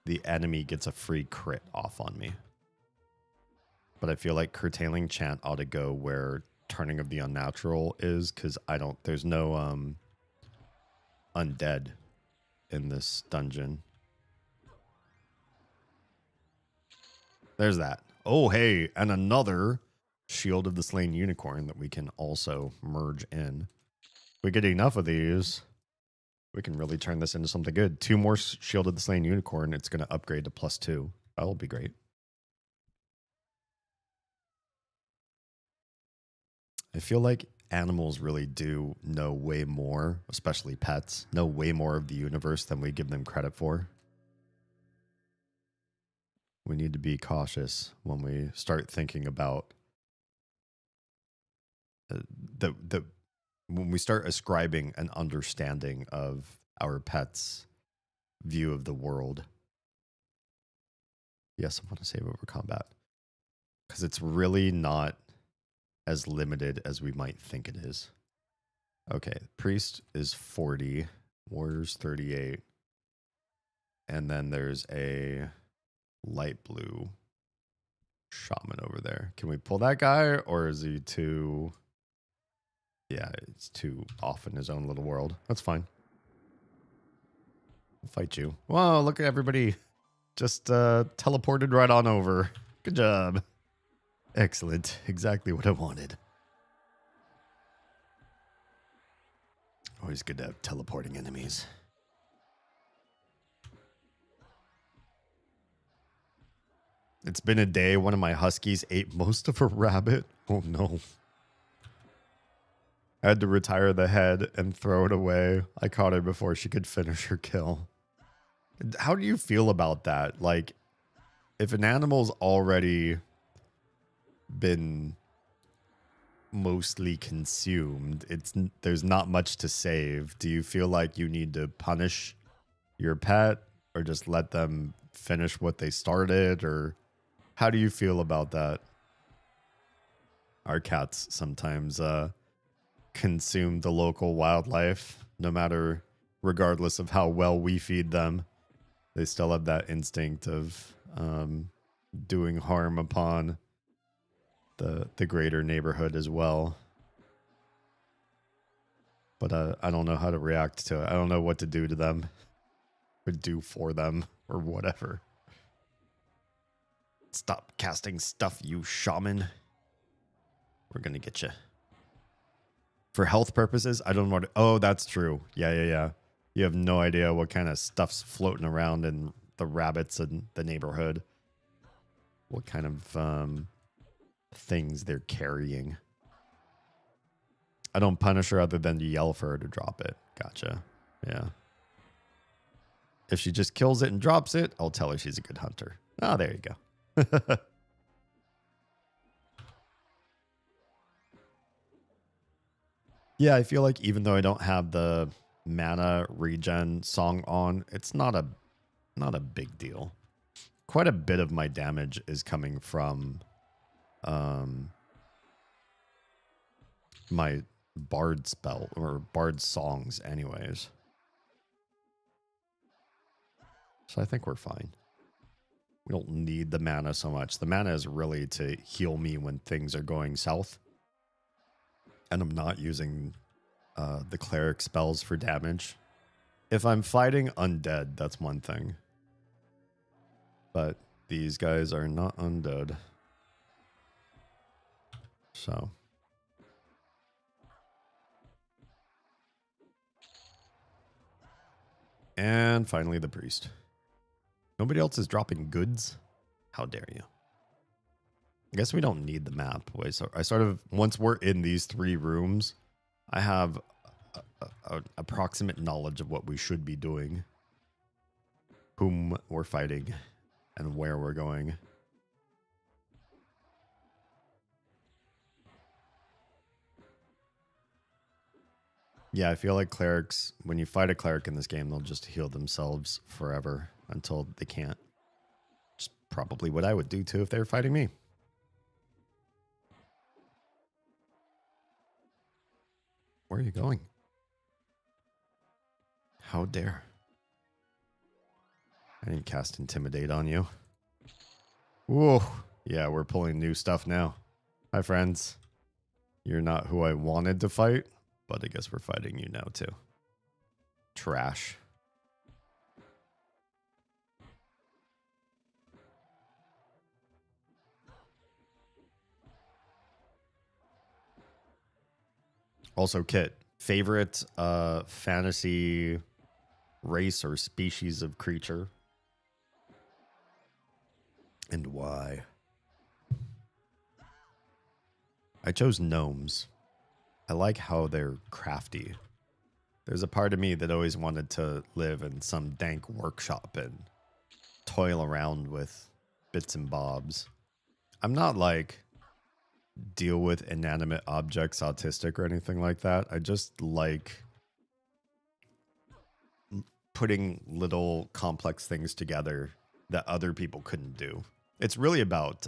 the enemy gets a free crit off on me. But I feel like curtailing chant ought to go where turning of the unnatural is, because there's no undead in this dungeon. There's that. Oh, hey, and another Shield of the Slain Unicorn that we can also merge in. If we get enough of these, we can really turn this into something good. 2 more Shield of the Slain Unicorn. It's going to upgrade to +2. That will be great. I feel like animals really do know way more, especially pets, know way more of the universe than we give them credit for. We need to be cautious when we start thinking about when we start ascribing an understanding of our pets' view of the world. Yes, I want to save over combat. Because it's really not as limited as we might think it is. Okay, priest is 40, warrior's 38. And then there's a light blue shaman over there. Can we pull that guy, or is he too... Yeah, it's too off in his own little world. That's fine. I'll fight you. Whoa, look at everybody. Just teleported right on over. Good job. Excellent. Exactly what I wanted. Always good to have teleporting enemies. It's been a day. One of my huskies ate most of a rabbit. Oh no. I had to retire the head and throw it away. I caught her before she could finish her kill. How do you feel about that? Like, if an animal's already been mostly consumed, there's not much to save. Do you feel like you need to punish your pet, or just let them finish what they started? Or how do you feel about that? Our cats sometimes consume the local wildlife, regardless of how well we feed them. They still have that instinct of doing harm upon the greater neighborhood as well. But I don't know how to react to it. I don't know what to do to them, or do for them, or whatever. Stop casting stuff, you shaman. We're gonna get you. For health purposes, I don't know what... Oh, that's true. Yeah. You have no idea what kind of stuff's floating around in the rabbits in the neighborhood. What kind of things they're carrying. I don't punish her other than to yell for her to drop it. Gotcha. Yeah. If she just kills it and drops it, I'll tell her she's a good hunter. Oh, there you go. Yeah, I feel like even though I don't have the mana regen song on, it's not a big deal. Quite a bit of my damage is coming from my bard spell, or bard songs anyways. So I think we're fine. We don't need the mana so much. The mana is really to heal me when things are going south. And I'm not using the cleric spells for damage. If I'm fighting undead, that's one thing. But these guys are not undead. So. And finally the priest. Nobody else is dropping goods? How dare you? I guess we don't need the map. Wait, so I sort of, once we're in these 3 rooms, I have an approximate knowledge of what we should be doing, whom we're fighting, and where we're going. Yeah, I feel like clerics, when you fight a cleric in this game, they'll just heal themselves forever until they can't. It's probably what I would do too if they were fighting me. Where are you going? How dare. I didn't cast Intimidate on you. Whoa. Yeah, we're pulling new stuff now. Hi, friends. You're not who I wanted to fight, but I guess we're fighting you now, too. Trash. Also, Kit, favorite fantasy race or species of creature? And why? I chose gnomes. I like how they're crafty. There's a part of me that always wanted to live in some dank workshop and toil around with bits and bobs. I'm not like deal with inanimate objects autistic or anything like that. I just like putting little complex things together that other people couldn't do. It's really about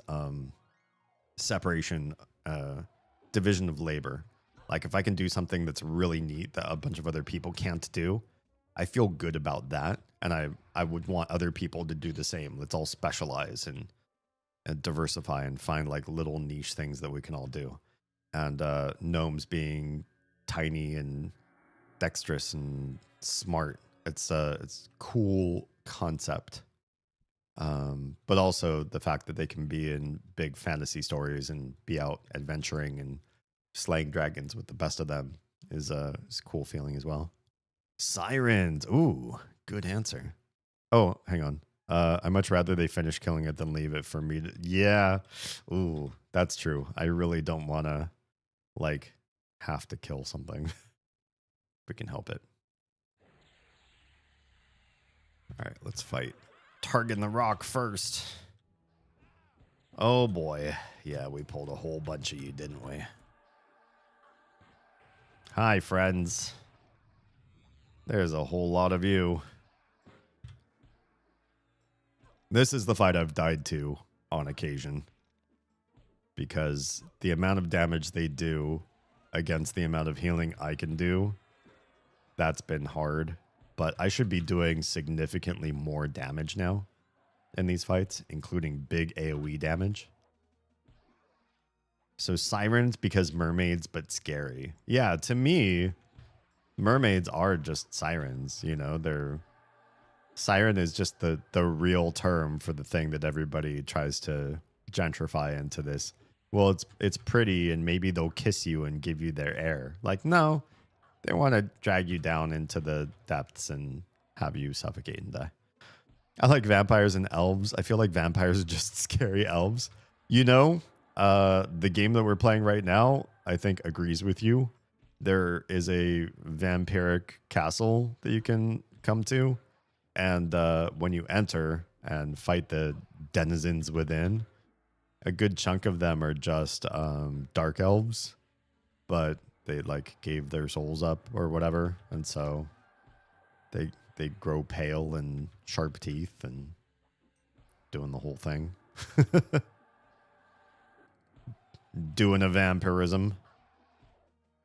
separation division of labor. Like if I can do something that's really neat that a bunch of other people can't do, I feel good about that. And I would want other people to do the same. Let's all specialize and diversify and find like little niche things that we can all do. And gnomes being tiny and dexterous and smart. It's cool concept. But also the fact that they can be in big fantasy stories and be out adventuring and slaying dragons with the best of them is a cool feeling as well. Sirens. Ooh, good answer. Oh, hang on. I'd much rather they finish killing it than leave it for me to... Yeah. Ooh, that's true. I really don't want to, like, have to kill something. If we can help it. All right, let's fight. Targeting the rock first. Oh, boy. Yeah, we pulled a whole bunch of you, didn't we? Hi, friends. There's a whole lot of you. This is the fight I've died to on occasion. Because the amount of damage they do against the amount of healing I can do, that's been hard. But I should be doing significantly more damage now in these fights, including big AoE damage. So sirens because mermaids, but scary. Yeah, to me, mermaids are just sirens. You know, siren is just the real term for the thing that everybody tries to gentrify into this. Well, it's pretty and maybe they'll kiss you and give you their air. Like, no, they want to drag you down into the depths and have you suffocate and die. I like vampires and elves. I feel like vampires are just scary elves. You know, the game that we're playing right now, I think agrees with you. There is a vampiric castle that you can come to. And when you enter and fight the denizens within, a good chunk of them are just dark elves. But they like gave their souls up or whatever. And so they grow pale and sharp teeth and doing the whole thing. Doing a vampirism.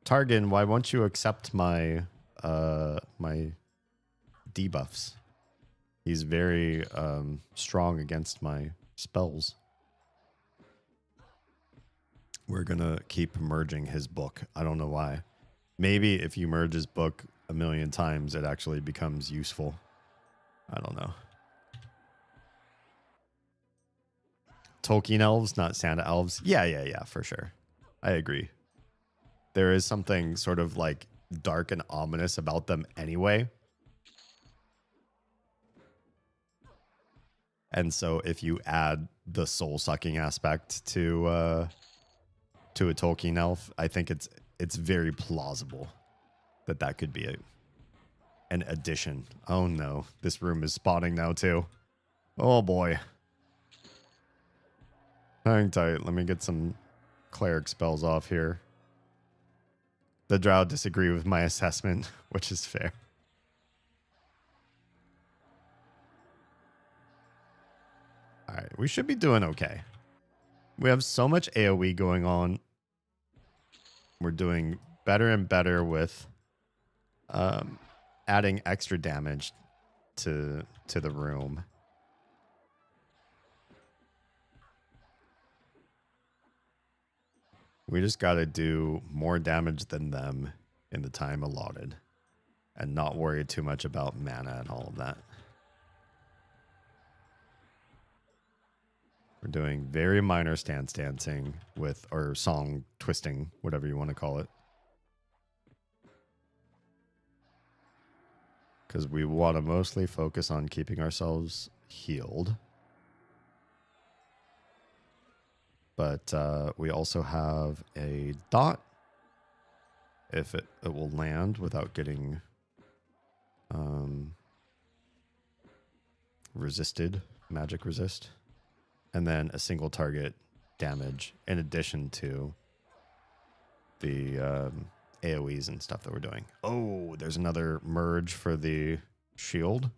Targan, why won't you accept my my debuffs? He's very strong against my spells. We're gonna keep merging his book. I don't know why. Maybe if you merge his book a million times, it actually becomes useful. I don't know. Tolkien elves, not Santa elves. Yeah, for sure. I agree. There is something sort of like dark and ominous about them anyway. And so if you add the soul-sucking aspect to a Tolkien elf, I think it's very plausible that could be an addition. Oh no, this room is spawning now too. Oh boy. Hang tight. Let me get some cleric spells off here. The drow disagree with my assessment, which is fair. All right, we should be doing okay. We have so much AoE going on. We're doing better and better with adding extra damage to the room. We just got to do more damage than them in the time allotted and not worry too much about mana and all of that. We're doing very minor stance dancing with, or song twisting, whatever you want to call it. Because we want to mostly focus on keeping ourselves healed. But we also have a dot. If it will land without getting resisted, magic resist. And then a single target damage in addition to the AoEs and stuff that we're doing. Oh, there's another merge for the shield.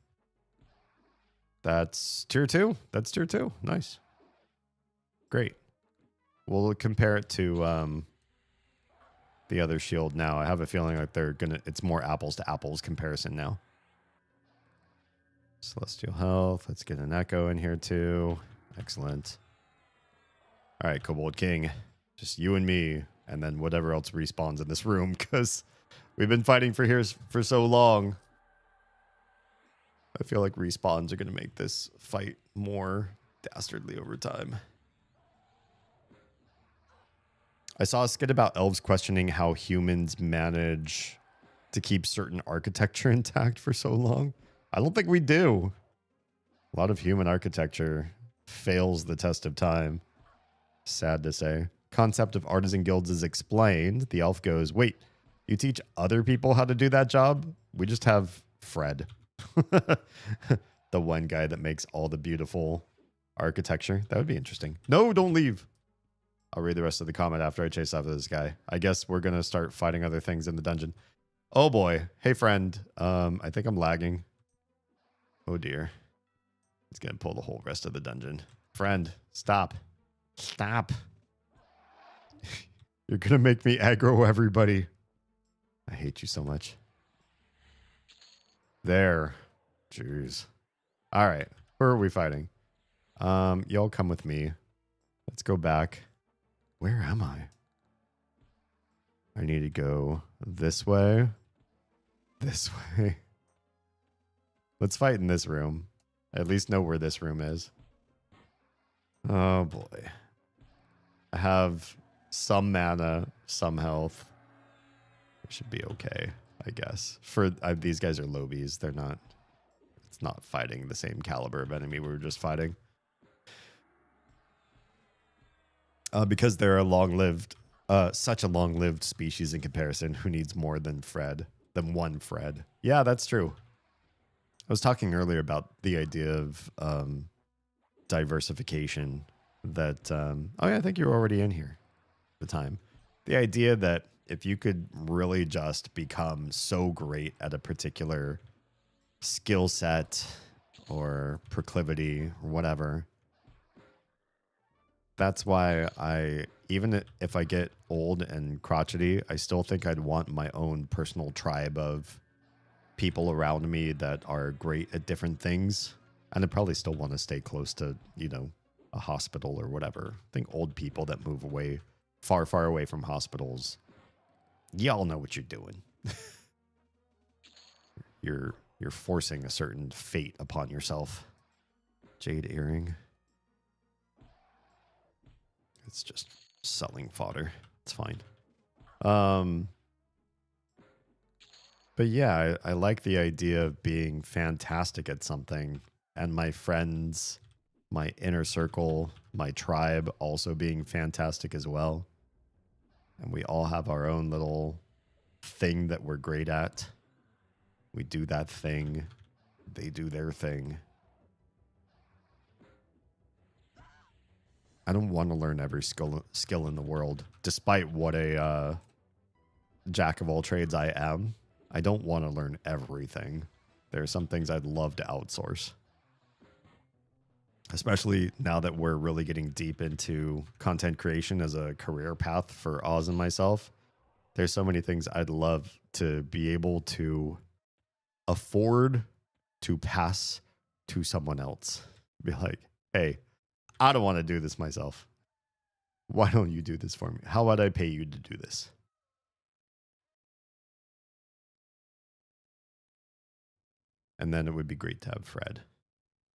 That's tier 2. That's tier 2. Nice. Great. We'll compare it to the other shield now. I have a feeling like it's more apples to apples comparison now. Celestial Health. Let's get an Echo in here too. Excellent. All right, Kobold King. Just you and me, and then whatever else respawns in this room, because we've been fighting for so long. I feel like respawns are going to make this fight more dastardly over time. I saw a skit about elves questioning how humans manage to keep certain architecture intact for so long. I don't think we do. A lot of human architecture fails the test of time. Sad to say. Concept of artisan guilds is explained. The elf goes, wait, you teach other people how to do that job? We just have Fred. The one guy that makes all the beautiful architecture. That would be interesting. No, don't leave. I'll read the rest of the comment after I chase after this guy. I guess we're going to start fighting other things in the dungeon. Oh boy. Hey, friend. I think I'm lagging. Oh dear. He's going to pull the whole rest of the dungeon. Friend, stop. Stop. You're going to make me aggro everybody. I hate you so much. There. Jeez. All right. Where are we fighting? Y'all come with me. Let's go back. Where am I? I need to go this way. This way. Let's fight in this room. I at least know where this room is. Oh boy. I have some mana, some health. It should be okay, I guess. For these guys are lobies. They're not. It's not fighting the same caliber of enemy we were just fighting. Because they're a long-lived, such a long-lived species in comparison. Who needs more than one Fred? Yeah, that's true. I was talking earlier about the idea of diversification. That oh yeah, I think you're already in here. At the time, the idea that if you could really just become so great at a particular skill set or proclivity or whatever. That's why even if I get old and crotchety, I still think I'd want my own personal tribe of people around me that are great at different things. And I'd probably still want to stay close to, a hospital or whatever. I think old people that move away, far, far away from hospitals, y'all know what you're doing. You're forcing a certain fate upon yourself. Jade earring. It's just selling fodder. It's fine. But yeah, I like the idea of being fantastic at something and my friends, my inner circle, my tribe also being fantastic as well. And we all have our own little thing that we're great at. We do that thing. They do their thing. I don't want to learn every skill in the world, despite what a jack of all trades I am. I don't want to learn everything. There are some things I'd love to outsource. Especially now that we're really getting deep into content creation as a career path for Oz and myself. There's so many things I'd love to be able to afford to pass to someone else. Be like, hey, I don't want to do this myself. Why don't you do this for me? How would I pay you to do this? And then it would be great to have Fred.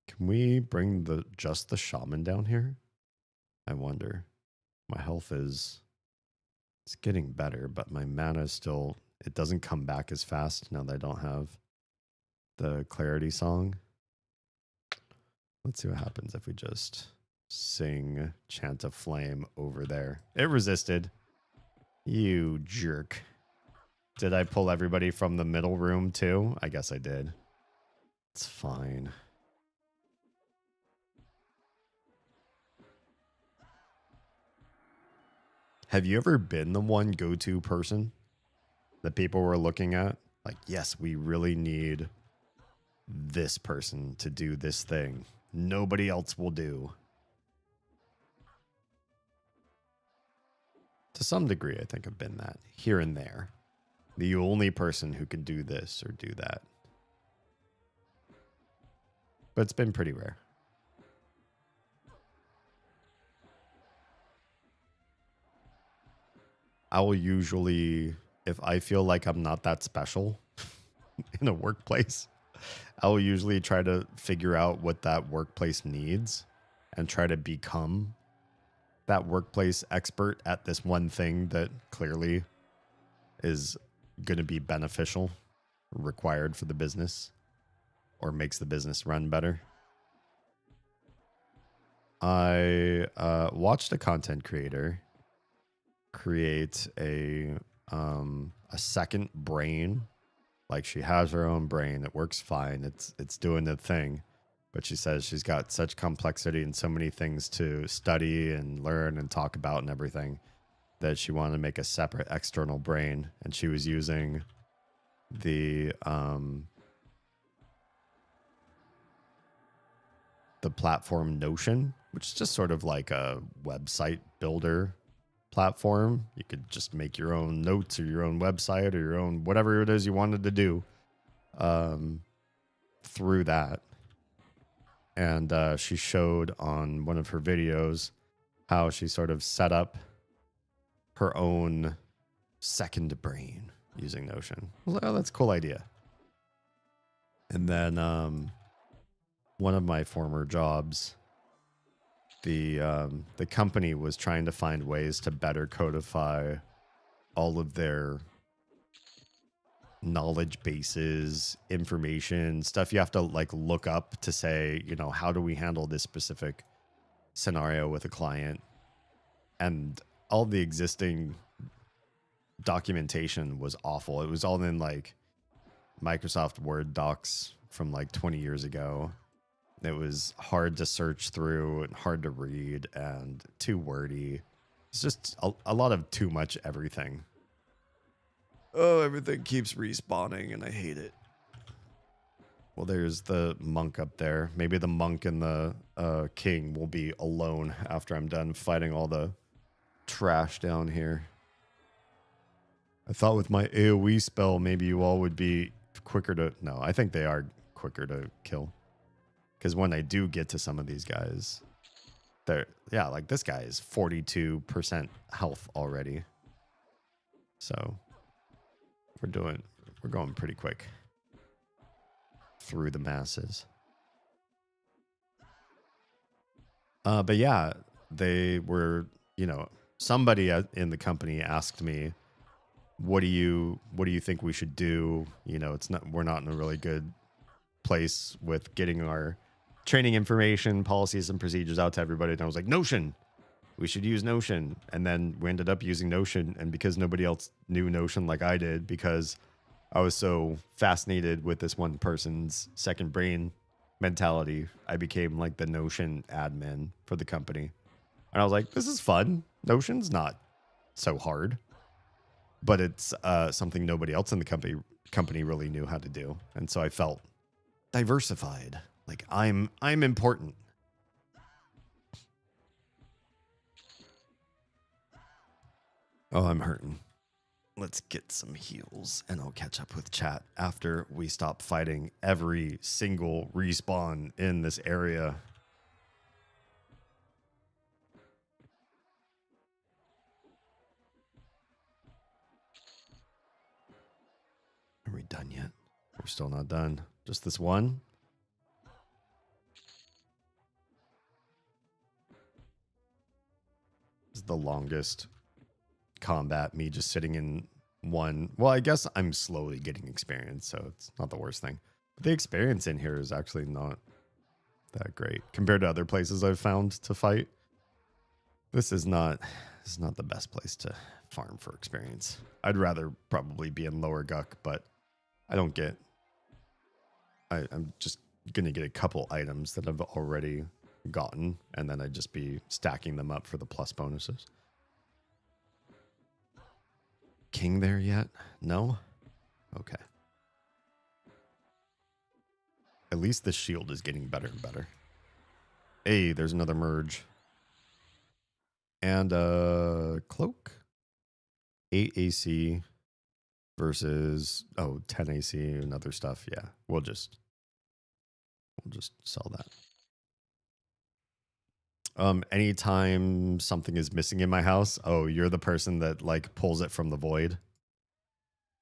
Can we bring just the shaman down here? I wonder. My health it's getting better, but my mana is still, it doesn't come back as fast now that I don't have the clarity song. Let's see what happens if we just sing Chant of Flame over there. It resisted. You jerk. Did I pull everybody from the middle room too? I guess I did. It's fine. Have you ever been the one go-to person that people were looking at? Like, yes, we really need this person to do this thing. Nobody else will do. To some degree, I think I've been that here and there. The only person who can do this or do that. But it's been pretty rare. I will usually, if I feel like I'm not that special in a workplace, I will usually try to figure out what that workplace needs and try to become that workplace expert at this one thing that clearly is going to be beneficial, required for the business, or makes the business run better. I watched a content creator create a second brain. Like, she has her own brain. It works fine. It's doing the thing. But she says she's got such complexity and so many things to study and learn and talk about and everything that she wanted to make a separate external brain. And she was using the platform Notion, which is just sort of like a website builder platform. You could just make your own notes or your own website or your own whatever it is you wanted to do through that. And she showed on one of her videos how she sort of set up her own second brain using Notion. I was like, oh, that's a cool idea. And then one of my former jobs, the company was trying to find ways to better codify all of their knowledge bases, information, stuff you have to like look up to say, you know, how do we handle this specific scenario with a client? And all the existing documentation was awful. It was all in like Microsoft Word docs from like 20 years ago. It was hard to search through and hard to read and too wordy. It's just a lot of too much everything. Oh, everything keeps respawning and I hate it. Well, there's the monk up there. Maybe the monk and the king will be alone after I'm done fighting all the trash down here. I thought with my AoE spell, maybe you all would be quicker to... No, I think they are quicker to kill. Because when I do get to some of these guys, they're... Yeah, like this guy is 42% health already. So... We're going pretty quick through the masses. But yeah, they were, you know, somebody in the company asked me, what do you think we should do? You know, we're not in a really good place with getting our training information, policies and procedures out to everybody. And I was like, Notion. We should use Notion. And then we ended up using Notion. And because nobody else knew Notion like I did, because I was so fascinated with this one person's second brain mentality, I became like the Notion admin for the company. And I was like, this is fun. Notion's not so hard. But it's something nobody else in the company really knew how to do. And so I felt diversified. Like I'm important. Oh, I'm hurting. Let's get some heals and I'll catch up with chat after we stop fighting every single respawn in this area. Are we done yet? We're still not done. Just this one? This is the longest combat, me just sitting in one. Well, I guess I'm slowly getting experience, so it's not the worst thing. But the experience in here is actually not that great compared to other places I've found to fight. This is not the best place to farm for experience. I'd rather probably be in Lower Guck, but I don't get... I'm just going to get a couple items that I've already gotten, and then I'd just be stacking them up for the plus bonuses. King there yet? No? Okay. At least the shield is getting better and better. Hey, there's another merge. And a cloak? 8 AC versus 10 AC and other stuff. Yeah, we'll just sell that. Anytime something is missing in my house, oh, you're the person that like pulls it from the void.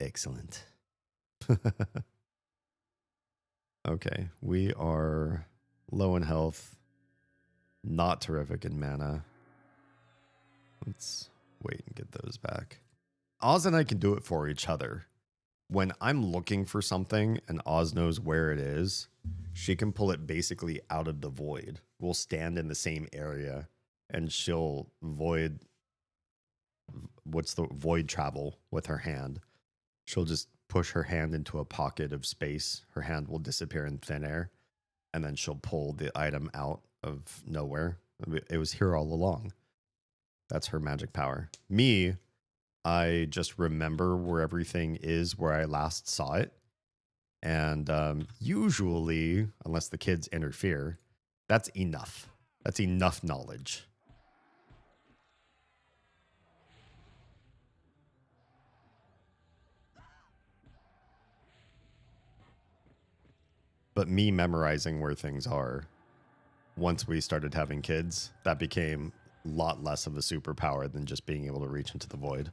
Excellent. Okay, we are low in health, not terrific in mana. Let's wait and get those back. Oz and I can do it for each other. When I'm looking for something and Oz knows where it is, she can pull it basically out of the void. We'll stand in the same area and she'll void travel with her hand. She'll just push her hand into a pocket of space. Her hand will disappear in thin air, and then she'll pull the item out of nowhere. It was here all along. That's her magic power. Me, I just remember where everything is where I last saw it. And usually, unless the kids interfere, that's enough. That's enough knowledge. But me memorizing where things are, once we started having kids, that became a lot less of a superpower than just being able to reach into the void.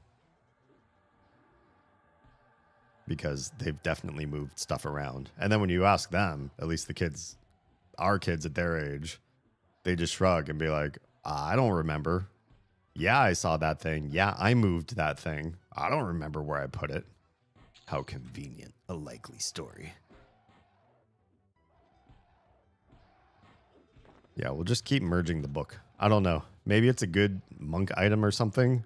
Because they've definitely moved stuff around. And then when you ask them, at least the kids, our kids at their age, they just shrug and be like, I don't remember. Yeah, I saw that thing. Yeah, I moved that thing. I don't remember where I put it. How convenient. A likely story. Yeah, we'll just keep merging the book. I don't know. Maybe it's a good monk item or something.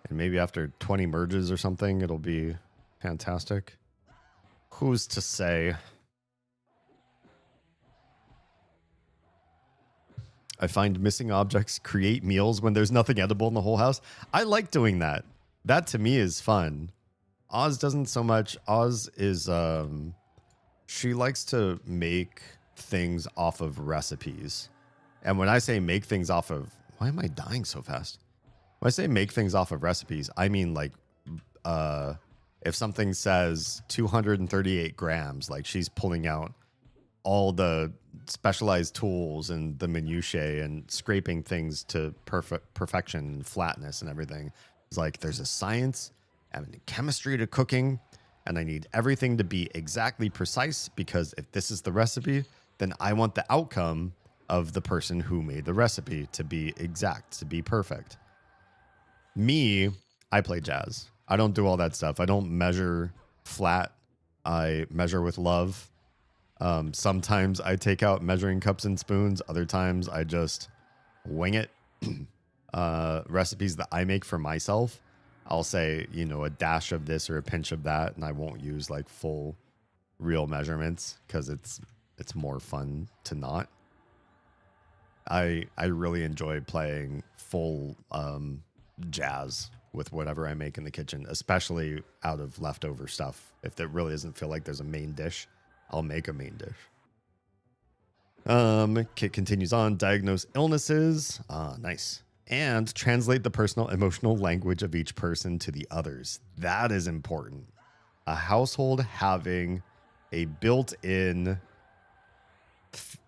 And maybe after 20 merges or something, it'll be fantastic. Who's to say? I find missing objects create meals when there's nothing edible in the whole house. I like doing that. That to me is fun. Oz doesn't so much. Oz is, she likes to make things off of recipes. And when I say make things off of, why am I dying so fast? When I say make things off of recipes, I mean like, if something says 238 grams, like she's pulling out all the specialized tools and the minutiae and scraping things to perfection and flatness and everything. It's like there's a science and a chemistry to cooking, and I need everything to be exactly precise because if this is the recipe, then I want the outcome of the person who made the recipe to be exact, to be perfect. Me, I play jazz. I don't do all that stuff. I don't measure flat. I measure with love. Sometimes I take out measuring cups and spoons. Other times I just wing it. Recipes that I make for myself, I'll say, you know, a dash of this or a pinch of that, and I won't use like full real measurements because it's more fun to not. I really enjoy playing full jazz with whatever I make in the kitchen, especially out of leftover stuff. If it really doesn't feel like there's a main dish, I'll make a main dish. Kit continues on. Diagnose illnesses. Nice. And translate the personal emotional language of each person to the others. That is important. A household having a built-in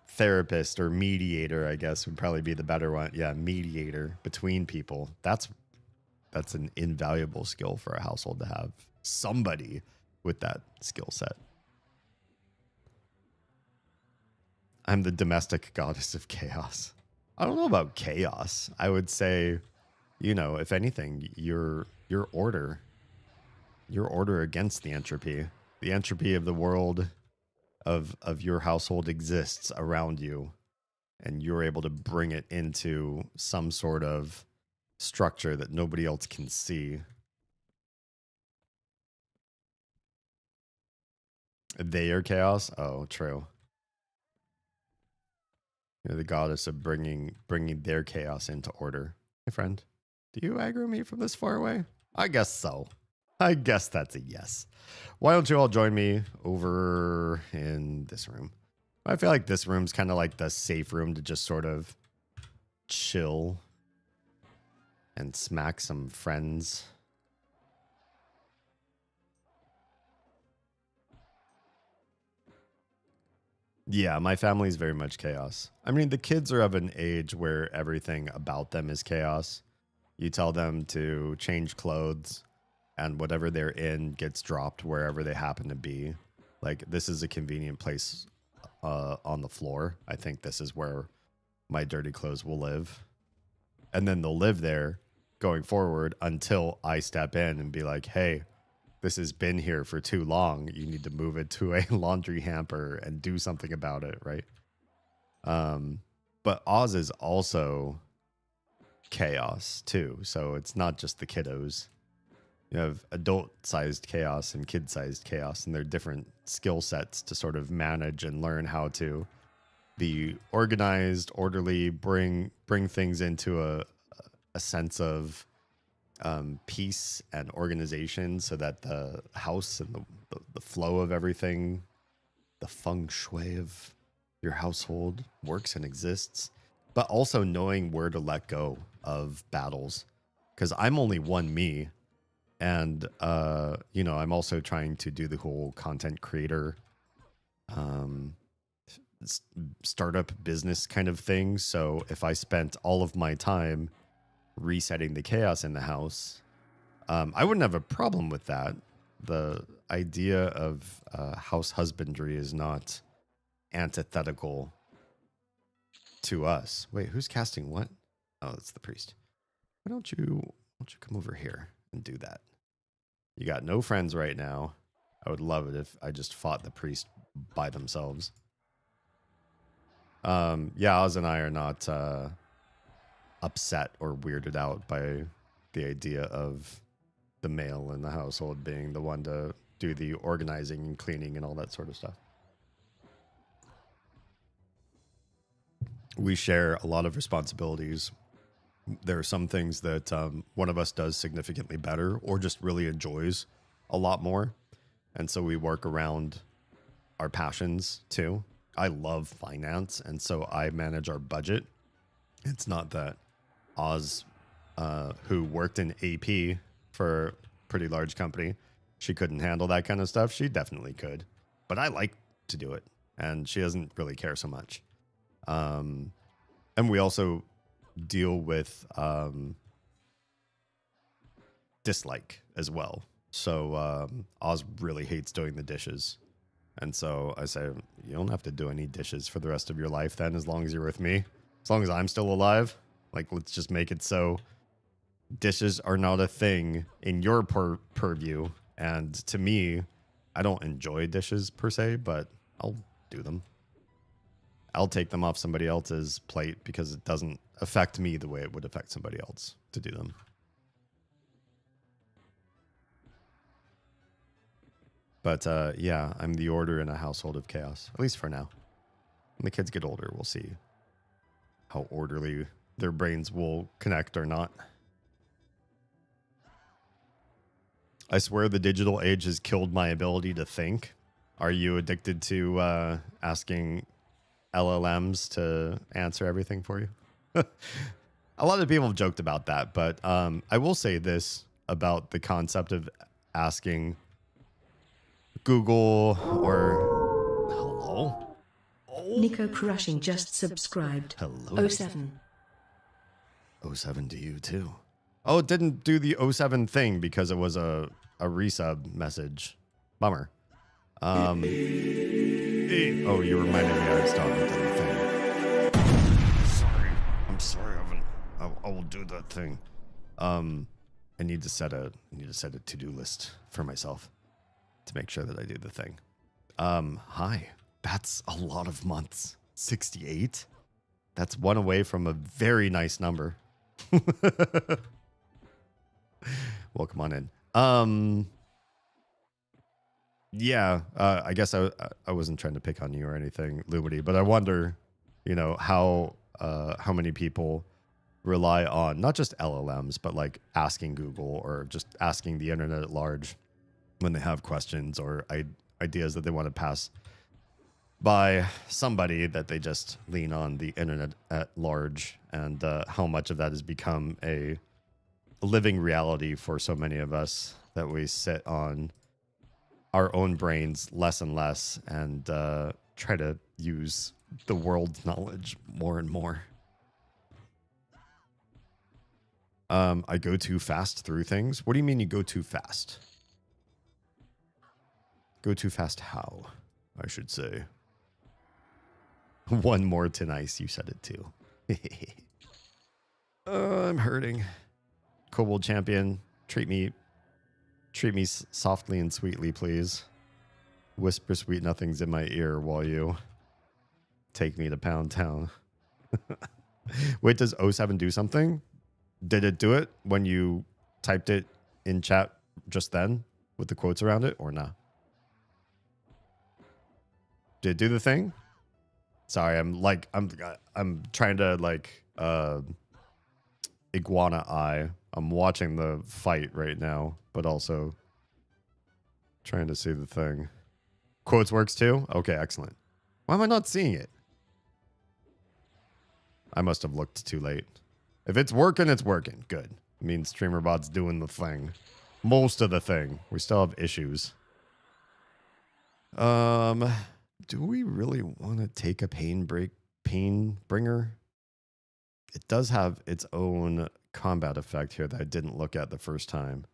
therapist or mediator, I guess, would probably be the better one. Yeah, mediator between people. That's an invaluable skill for a household to have. Somebody with that skill set. I'm the domestic goddess of chaos. I don't know about chaos. I would say, you know, if anything, your order against the entropy. The entropy of the world of your household exists around you, and you're able to bring it into some sort of structure that nobody else can see. They are chaos? Oh, true. You're the goddess of bringing their chaos into order. My friend, do you aggro me from this far away? I guess so. I guess that's a yes. Why don't you all join me over in this room? I feel like this room's kind of like the safe room to just sort of chill and smack some friends. Yeah, my family is very much chaos. I mean, the kids are of an age where everything about them is chaos. You tell them to change clothes, and whatever they're in gets dropped wherever they happen to be. Like, this is a convenient place on the floor. I think this is where my dirty clothes will live. And then they'll live there going forward until I step in and be like, hey, this has been here for too long. You need to move it to a laundry hamper and do something about it, right? But Oz is also chaos too. So it's not just the kiddos. You have adult-sized chaos and kid-sized chaos, and they're different skill sets to sort of manage and learn how to be organized, orderly, bring things into a sense of peace and organization, so that the house and the flow of everything, the feng shui of your household works and exists, but also knowing where to let go of battles, because I'm only one me. And, I'm also trying to do the whole content creator, startup business kind of thing. So if I spent all of my time resetting the chaos in the house, I wouldn't have a problem with that. The idea of house husbandry is not antithetical to us. Wait, who's casting what? Oh, it's the priest. Why don't you come over here and do that? You got no friends right now. I would love it if I just fought the priest by themselves. Yeah, Oz and I are not upset or weirded out by the idea of the male in the household being the one to do the organizing and cleaning and all that sort of stuff. We share a lot of responsibilities. There are some things that one of us does significantly better or just really enjoys a lot more. And so we work around our passions too. I love finance, and so I manage our budget. It's not that Oz, who worked in AP for a pretty large company, she couldn't handle that kind of stuff. She definitely could. But I like to do it, and she doesn't really care so much. And we also deal with dislike as well. So Oz really hates doing the dishes. And so I say, you don't have to do any dishes for the rest of your life then, as long as you're with me. As long as I'm still alive. Like, let's just make it so dishes are not a thing in your purview. And to me, I don't enjoy dishes per se, but I'll do them. I'll take them off somebody else's plate because it doesn't affect me the way it would affect somebody else to do them. But yeah, I'm the order in a household of chaos, at least for now. When the kids get older, we'll see how orderly their brains will connect or not. I swear the digital age has killed my ability to think. Are you addicted to asking LLMs to answer everything for you? A lot of people have joked about that, but I will say this about the concept of asking Google or hello. Nico Crushing just subscribed. Hello. 07. 07 to you too. Oh, it didn't do the 07 thing because it was a resub message. Bummer. Oh, you reminded me I was talking to the thing. Sorry. I'm sorry, Evan. I will do that thing. I need to set a to-do list for myself to make sure that I do the thing. Hi. That's a lot of months. 68? That's one away from a very nice number. Welcome on in. Yeah, I guess I wasn't trying to pick on you or anything, Lumity, but I wonder, how many people rely on not just LLMs, but like asking Google or just asking the internet at large when they have questions or ideas that they want to pass by somebody that they just lean on the internet at large, and how much of that has become a living reality for so many of us that we sit on our own brains less and less and try to use the world's knowledge more and more. I go too fast through things. What do you mean you go too fast? Go too fast how, I should say. One more to nice, you said it too. I'm hurting. Kobold champion, treat me softly and sweetly, please. Whisper sweet nothings in my ear while you take me to Pound Town. Wait, does 07 do something? Did it do it when you typed it in chat just then with the quotes around it or not? Did it do the thing? Sorry, I'm trying to like iguana eye. I'm watching the fight right now, but also trying to see the thing. Quotes works too? Okay, excellent. Why am I not seeing it? I must have looked too late. If it's working, it's working. Good. I mean, StreamerBot's doing the thing. Most of the thing. We still have issues. Do we really want to take a pain bringer? It does have its own combat effect here that I didn't look at the first time.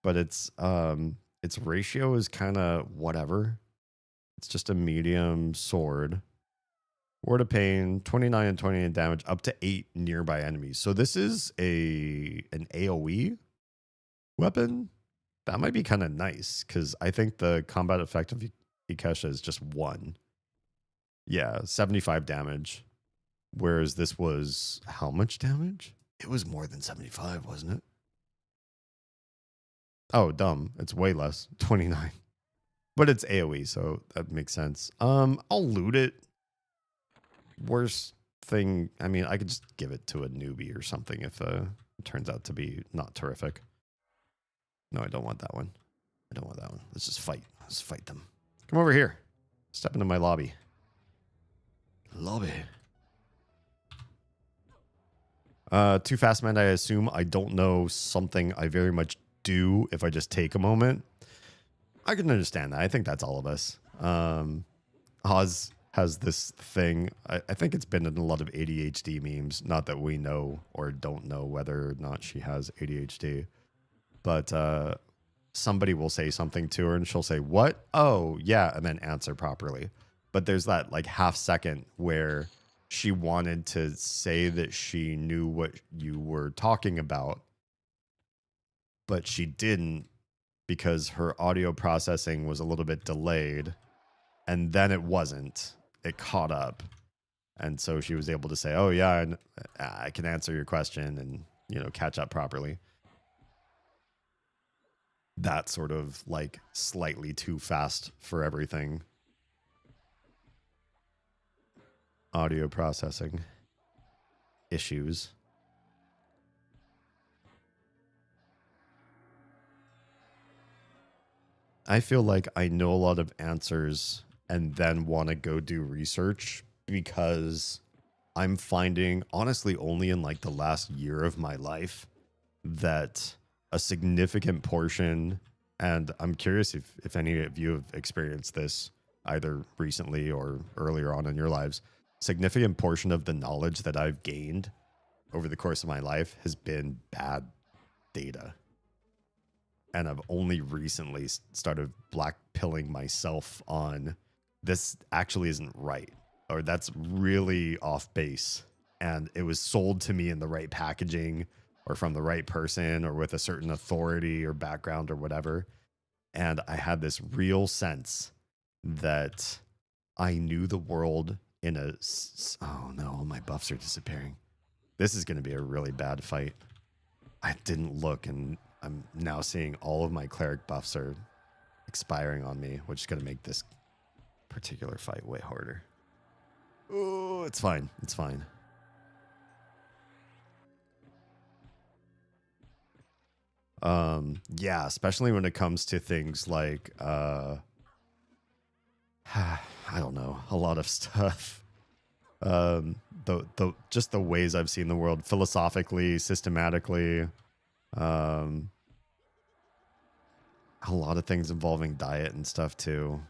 But its ratio is kind of whatever. It's just a medium sword. Word of Pain, 29 and 28 damage, up to 8 nearby enemies. So this is an AoE weapon. That might be kind of nice, because I think the combat effect of Ikesha is just 1. Yeah, 75 damage. Whereas this was how much damage? It was more than 75, wasn't it? Oh, dumb. It's way less. 29. But it's AoE, so that makes sense. I'll loot it. Worst thing, I mean, I could just give it to a newbie or something if it turns out to be not terrific. No, I don't want that one. I don't want that one. Let's just fight. Let's fight them. Come over here. Step into my lobby. Lobby. Too fast, man. I assume I don't know something I very much do if I just take a moment. I can understand that. I think that's all of us. Oz has this thing. I think it's been in a lot of ADHD memes. Not that we know or don't know whether or not she has ADHD. But somebody will say something to her and she'll say, what? Oh, yeah. And then answer properly. But there's that like half second where she wanted to say that she knew what you were talking about, but she didn't because her audio processing was a little bit delayed. And then it wasn't. It caught up. And so she was able to say, oh, yeah, I can answer your question and, you know, catch up properly. That sort of like slightly too fast for everything. Audio processing issues. I feel like I know a lot of answers and then want to go do research because I'm finding, honestly, only in like the last year of my life that a significant portion, and I'm curious if any of you have experienced this either recently or earlier on in your lives, significant portion of the knowledge that I've gained over the course of my life has been bad data. And I've only recently started blackpilling myself on this actually isn't right, or that's really off base. And it was sold to me in the right packaging or from the right person or with a certain authority or background or whatever. And I had this real sense that I knew the world in a... Oh no, my buffs are disappearing. This is going to be a really bad fight. I didn't look and I'm now seeing all of my cleric buffs are expiring on me, which is going to make this particular fight way harder. Oh, it's fine. It's fine. Yeah, especially when it comes to things like, I don't know, a lot of stuff. Just the ways I've seen the world philosophically, systematically, a lot of things involving diet and stuff too.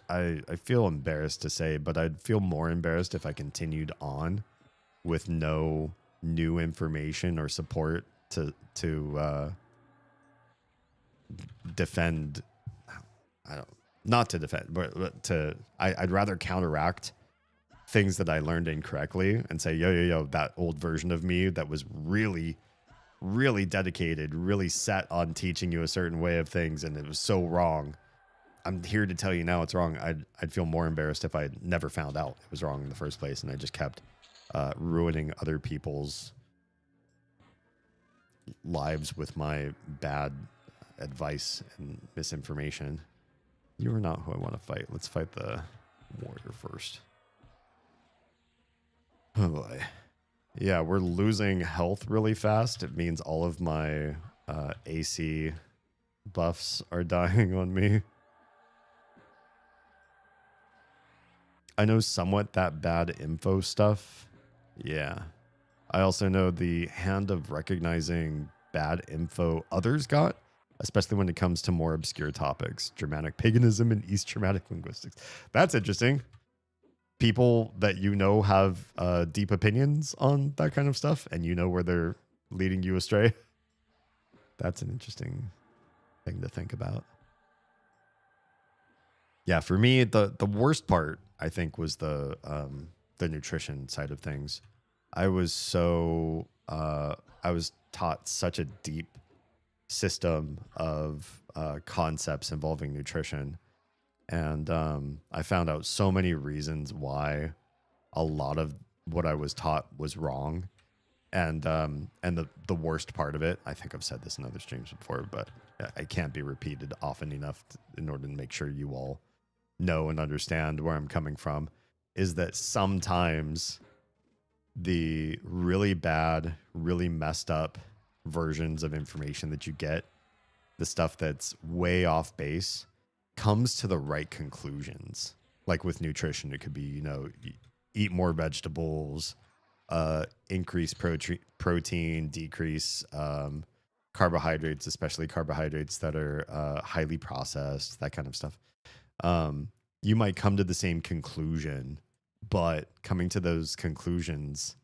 I feel embarrassed to say, but I'd feel more embarrassed if I continued on with no new information or support to defend. I don't, not to defend, but I'd rather counteract things that I learned incorrectly and say, yo, that old version of me that was really, really dedicated, really set on teaching you a certain way of things, and it was so wrong. I'm here to tell you now it's wrong. I'd feel more embarrassed if I never found out it was wrong in the first place, and I just kept ruining other people's lives with my bad advice and misinformation. You are not who I want to fight. Let's fight the warrior first. Oh boy. Yeah, we're losing health really fast. It means all of my AC buffs are dying on me. I know somewhat that bad info stuff. Yeah. I also know the hand of recognizing bad info others got, especially when it comes to more obscure topics, Germanic paganism and East Germanic linguistics. That's interesting. People that you know have deep opinions on that kind of stuff, and you know where they're leading you astray. That's an interesting thing to think about. Yeah, for me, the worst part, I think, was the nutrition side of things. I was taught such a deep system of concepts involving nutrition, and I found out so many reasons why a lot of what I was taught was wrong. And the worst part of it, I think I've said this in other streams before, but I can't be repeated often enough in order to make sure you all know and understand where I'm coming from, is that sometimes the really bad, really messed up versions of information that you get, the stuff that's way off base, comes to the right conclusions. Like with nutrition, it could be, eat more vegetables, increase protein, decrease carbohydrates, especially carbohydrates that are highly processed, that kind of stuff. You might come to the same conclusion, but coming to those conclusions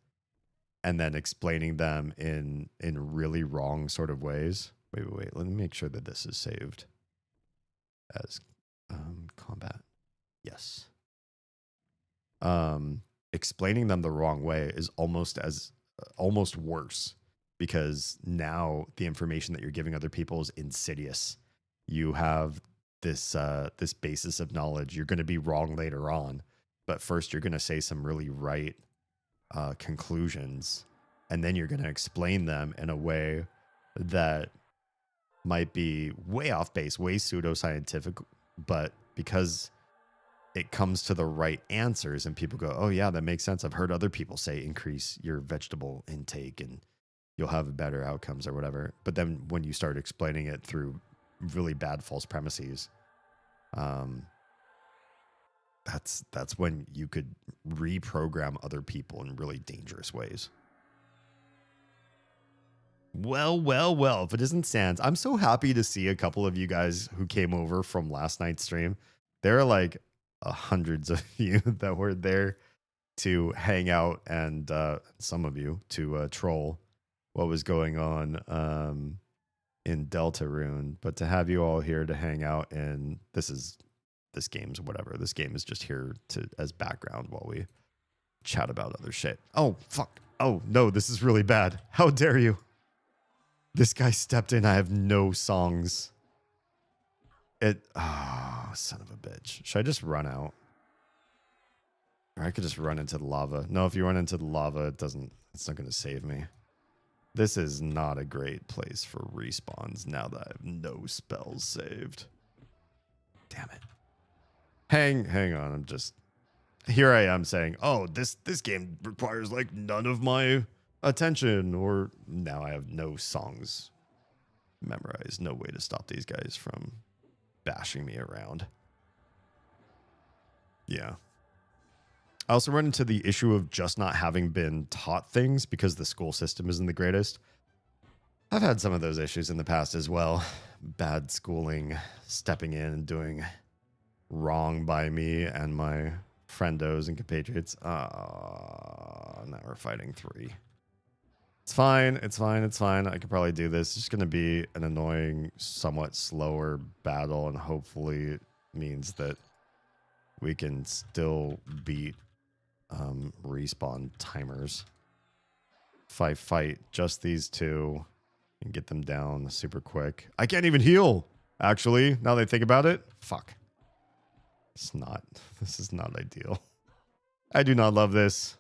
and then explaining them in really wrong sort of ways. Wait. Let me make sure that this is saved as combat. Yes. Explaining them the wrong way is almost worse, because now the information that you're giving other people is insidious. You have this basis of knowledge. You're going to be wrong later on, but first you're going to say some really right conclusions, and then you're going to explain them in a way that might be way off base, way pseudoscientific, but because it comes to the right answers and people go, oh yeah, that makes sense. I've heard other people say increase your vegetable intake and you'll have better outcomes or whatever. But then when you start explaining it through really bad false premises, that's when you could reprogram other people in really dangerous ways. Well, if it isn't Sans, I'm so happy to see a couple of you guys who came over from last night's stream. There are like hundreds of you that were there to hang out, and some of you to troll what was going on in Deltarune. But to have you all here to hang out, and this game's whatever. This game is just here as background while we chat about other shit. Oh, fuck. Oh, no, this is really bad. How dare you? This guy stepped in. I have no songs. Son of a bitch. Should I just run out? Or I could just run into the lava. No, if you run into the lava, it's not going to save me. This is not a great place for respawns now that I have no spells saved. Damn it. Hang on. Here I am saying, oh, this game requires like none of my attention, or now I have no songs memorized. No way to stop these guys from bashing me around. Yeah. I also run into the issue of just not having been taught things because the school system isn't the greatest. I've had some of those issues in the past as well. Bad schooling, stepping in and doing wrong by me and my friendos and compatriots. Now we're fighting 3. It's fine. It's fine. It's fine. I could probably do this. It's just going to be an annoying, somewhat slower battle, and hopefully it means that we can still beat respawn timers. If I fight just these 2 and get them down super quick. I can't even heal, actually, now that I think about it. Fuck. This is not ideal. I do not love this.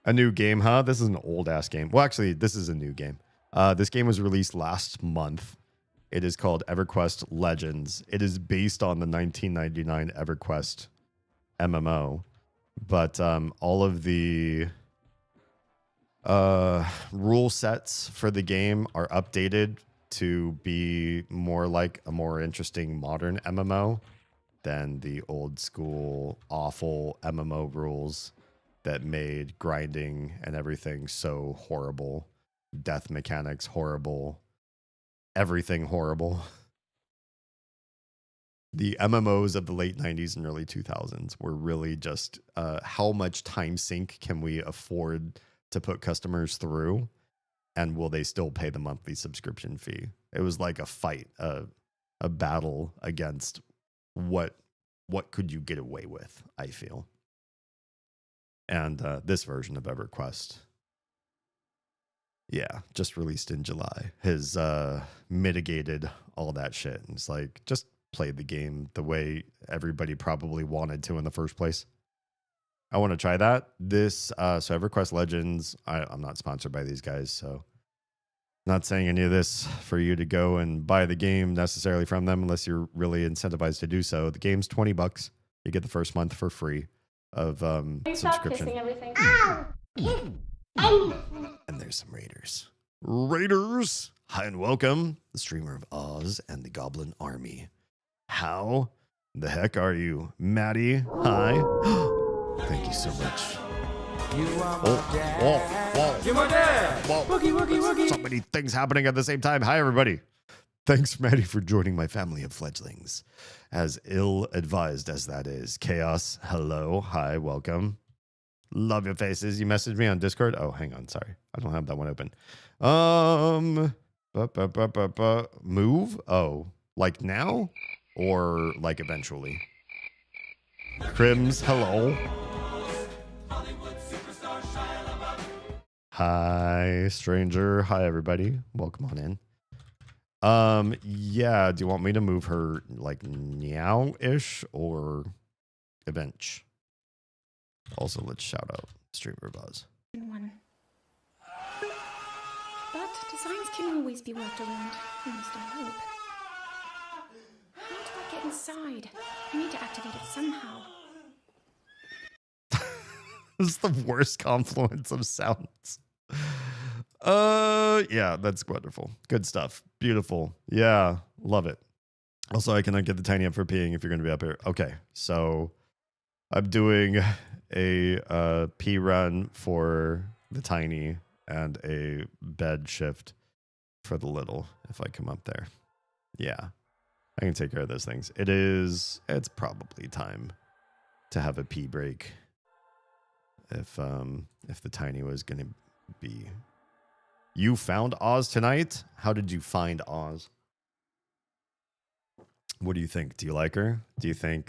A new game, huh? This is an old ass game. Well, actually, this is a new game. This game was released last month. It is called EverQuest Legends. It is based on the 1999 EverQuest MMO, but all of the rule sets for the game are updated to be more like a more interesting modern MMO than the old school awful MMO rules that made grinding and everything so horrible. Death mechanics horrible. Everything horrible. The MMOs of the late 90s and early 2000s were really just how much time sink can we afford to put customers through, and will they still pay the monthly subscription fee? It was like a fight, a battle against what could you get away with, I feel. And this version of EverQuest, yeah, just released in July, has mitigated all that shit. And it's like, just play the game the way everybody probably wanted to in the first place. I want to try that. This, so EverQuest Legends, I'm not sponsored by these guys, so not saying any of this for you to go and buy the game necessarily from them unless you're really incentivized to do so. The game's $20. You get the first month for free of subscription. And there's some raiders. Raiders! Hi and welcome, the streamer of Oz and the Goblin Army. How the heck are you? Maddie, hi. Thank you so much. Whoa. You're my dad. Whoa. Woogie. So many things happening at the same time. Hi, everybody. Thanks, Maddie, for joining my family of fledglings. As ill-advised as that is. Chaos, hello. Hi, welcome. Love your faces. You messaged me on Discord? Oh, hang on. Sorry. I don't have that one open. Move? Oh, like now? Or like eventually? Crims, hello. Hi, stranger. Hi, everybody. Welcome on in. Yeah, do you want me to move her like now-ish or eventually? Also, let's shout out Streamer Buzz. One. But designs can always be worked around. At least I hope. How do I get inside? I need to activate it somehow. This is the worst confluence of sounds. Yeah, that's wonderful. Good stuff. Beautiful. Yeah, love it. Also, I cannot get the tiny up for peeing if you're going to be up here. Okay, so I'm doing a pee run for the tiny and a bed shift for the little if I come up there. Yeah, I can take care of those things. It's probably time to have a pee break if the tiny was going to be. You found Oz tonight? How did you find Oz? What do you think? Do you like her? Do you think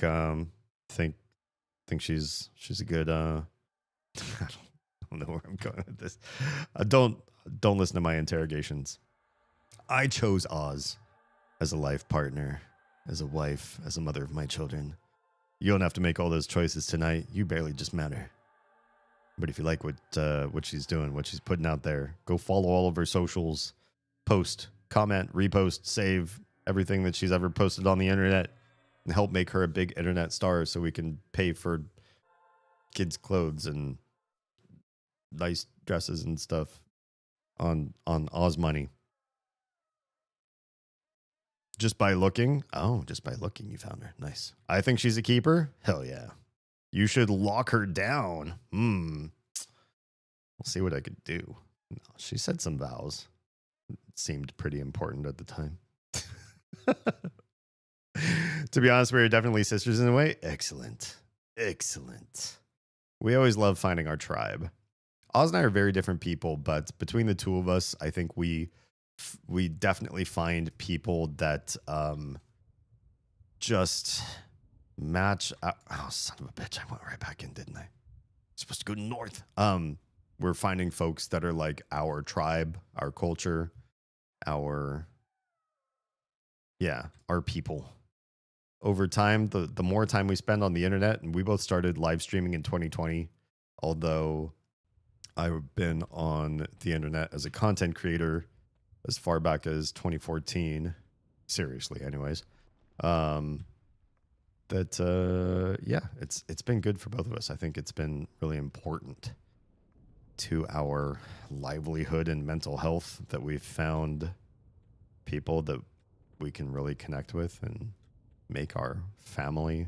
she's a good I don't know where I'm going with this. Don't listen to my interrogations. I chose Oz as a life partner, as a wife, as a mother of my children. You don't have to make all those choices tonight. You barely just matter. But if you like what she's doing, what she's putting out there, go follow all of her socials, post, comment, repost, save everything that she's ever posted on the internet, and help make her a big internet star so we can pay for kids' clothes and nice dresses and stuff on Oz money. Just by looking? Oh, just by looking you found her. Nice. I think she's a keeper? Hell yeah. You should lock her down. We'll see what I could do. No, she said some vows. It seemed pretty important at the time. To be honest, we are definitely sisters in a way. Excellent. Excellent. We always love finding our tribe. Oz and I are very different people, but between the two of us, I think we definitely find people that just match. Oh, son of a bitch! I went right back in, didn't I? Supposed to go north. We're finding folks that are like our tribe, our culture, our people. Over time, the more time we spend on the internet, and we both started live streaming in 2020, although I've been on the internet as a content creator as far back as 2014. Seriously, anyways. It's been good for both of us. I think it's been really important to our livelihood and mental health that we've found people that we can really connect with and make our family,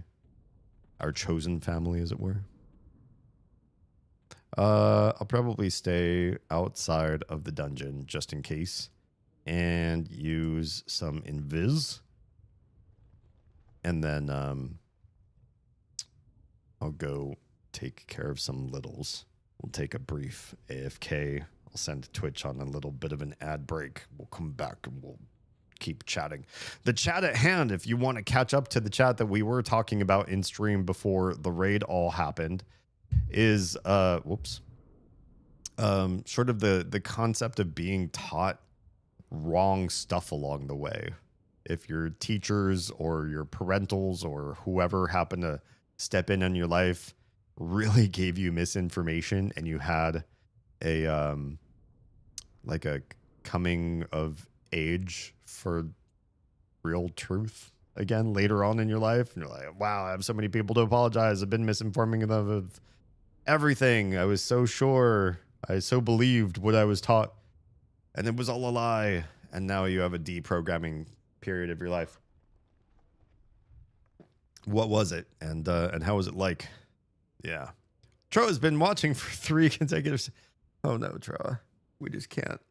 our chosen family, as it were. I'll probably stay outside of the dungeon just in case and use some invis. And then I'll go take care of some littles. We'll take a brief AFK. I'll send Twitch on a little bit of an ad break. We'll come back and we'll keep chatting. The chat at hand, if you want to catch up to the chat that we were talking about in stream before the raid all happened, is sort of the concept of being taught wrong stuff along the way. If your teachers or your parentals or whoever happened to step in your life really gave you misinformation and you had a like a coming of age for real truth again later on in your life, and you're like, wow, I have so many people to apologize. I've been misinforming them of everything. I was so sure. I so believed what I was taught, and it was all a lie. And now you have a deprogramming period of your life. What was it, and how was it like? Yeah, Tro has been watching for 3 consecutive. Oh no, Tro, we just can't.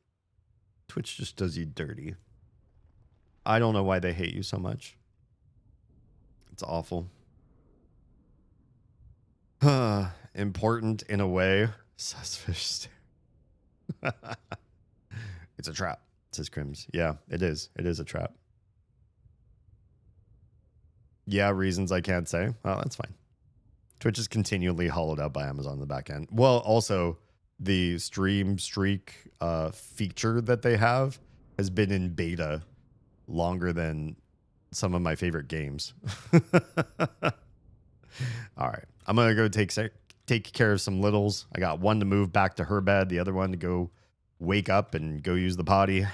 Twitch just does you dirty. I don't know why they hate you so much. It's awful. Important in a way. Suspicious. It's a trap, says Crims. Yeah, it is. It is a trap. Yeah, reasons I can't say. Oh, that's fine. Twitch is continually hollowed out by Amazon in the back end. Well, also, the stream streak feature that they have has been in beta longer than some of my favorite games. All right. I'm going to go take care of some littles. I got one to move back to her bed, the other one to go wake up and go use the potty. I'm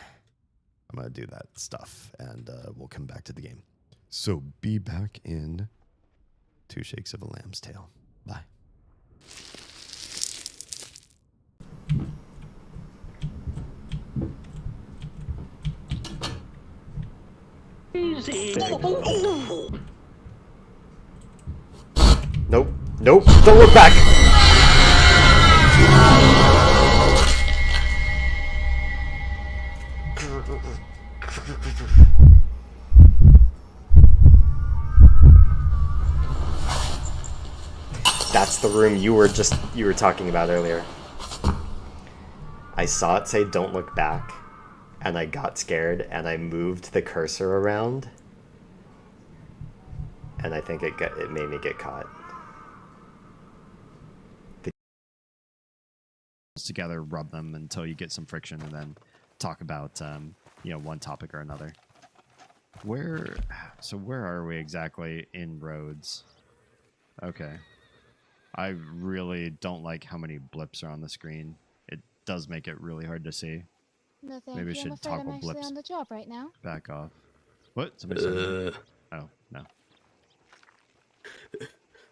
going to do that stuff, and we'll come back to the game. So be back in 2 shakes of a lamb's tail. Bye. Easy. Nope. Nope. Don't look back. That's the room you were talking about earlier. I saw it say "Don't look back," and I got scared, and I moved the cursor around, and I think it made me get caught. Together, rub them until you get some friction, and then talk about one topic or another. Where are we exactly in Rhodes? Okay. I really don't like how many blips are on the screen. It does make it really hard to see. No, thank Maybe you. we should I'm afraid toggle I'm actually blips on the job right now. back off. What? Somebody said oh, no.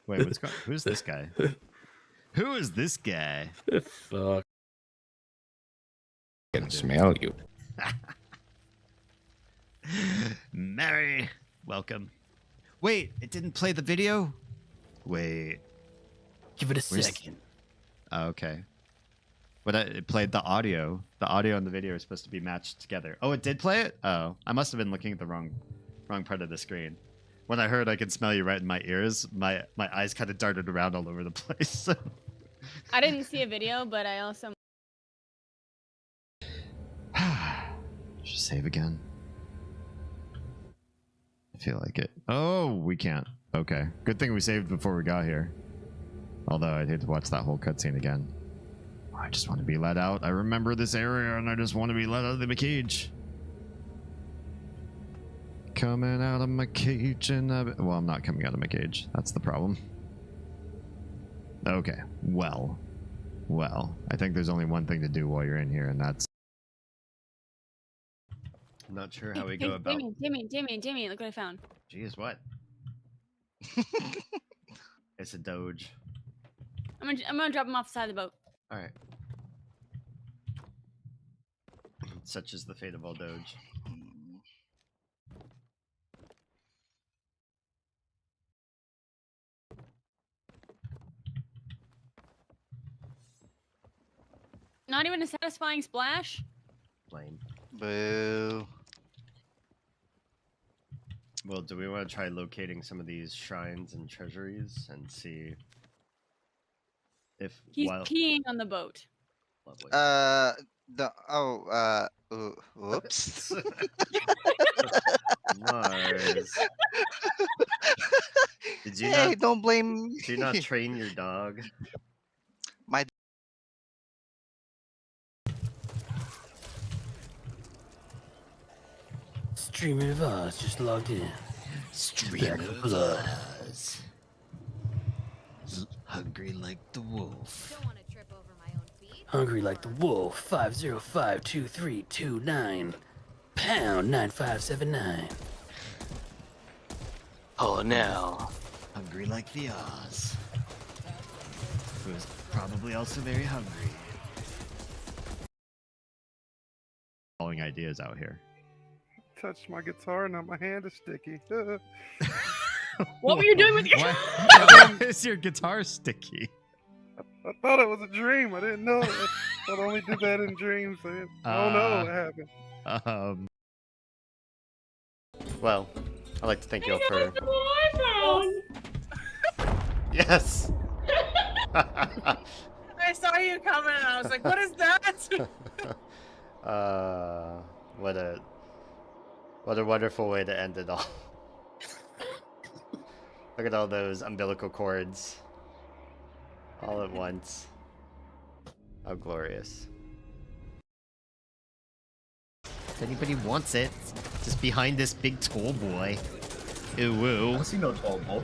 Wait, what's going on? Who's this guy? Who is this guy? Fuck. I can smell you. Mary, welcome. Wait, it didn't play the video? Wait. Give it a second. Oh, okay. But it played the audio. The audio and the video are supposed to be matched together. Oh, it did play it? Oh, I must have been looking at the wrong part of the screen. when I heard I could smell you right in my ears, my eyes kind of darted around all over the place. I didn't see a video, but I also. Just save again. I feel like it. Oh, we can't. Okay. Good thing we saved before we got here. Although I'd hate to watch that whole cutscene again. I just want to be let out. I remember this area and I just want to be let out of the cage. Coming out of my cage and well, I'm not coming out of my cage. That's the problem. Okay. Well, I think there's only one thing to do while you're in here, and that's. I'm not sure how we go about. Damien, look what I found. Jeez, what? It's a doge. I'm gonna drop him off the side of the boat. All right. Such is the fate of all doge. Not even a satisfying splash. Lame. Boo. Well, do we want to try locating some of these shrines and treasuries and see if He's peeing on the boat. Lovely. Whoops. Mars. Did you Hey, not, don't blame. did you not train your dog? My. Streamer of Oz just logged in. Streamer of Oz. Hungry like the wolf. Hungry like the wolf. 5052329 pound 9579. Oh no. Hungry like the Oz. Who is probably also very hungry. Following ideas out here. Touched my guitar, now my hand is sticky. What were you doing with your? Why is your guitar sticky? I thought it was a dream. I didn't know. I only did that in dreams. I don't know what happened. Well, I'd like to thank you all for. Yes. I saw you coming and I was like, what is that? What a wonderful way to end it all. Look at all those umbilical cords. All at once. How glorious. If anybody wants it, just behind this big tall boy. Ooh woo. I see no tall boy.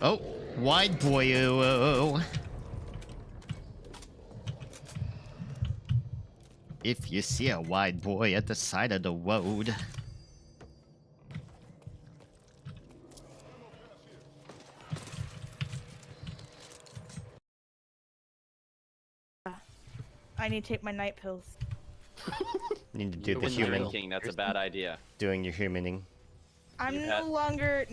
Oh, wide boy. Ooh woo. If you see a wide boy at the side of the road. I need to take my night pills. Need to do the When human. drinking, that's a bad idea. Doing your humaning. I'm You no had- longer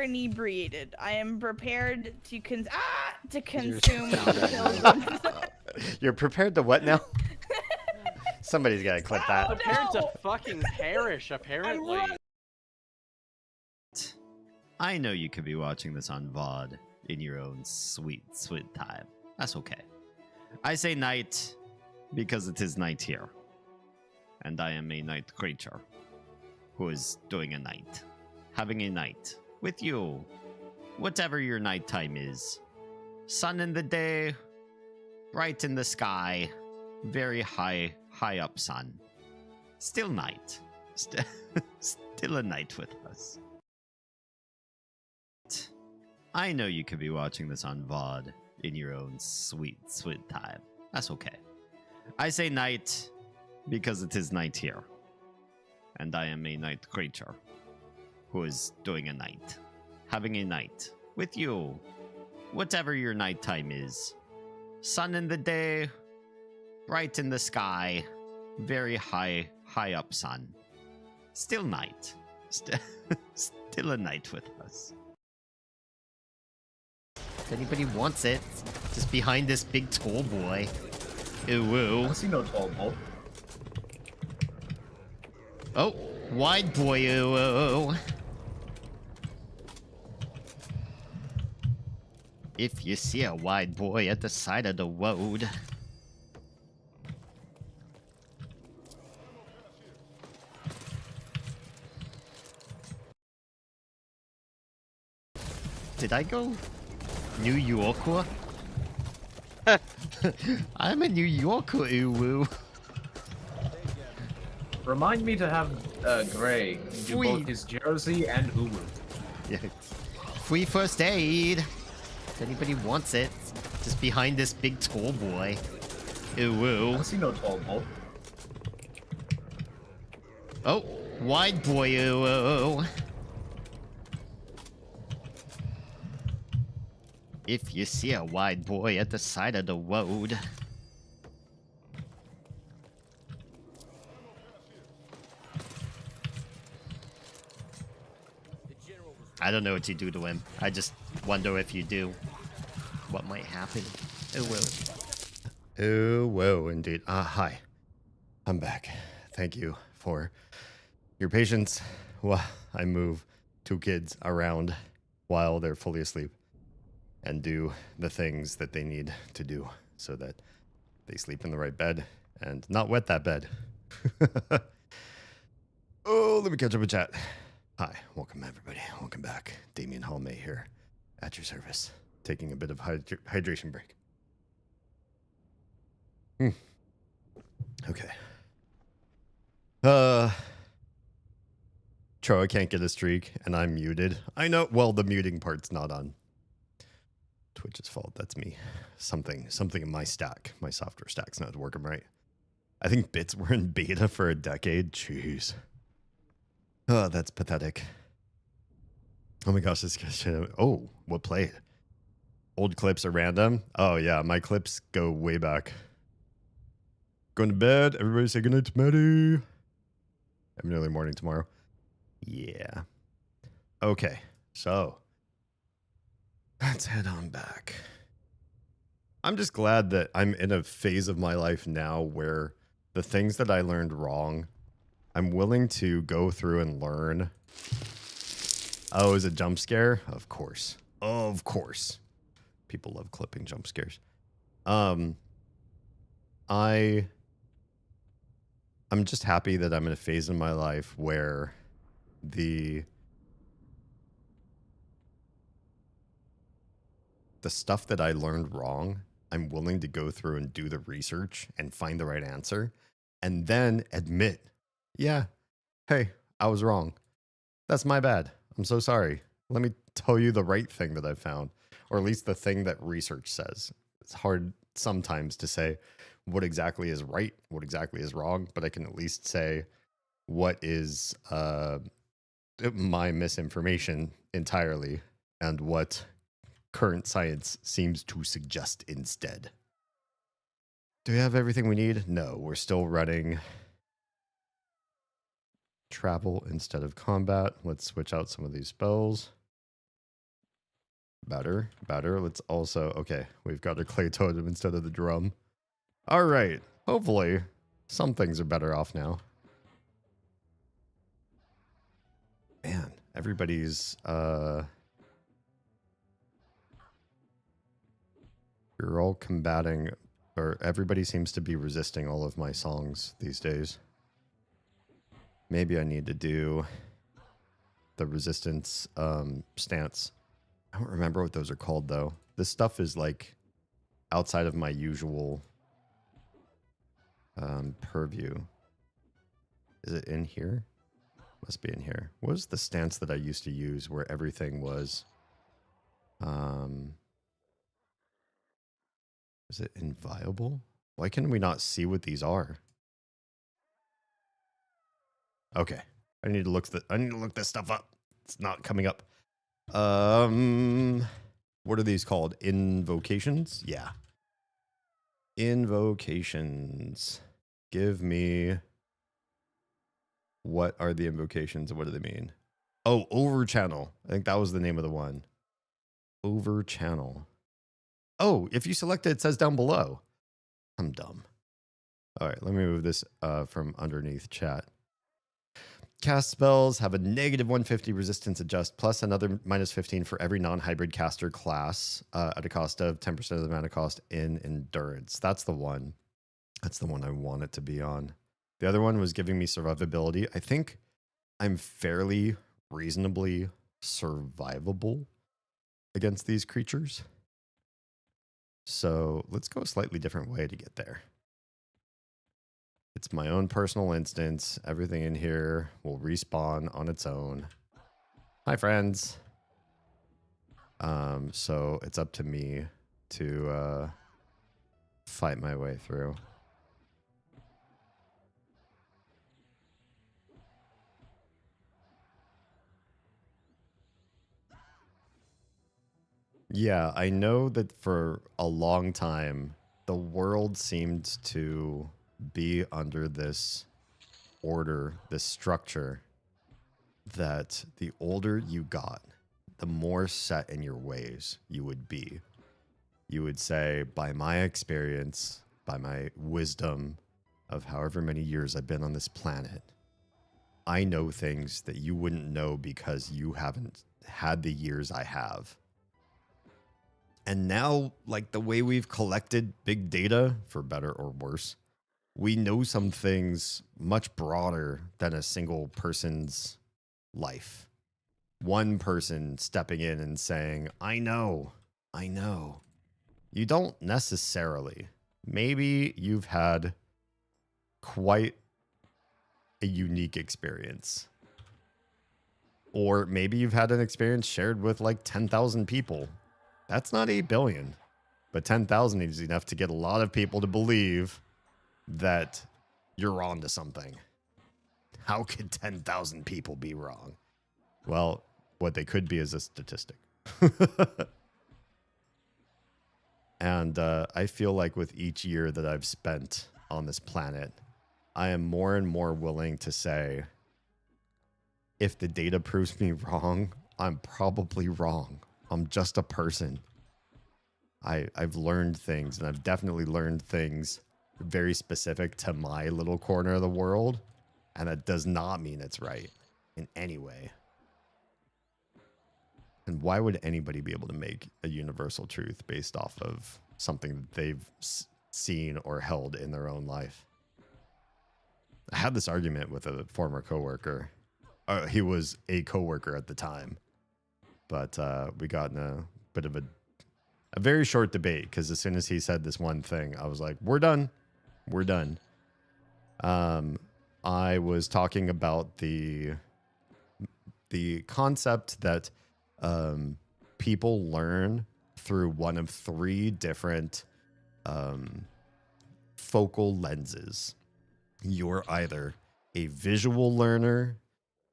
inebriated. I am prepared to consume pills. You're prepared to what now? Somebody's gotta clip that. Prepared to fucking perish, apparently. I know you could be watching this on VOD in your own sweet, sweet time. That's okay. I say night because it is night here. And I am a night creature who is doing a night. Having a night with you. Whatever your nighttime is. Sun in the day, bright in the sky, very high up sun. Still night. Still a night with us. I know you could be watching this on VOD in your own sweet, sweet time. That's okay. I say night because it is night here. And I am a night creature who is doing a night. Having a night with you. Whatever your nighttime is. Sun in the day, bright in the sky, very high up sun. Still night. Still a night with us. If anybody wants it, just behind this big tall boy. Ooh woo. I see no tall boy. Oh, Wide boy. If you see a wide boy at the side of the road. Did I go New Yorker? I'm a New Yorker, uwu. Remind me to have Gray do both his Jersey and Uwu. Yeah. Free first aid. If anybody wants it, just behind this big tall boy. Uwu. I see no tall boy. Oh, wide boy, uwu. If you see a wide boy at the side of the road. I don't know what you do to him. I just wonder if you do. What might happen? Oh, well. Oh, whoa, indeed. Hi. I'm back. Thank you for your patience while I move 2 kids around while they're fully asleep and do the things that they need to do so that they sleep in the right bed and not wet that bed. Oh, let me catch up with chat. Hi, welcome everybody. Welcome back. Damien Hallmay here at your service, taking a bit of hydration break. Okay. Troy can't get a streak and I'm muted. I know, well, the muting part's not on Twitch's fault. That's me. Something in my stack, my software stack's not working right. I think bits were in beta for a decade. Jeez. Oh, that's pathetic. Oh my gosh, this guy's... Oh, what played? Old clips are random? Oh yeah, my clips go way back. Going to bed. Everybody say goodnight to Maddie. Have an early morning tomorrow. Yeah. Okay, so let's head on back. I'm just glad that I'm in a phase of my life now where the things that I learned wrong, I'm willing to go through and learn. Oh, is it jump scare? Of course. Of course. People love clipping jump scares. I'm just happy that I'm in a phase in my life where the stuff that I learned wrong, I'm willing to go through and do the research and find the right answer and then admit, yeah, hey, I was wrong. That's my bad. I'm so sorry. Let me tell you the right thing that I found, or at least the thing that research says. It's hard sometimes to say what exactly is right, what exactly is wrong, but I can at least say what is my misinformation entirely and what current science seems to suggest instead. Do we have everything we need? No, we're still running travel instead of combat. Let's switch out some of these spells. Better. Let's also, okay, we've got a clay totem instead of the drum. All right, hopefully some things are better off now. Man, everybody's you're all combating, or everybody seems to be resisting all of my songs these days. Maybe I need to do the resistance stance. I don't remember what those are called though. This stuff is like outside of my usual purview. Is it in here? Must be in here. What was the stance that I used to use where everything was is it inviolable? Why can we not see what these are? Okay. I need to look this stuff up. It's not coming up. What are these called? Invocations? Yeah. Invocations. Give me... What are the invocations and what do they mean? Oh, over channel. I think that was the name of the one. Over channel. Oh, if you select it, it says down below. I'm dumb. All right, let me move this from underneath chat. Cast spells have a negative 150 resistance adjust plus another minus 15 for every non-hybrid caster class at a cost of 10% of the mana cost in endurance. That's the one. That's the one I want it to be on. The other one was giving me survivability. I think I'm fairly reasonably survivable against these creatures. So let's go a slightly different way to get there. It's my own personal instance. Everything in here will respawn on its own. Hi, friends. So it's up to me to fight my way through. Yeah, I know that for a long time, the world seemed to be under this order, this structure, that the older you got, the more set in your ways you would be. You would say, by my experience, by my wisdom of however many years I've been on this planet, I know things that you wouldn't know because you haven't had the years I have. And now, like the way we've collected big data, for better or worse, we know some things much broader than a single person's life. One person stepping in and saying, I know. You don't necessarily. Maybe you've had quite a unique experience. Or maybe you've had an experience shared with like 10,000 people. That's not 8 billion, but 10,000 is enough to get a lot of people to believe that you're on to something. How could 10,000 people be wrong? Well, what they could be is a statistic. And I feel like with each year that I've spent on this planet, I am more and more willing to say, if the data proves me wrong, I'm probably wrong. I'm just a person. I've learned things, and I've definitely learned things very specific to my little corner of the world, and that does not mean it's right in any way. And why would anybody be able to make a universal truth based off of something that they've seen or held in their own life? I had this argument with a former coworker. He was a coworker at the time, but we got in a bit of a very short debate, because as soon as he said this one thing, I was like, we're done. I was talking about the concept that people learn through one of 3 different focal lenses. You're either a visual learner,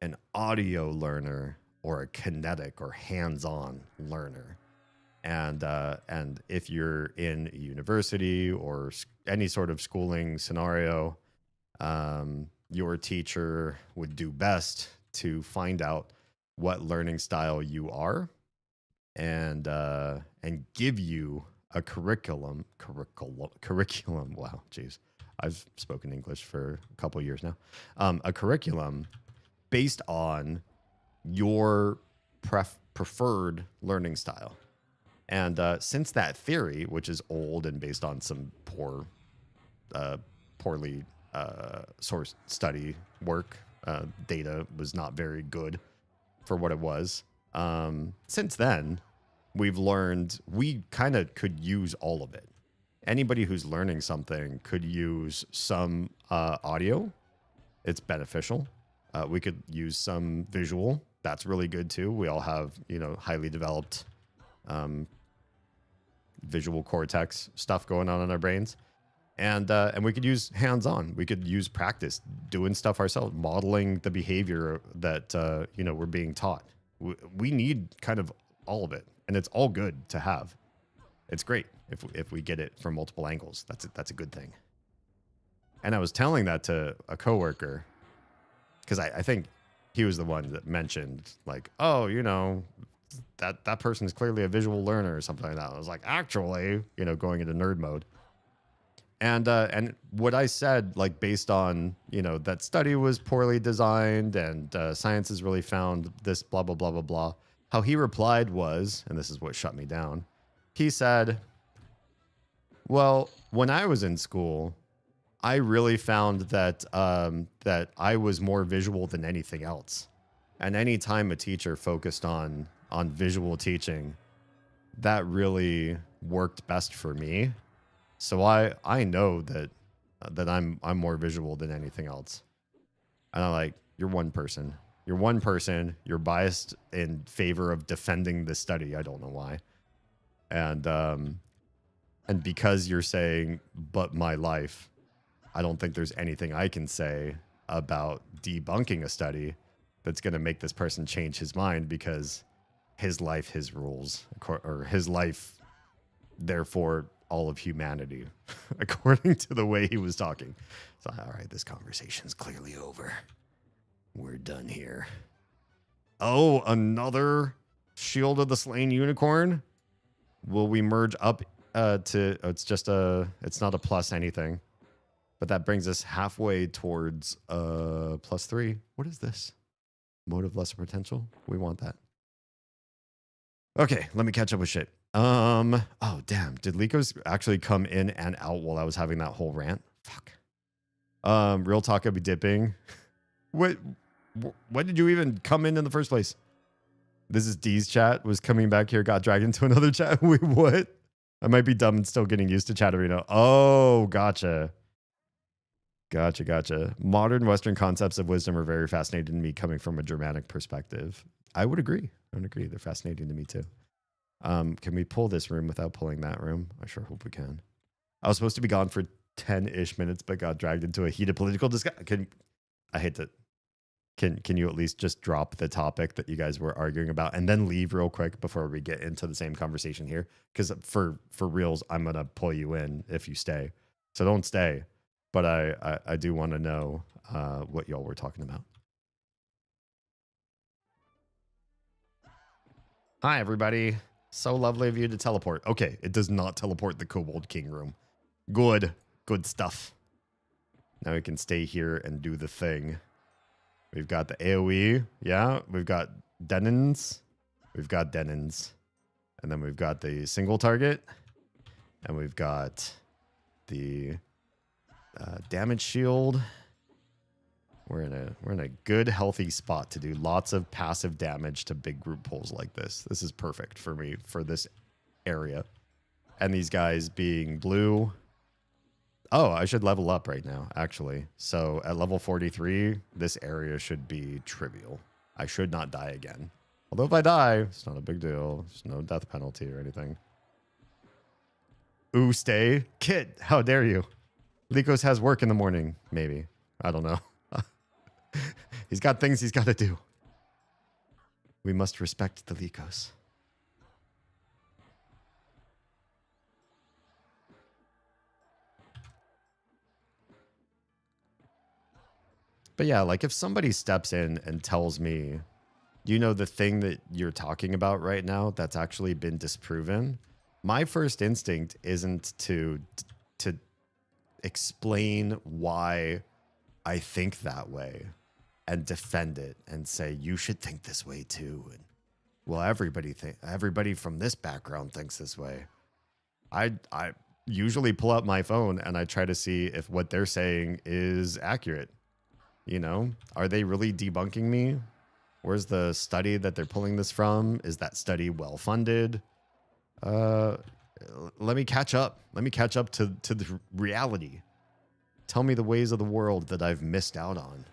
an audio learner, or a kinetic or hands-on learner. And if you're in a university or any sort of schooling scenario, your teacher would do best to find out what learning style you are, and give you a curriculum. Wow, geez, I've spoken English for a couple of years now. A curriculum based on your preferred learning style. And since that theory, which is old and based on some poorly sourced study work, data was not very good for what it was. Since then, we've learned we kind of could use all of it. Anybody who's learning something could use some audio. It's beneficial. We could use some visual. That's really good too. We all have, highly developed visual cortex stuff going on in our brains. And we could use hands-on. We could use practice, doing stuff ourselves, modeling the behavior that, we're being taught. We need kind of all of it, and it's all good to have. It's great if we get it from multiple angles. That's a good thing. And I was telling that to a coworker, because I think he was the one that mentioned, like, oh, that person is clearly a visual learner or something like that. I was like, actually, going into nerd mode. And what I said, like based on, you know, that study was poorly designed and science has really found this blah, blah, blah, blah, blah. How he replied was, and this is what shut me down. He said, well, when I was in school, I really found that that I was more visual than anything else. And anytime a teacher focused on visual teaching, that really worked best for me. So I know that I'm more visual than anything else. And I'm like, you're one person. You're one person. You're biased in favor of defending the study. I don't know why. And because you're saying, but my life, I don't think there's anything I can say about debunking a study that's going to make this person change his mind, because his life, his rules, or his life, therefore all of humanity, according to the way he was talking. So, all right, this conversation's clearly over. We're done here. Oh, another Shield of the Slain Unicorn? Will we merge up to... Oh, it's not a plus anything. But that brings us halfway towards +3. What is this? Mode of lesser potential? We want that. Okay, let me catch up with shit. Oh, damn. Did Likos actually come in and out while I was having that whole rant? Fuck. Real talk, I'll be dipping. What did you even come in the first place? This is D's chat. Was coming back here, got dragged into another chat. Wait, what? I might be dumb and still getting used to chat arena. Oh, gotcha. Gotcha. Modern Western concepts of wisdom are very fascinating to me coming from a Germanic perspective. I would agree. They're fascinating to me too. Can we pull this room without pulling that room? I sure hope we can. I was supposed to be gone for 10-ish minutes, but got dragged into a heated political discussion. Can you at least just drop the topic that you guys were arguing about and then leave real quick before we get into the same conversation here? Because for reals, I'm going to pull you in if you stay. So don't stay. But I do want to know what y'all were talking about. Hi, everybody. So lovely of you to teleport. Okay, it does not teleport the Kobold King room. Good stuff. Now we can stay here and do the thing. We've got the AoE. Yeah, we've got Denons. And then we've got the single target. And we've got the damage shield. We're in a good, healthy spot to do lots of passive damage to big group pulls like this. This is perfect for me for this area. And these guys being blue. Oh, I should level up right now, actually. So at level 43, this area should be trivial. I should not die again. Although if I die, it's not a big deal. There's no death penalty or anything. Ooh, stay. Kid, how dare you? Likos has work in the morning, maybe. I don't know. He's got things he's got to do. We must respect the Likos. But yeah, like if somebody steps in and tells me, you know, the thing that you're talking about right now that's actually been disproven, my first instinct isn't to explain why I think that way and defend it and say you should think this way too. And well, everybody from this background thinks this way. I usually pull out my phone and I try to see if what they're saying is accurate. You know, are they really debunking me? Where's the study that they're pulling this from? Is that study well funded? Let me catch up. Let me catch up to the reality. Tell me the ways of the world that I've missed out on.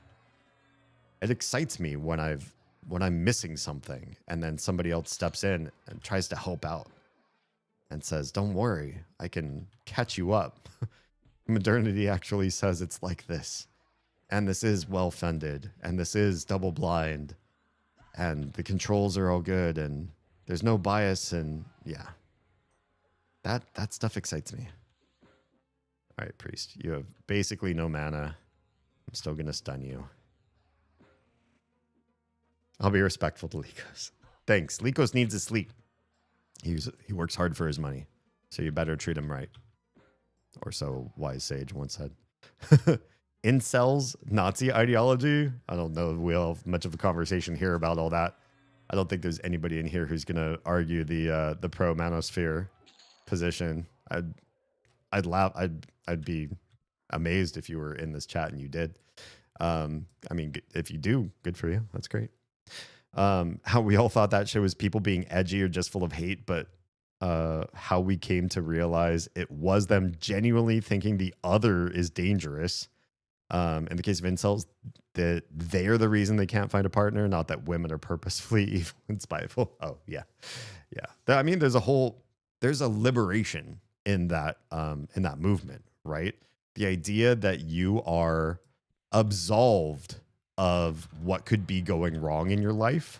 It excites me when I'm missing something and then somebody else steps in and tries to help out and says, don't worry, I can catch you up. Modernity actually says it's like this. And this is well funded, and this is double blind, and the controls are all good, and there's no bias, and yeah. That stuff excites me. All right, priest, you have basically no mana. I'm still gonna stun you. I'll be respectful to Likos. Thanks. Likos needs his sleep. He works hard for his money, so you better treat him right. Or so Wise Sage once said. Incels, Nazi ideology. I don't know if we'll have much of a conversation here about all that. I don't think there's anybody in here who's gonna argue the pro manosphere position. I'd laugh. I'd be amazed if you were in this chat and you did. I mean, if you do, good for you. That's great. How we all thought that shit was people being edgy or just full of hate, but how we came to realize it was them genuinely thinking the other is dangerous. In the case of incels, that they're the reason they can't find a partner, not that women are purposefully evil and spiteful. Oh yeah, yeah. I mean, there's a liberation in that movement, right? The idea that you are absolved of what could be going wrong in your life.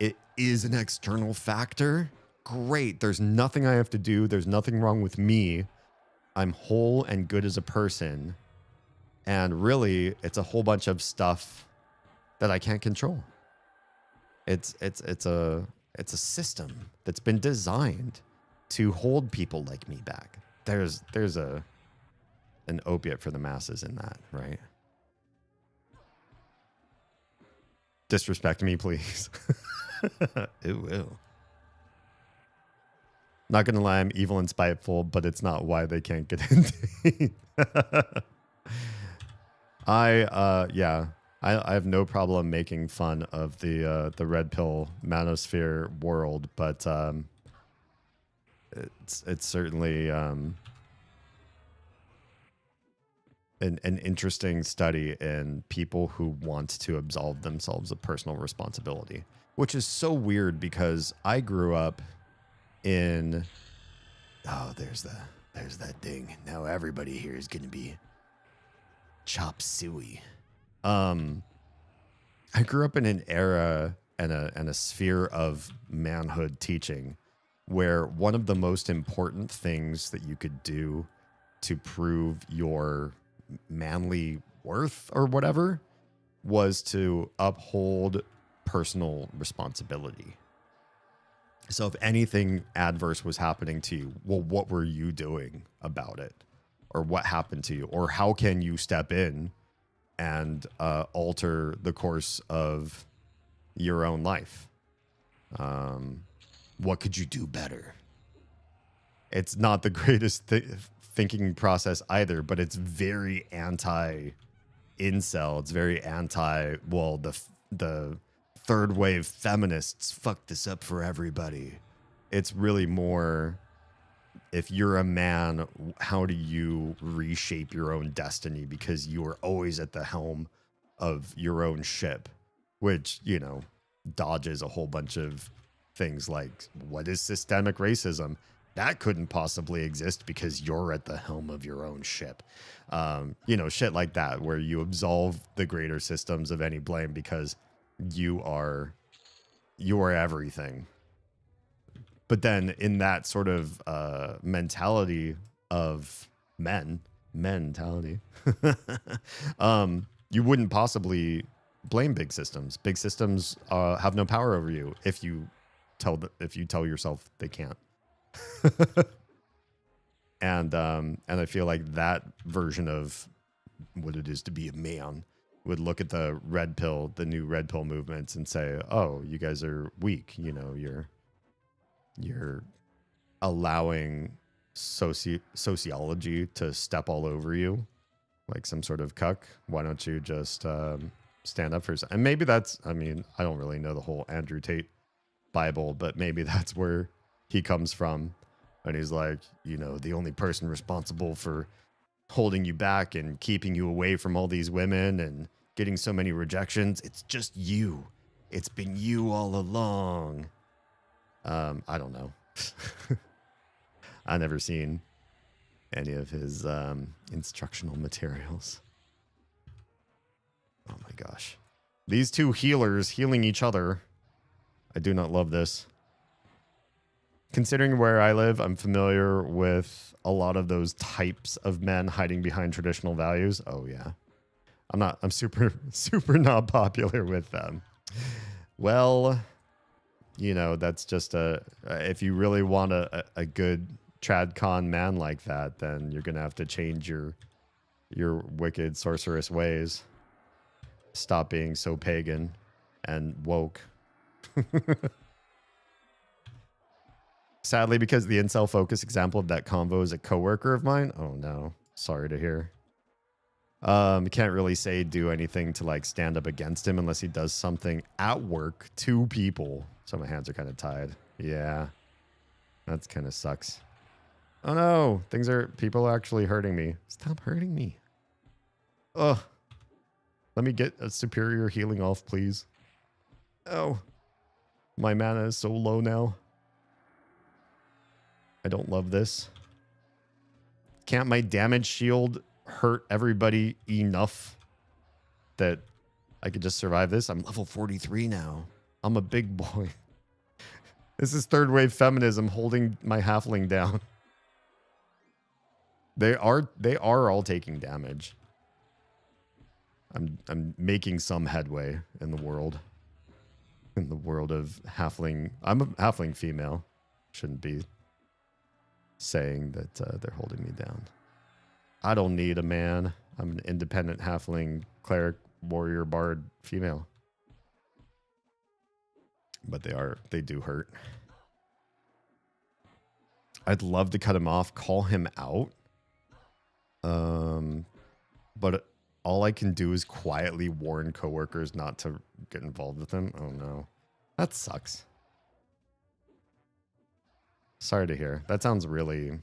It is an external factor. Great. There's nothing I have to do. There's nothing wrong with me. I'm whole and good as a person. And really, it's a whole bunch of stuff that I can't control. It's a system that's been designed to hold people like me back. There's an opiate for the masses in that, right? Disrespect me, please. It will. Not gonna lie, I'm evil and spiteful, but it's not why they can't get into. I have no problem making fun of the red pill manosphere world, but it's certainly an interesting study in people who want to absolve themselves of personal responsibility, which is so weird because I grew up in there's that ding. Now everybody here is gonna be chop suey. I grew up in an era and a sphere of manhood teaching where one of the most important things that you could do to prove your manly worth or whatever was to uphold personal responsibility. So if anything adverse was happening to you, well, what were you doing about it? Or what happened to you? Or how can you step in and alter the course of your own life? What could you do better? It's not the greatest thinking process either, but it's very anti-incel. It's very well, the third wave feminists fuck this up for everybody. It's really more, if you're a man, how do you reshape your own destiny? Because you are always at the helm of your own ship, which, you know, dodges a whole bunch of things like, what is systemic racism? That couldn't possibly exist because you're at the helm of your own ship. You know, shit like that, where you absolve the greater systems of any blame because you are everything. But then in that sort of mentality of mentality, you wouldn't possibly blame big systems. Big systems have no power over you if you tell yourself they can't. And I feel like that version of what it is to be a man would look at the new red pill movements and say, oh, you guys are weak. You know, you're allowing sociology to step all over you like some sort of cuck. Why don't you just stand up for yourself? And maybe that's, I mean, I don't really know the whole Andrew Tate Bible, but maybe that's where he comes from. And he's like, you know, the only person responsible for holding you back and keeping you away from all these women and getting so many rejections, it's just you. It's been you all along. I don't know. I've never seen any of his instructional materials. Oh my gosh. These two healers healing each other. I do not love this. Considering where I live, I'm familiar with a lot of those types of men hiding behind traditional values. Oh yeah. I'm super not popular with them. Well, you know, that's just if you really want a good tradcon man like that, then you're gonna have to change your wicked sorceress ways. Stop being so pagan and woke. Sadly, because the incel focus example of that convo is a coworker of mine. Oh no, sorry to hear. Can't really say do anything to like stand up against him unless he does something at work to people. So my hands are kind of tied. Yeah, that's kind of sucks. Oh no, people are actually hurting me. Stop hurting me. Ugh. Let me get a superior healing off, please. Oh, my mana is so low now. I don't love this. Can't my damage shield hurt everybody enough that I could just survive this? I'm level 43 now. I'm a big boy. This is third wave feminism holding my halfling down. They are all taking damage. I'm making some headway in the world. In the world of halfling. I'm a halfling female. Shouldn't be saying that they're holding me down. I don't need a man. I'm an independent halfling cleric warrior bard female. But they do hurt. I'd love to cut him off, call him out. But all I can do is quietly warn coworkers not to get involved with him. Oh no. That sucks. Sorry to hear. That sounds really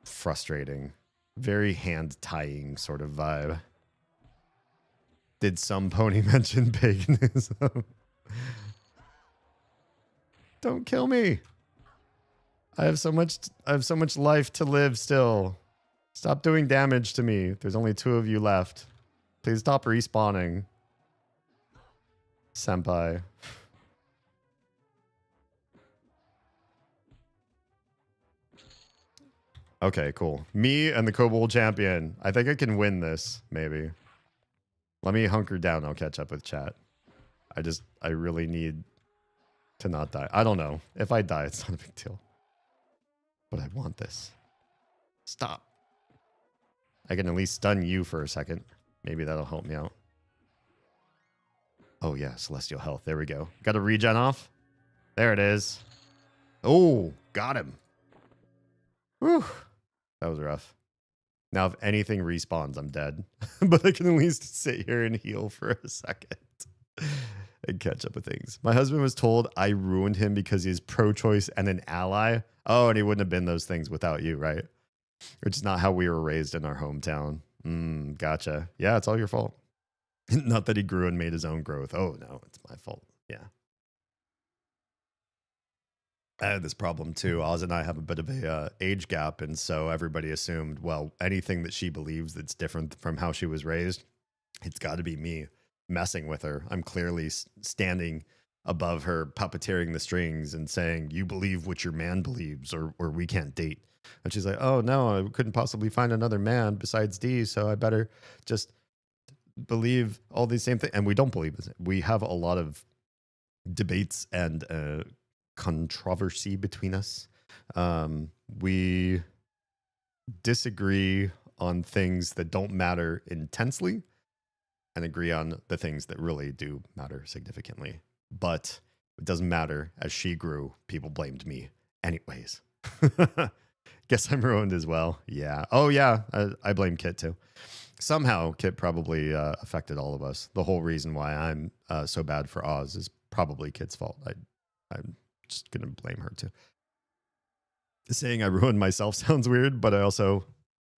frustrating. Very hand-tying sort of vibe. Did some pony mention paganism? Don't kill me. I have so much life to live still. Stop doing damage to me. There's only 2 of you left. Please stop respawning. Senpai. Okay, cool. Me and the Kobold champion. I think I can win this, maybe. Let me hunker down. I'll catch up with chat. I really need to not die. I don't know. If I die, it's not a big deal. But I want this. Stop. I can at least stun you for a second. Maybe that'll help me out. Oh yeah, celestial health. There we go. Got a regen off. There it is. Oh, got him. Whew. That was rough. Now, if anything respawns, I'm dead. But I can at least sit here and heal for a second. And catch up with things. My husband was told I ruined him because he's pro-choice and an ally. Oh, and he wouldn't have been those things without you, right? Which is not how we were raised in our hometown. Gotcha. Yeah, it's all your fault. Not that he grew and made his own growth. Oh, no, it's my fault. Yeah. I had this problem too. Oz and I have a bit of a age gap, and so everybody assumed, well, anything that she believes that's different from how she was raised, it's got to be me messing with her. I'm clearly standing above her, puppeteering the strings and saying, you believe what your man believes, or we can't date. And she's like, oh, no, I couldn't possibly find another man besides D, so I better just believe all these same things. And we don't believe this. We have a lot of debates and controversy between us. We disagree on things that don't matter intensely and agree on the things that really do matter significantly. But it doesn't matter. As she grew, people blamed me anyways. Guess I'm ruined as well. Yeah. Oh, yeah. I blame Kit too. Somehow, Kit probably affected all of us. The whole reason why I'm so bad for Oz is probably Kit's fault. I'm just going to blame her too. Saying I ruined myself sounds weird, but I also...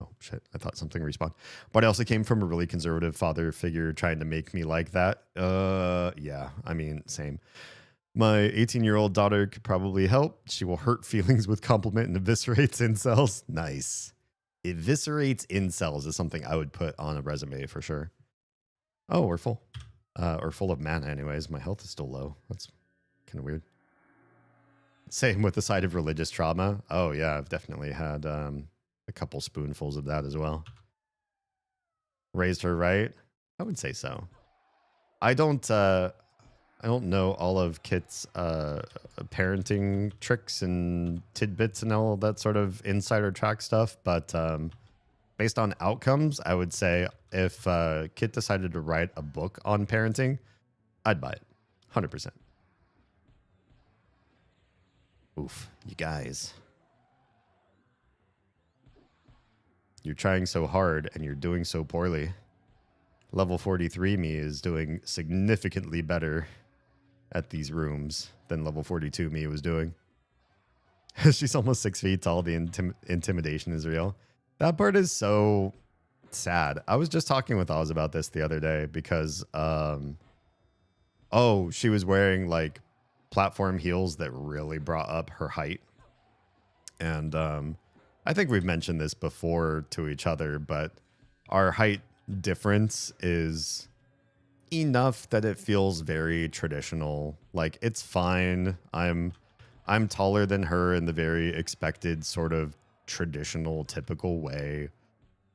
Oh, shit. I thought something respawned. But I also came from a really conservative father figure trying to make me like that. Yeah. I mean, same. My 18-year-old daughter could probably help. She will hurt feelings with compliment and eviscerates incels. Nice. Eviscerates incels is something I would put on a resume for sure. Oh, we're full. Or full of mana anyways. My health is still low. That's kind of weird. Same with the side of religious trauma. Oh, yeah. I've definitely had a couple spoonfuls of that as well. Raised her right? I would say so. I don't don't know all of Kit's parenting tricks and tidbits and all that sort of insider track stuff, but based on outcomes, I would say if Kit decided to write a book on parenting, I'd buy it, 100%. Oof, you guys. You're trying so hard and you're doing so poorly. Level 43 me is doing significantly better at these rooms than level 42 me was doing. She's almost 6 feet tall. The intimidation is real. That part is so sad. I was just talking with Oz about this the other day because, she was wearing like platform heels that really brought up her height. And I think we've mentioned this before to each other, but our height difference is enough that it feels very traditional. Like, it's fine. I'm taller than her in the very expected sort of traditional, typical way.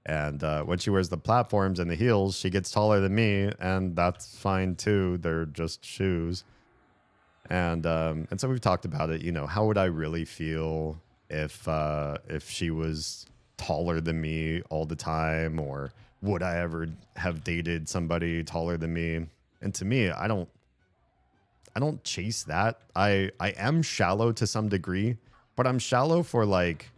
And when she wears the platforms and the heels, she gets taller than me, and that's fine too. They're just shoes. And so we've talked about it. You know, how would I really feel if she was taller than me all the time, or would I ever have dated somebody taller than me? And to me, I don't chase that. I am shallow to some degree, but I'm shallow for like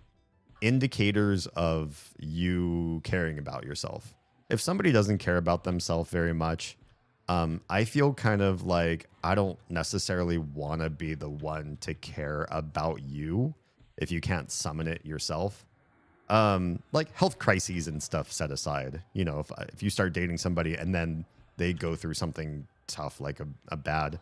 indicators of you caring about yourself. If somebody doesn't care about themselves very much, I feel kind of like I don't necessarily want to be the one to care about you if you can't summon it yourself. Like health crises and stuff set aside, you know, if you start dating somebody and then they go through something tough, like a bad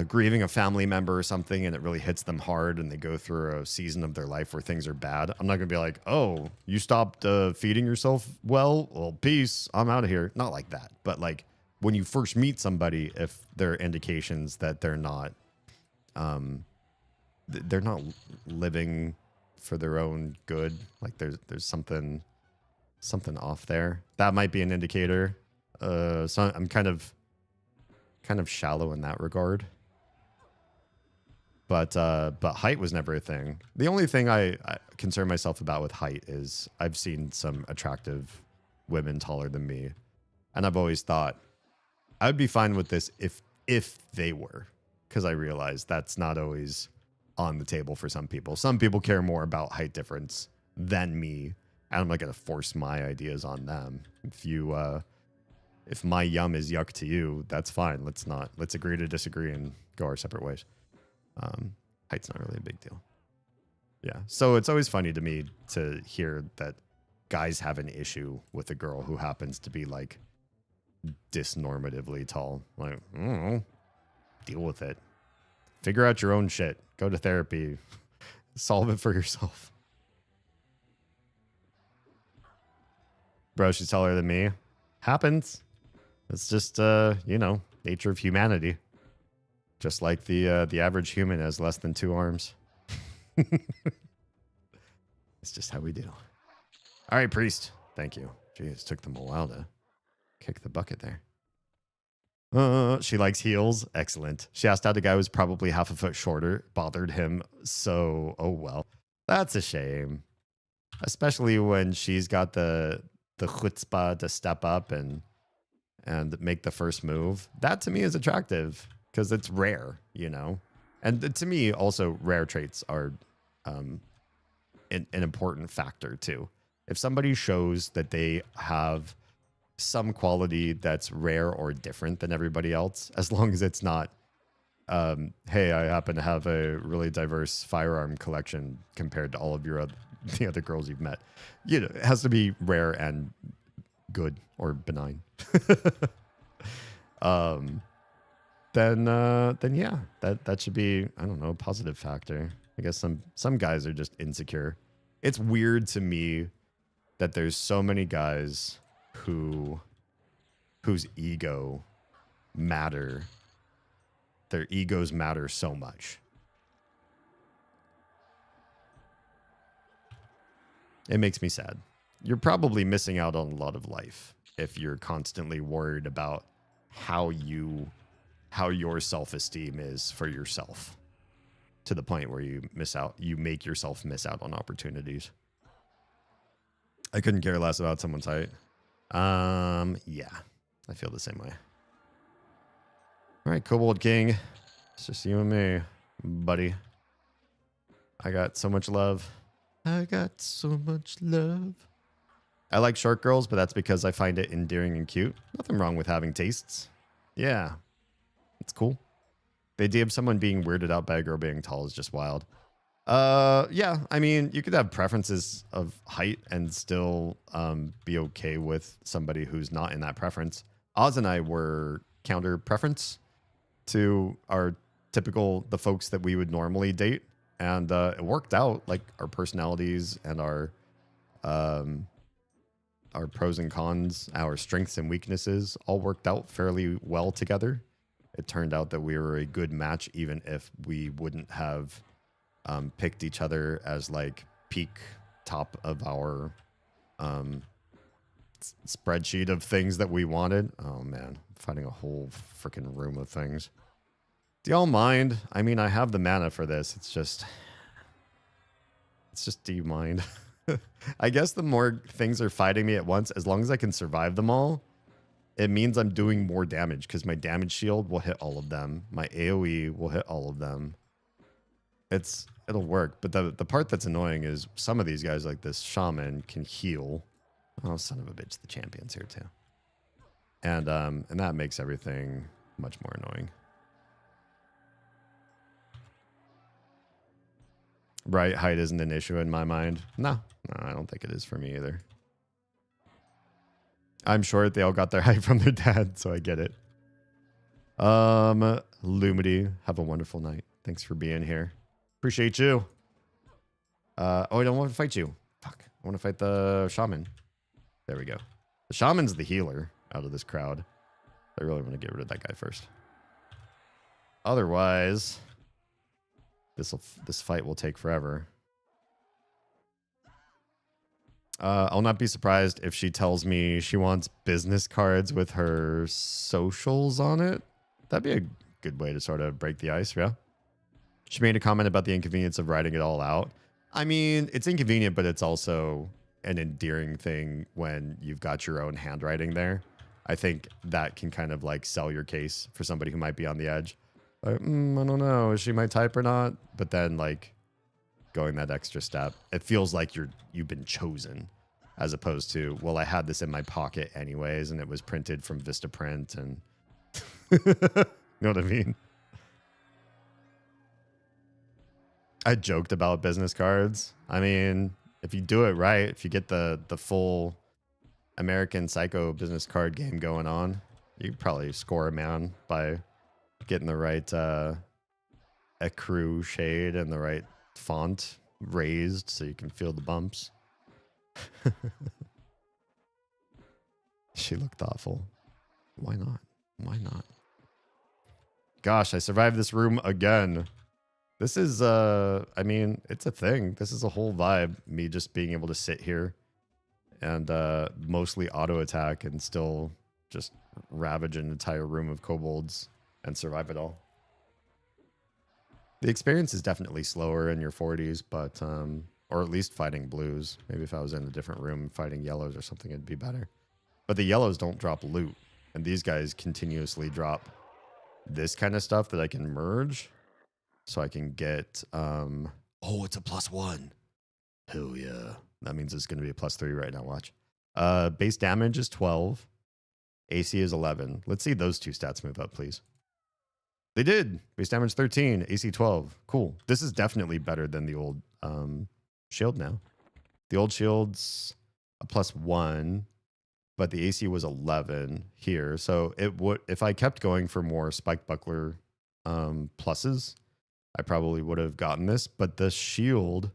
grieving a family member or something, and it really hits them hard and they go through a season of their life where things are bad, I'm not gonna be like, oh, you stopped feeding yourself well, peace, I'm out of here. Not like that, but like when you first meet somebody, if there are indications that they're not living for their own good, like there's something off there, that might be an indicator. So I'm kind of shallow in that regard. But height was never a thing. The only thing I concern myself about with height is I've seen some attractive women taller than me, and I've always thought I'd be fine with this if they were, because I realize that's not always on the table for some people. Some people care more about height difference than me, and I'm not going to force my ideas on them. If my yum is yuck to you, that's fine. Let's agree to disagree and go our separate ways. Height's not really a big deal. Yeah. So it's always funny to me to hear that guys have an issue with a girl who happens to be like disnormatively tall. Like, I don't know, deal with it. Figure out your own shit. Go to therapy. Solve it for yourself. Bro, she's taller than me. Happens. It's just, nature of humanity. Just like the average human has less than 2 arms. It's just how we do. All right, priest. Thank you. Jeez, took them a while to kick the bucket there. She likes heels. Excellent. She asked out a guy who was probably half a foot shorter. Bothered him. So, oh well. That's a shame. Especially when she's got the chutzpah to step up and make the first move. That to me is attractive because it's rare, you know? And to me, also, rare traits are an important factor too. If somebody shows that they have some quality that's rare or different than everybody else, as long as it's not, hey, I happen to have a really diverse firearm collection compared to all of the other girls you've met. You know, it has to be rare and good or benign. Then yeah, that should be, I don't know, a positive factor. I guess some guys are just insecure. It's weird to me that there's so many guys whose ego matter. Their egos matter so much. It makes me sad. You're probably missing out on a lot of life if you're constantly worried about how you how your self-esteem is for yourself, to the point where you make yourself miss out on opportunities. I couldn't care less about someone's height. Yeah, I feel the same way. All right, Kobold King. It's just you and me, buddy. I got so much love. I got so much love. I like short girls, but that's because I find it endearing and cute. Nothing wrong with having tastes. Yeah, it's cool. The idea of someone being weirded out by a girl being tall is just wild. Yeah, I mean, you could have preferences of height and still be okay with somebody who's not in that preference. Oz and I were counter preference to our typical, the folks that we would normally date. And it worked out. Like, our personalities and our pros and cons, our strengths and weaknesses all worked out fairly well together. It turned out that we were a good match, even if we wouldn't have picked each other as like peak top of our spreadsheet of things that we wanted. Oh man, I'm fighting a whole freaking room of things. Do y'all mind? I mean, I have the mana for this. It's just, do you mind? I guess the more things are fighting me at once, as long as I can survive them all, it means I'm doing more damage because my damage shield will hit all of them. My AoE will hit all of them. It'll work. But the part that's annoying is some of these guys, like this shaman, can heal. Oh, son of a bitch, the champion's here too. And that makes everything much more annoying. Right, height isn't an issue in my mind. No, I don't think it is for me either. I'm short. They all got their height from their dad, so I get it. Lumity, have a wonderful night. Thanks for being here. Appreciate you. Oh, I don't want to fight you. Fuck. I want to fight the shaman. There we go. The shaman's the healer out of this crowd. I really want to get rid of that guy first. Otherwise, this fight will take forever. I'll not be surprised if she tells me she wants business cards with her socials on it. That'd be a good way to sort of break the ice, yeah? She made a comment about the inconvenience of writing it all out. I mean, it's inconvenient, but it's also an endearing thing when you've got your own handwriting there. I think that can kind of like sell your case for somebody who might be on the edge. Like, I don't know, is she my type or not? But then like going that extra step, it feels like you've been chosen, as opposed to, well, I had this in my pocket anyways, and it was printed from Vistaprint, and you know what I mean? I joked about business cards. I mean, if you do it right, if you get the full American Psycho business card game going on, you probably score a man by getting the right ecru shade and the right font raised so you can feel the bumps. She looked thoughtful. Why not? Why not? Gosh, I survived this room again. This is, I mean, it's a thing. This is a whole vibe. Me just being able to sit here and mostly auto attack and still just ravage an entire room of kobolds and survive it all. The experience is definitely slower in your 40s, but, or at least fighting blues. Maybe if I was in a different room fighting yellows or something, it'd be better. But the yellows don't drop loot, and these guys continuously drop this kind of stuff that I can merge. So I can get, oh, it's a +1. Hell yeah. That means it's going to be a +3 right now, watch. Base damage is 12. AC is 11. Let's see those two stats move up, please. They did. Base damage 13, AC 12. Cool. This is definitely better than the old shield now. The old shield's a +1, but the AC was 11 here. So it would, if I kept going for more spike buckler pluses, I probably would have gotten this, but the shield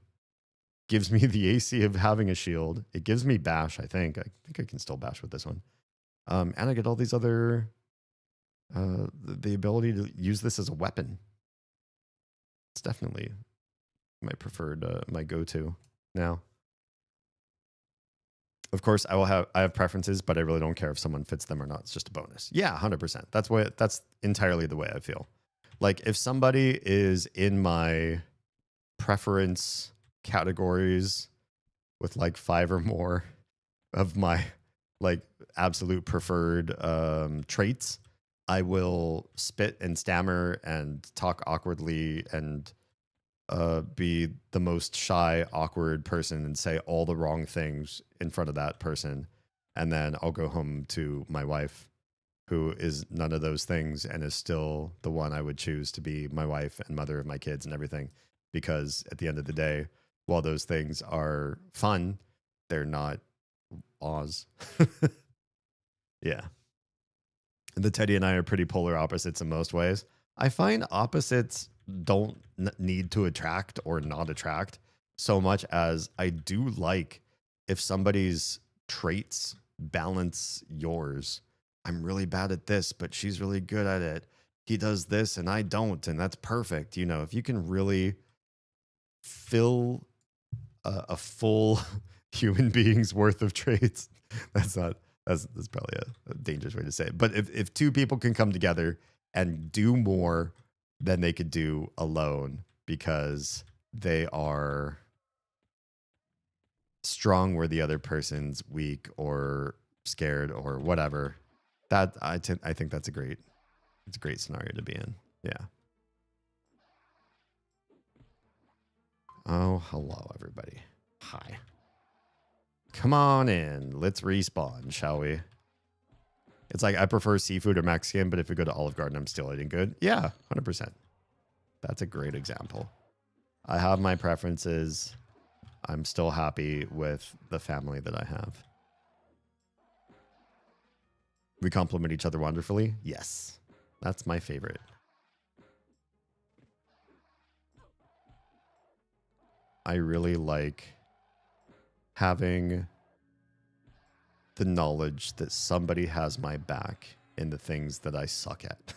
gives me the AC of having a shield. It gives me bash, I think. I think I can still bash with this one. And I get all these other, the ability to use this as a weapon. It's definitely my preferred, my go-to now. Of course, I have preferences, but I really don't care if someone fits them or not. It's just a bonus. Yeah, 100%. That's entirely the way I feel. Like if somebody is in my preference categories with like 5 or more of my like absolute preferred traits, I will spit and stammer and talk awkwardly and be the most shy, awkward person and say all the wrong things in front of that person. And then I'll go home to my wife, who is none of those things and is still the one I would choose to be my wife and mother of my kids and everything. Because at the end of the day, while those things are fun, they're not Oz. Yeah. The Teddy and I are pretty polar opposites in most ways. I find opposites don't need to attract or not attract so much as I do like if somebody's traits balance yours. I'm really bad at this, but she's really good at it. He does this and I don't, and that's perfect. You know, if you can really fill a full human being's worth of traits, that's probably a dangerous way to say it. But if two people can come together and do more than they could do alone because they are strong where the other person's weak or scared or whatever, that I think that's a great scenario to be in. Yeah. Oh, hello everybody. Hi. Come on in. Let's respawn, shall we? It's like I prefer seafood or Mexican, but if we go to Olive Garden, I'm still eating good. Yeah, 100%. That's a great example. I have my preferences. I'm still happy with the family that I have. We complement each other wonderfully. Yes, that's my favorite. I really like having the knowledge that somebody has my back in the things that I suck at.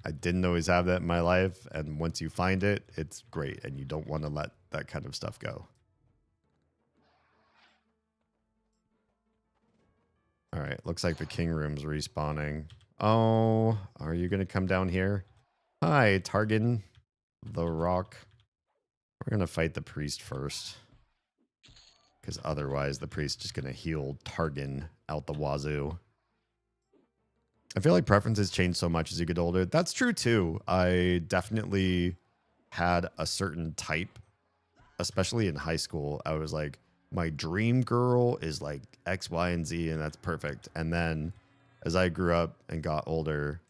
I didn't always have that in my life, and once you find it, it's great, and you don't want to let that kind of stuff go. All right, looks like the king room's respawning. Oh, are you going to come down here? Hi, Targan the Rock. We're going to fight the priest first, because otherwise the priest is going to heal Targan out the wazoo. I feel like preferences change so much as you get older. That's true too. I definitely had a certain type, especially in high school. I was like, my dream girl is like X, Y, and Z, and that's perfect. And then as I grew up and got older,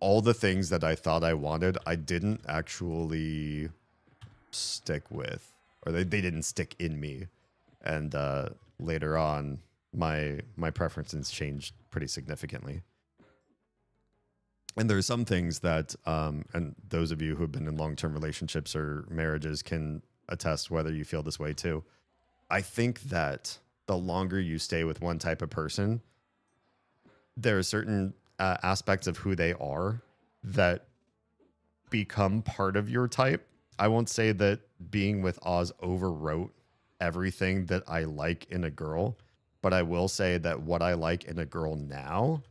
all the things that I thought I wanted, I didn't actually stick with, or they didn't stick in me. And later on, my preferences changed pretty significantly. And there are some things that, and those of you who have been in long-term relationships or marriages can attest whether you feel this way too. I think that the longer you stay with one type of person, there are certain aspects of who they are that become part of your type. I won't say that being with Oz overwrote everything that I like in a girl, but I will say that what I like in a girl now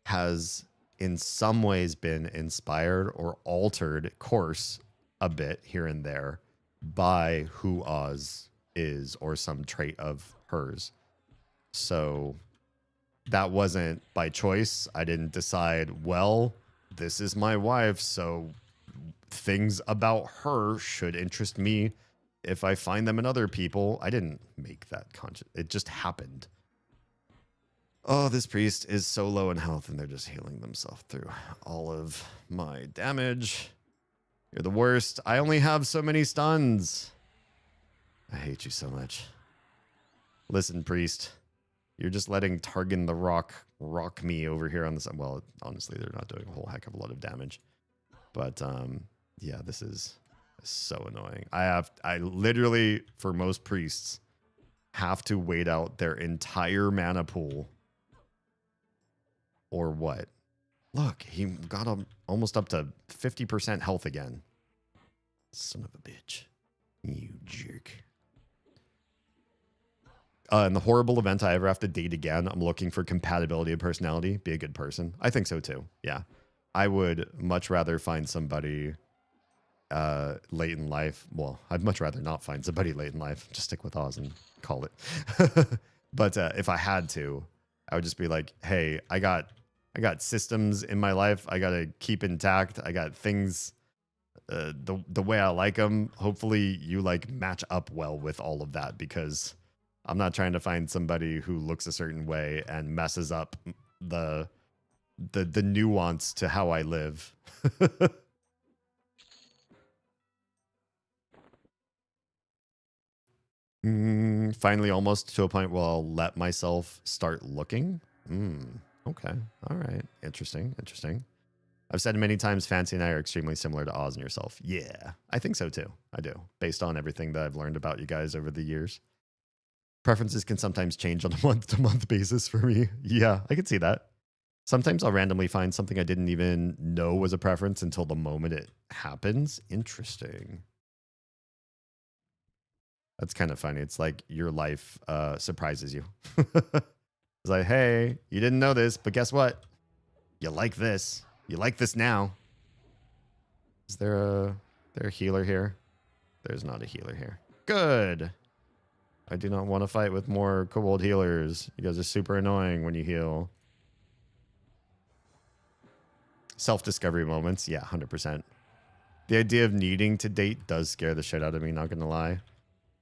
has in some ways been inspired or altered course a bit here and there by who Oz is or some trait of hers. So that wasn't by choice. I didn't decide, well, this is my wife, so things about her should interest me if I find them in other people. I didn't make that conscious. It just happened. Oh, this priest is so low in health, and they're just healing themselves through all of my damage. You're the worst. I only have so many stuns. I hate you so much. Listen, priest. You're just letting Targan the Rock rock me over here on this. Well, honestly, they're not doing a whole heck of a lot of damage. But, yeah, this is so annoying. I literally, for most priests, have to wait out their entire mana pool. Or what? Look, he got almost up to 50% health again. Son of a bitch. You jerk. in the horrible event I ever have to date again, I'm looking for compatibility of personality. Be a good person. I think so too. Yeah. I would much rather find somebody late in life. Well, I'd much rather not find somebody late in life. Just stick with Oz and call it. But if I had to, I would just be like, hey, I got systems in my life I got to keep intact. I got things the way I like them. Hopefully you like match up well with all of that, because I'm not trying to find somebody who looks a certain way and messes up the nuance to how I live. Finally, almost to a point where I'll let myself start looking. Okay. All right. Interesting. I've said many times, Fancy and I are extremely similar to Oz and yourself. Yeah, I think so too. I do, based on everything that I've learned about you guys over the years. Preferences can sometimes change on a month-to-month basis for me. Yeah, I can see that. Sometimes I'll randomly find something I didn't even know was a preference until the moment it happens. Interesting. That's kind of funny. It's like your life surprises you. It's like, hey, you didn't know this, but guess what? You like this. You like this now. Is there a healer here? There's not a healer here. Good. I do not want to fight with more kobold healers. You guys are super annoying when you heal. Self-discovery moments. Yeah, 100%. The idea of needing to date does scare the shit out of me, not gonna lie.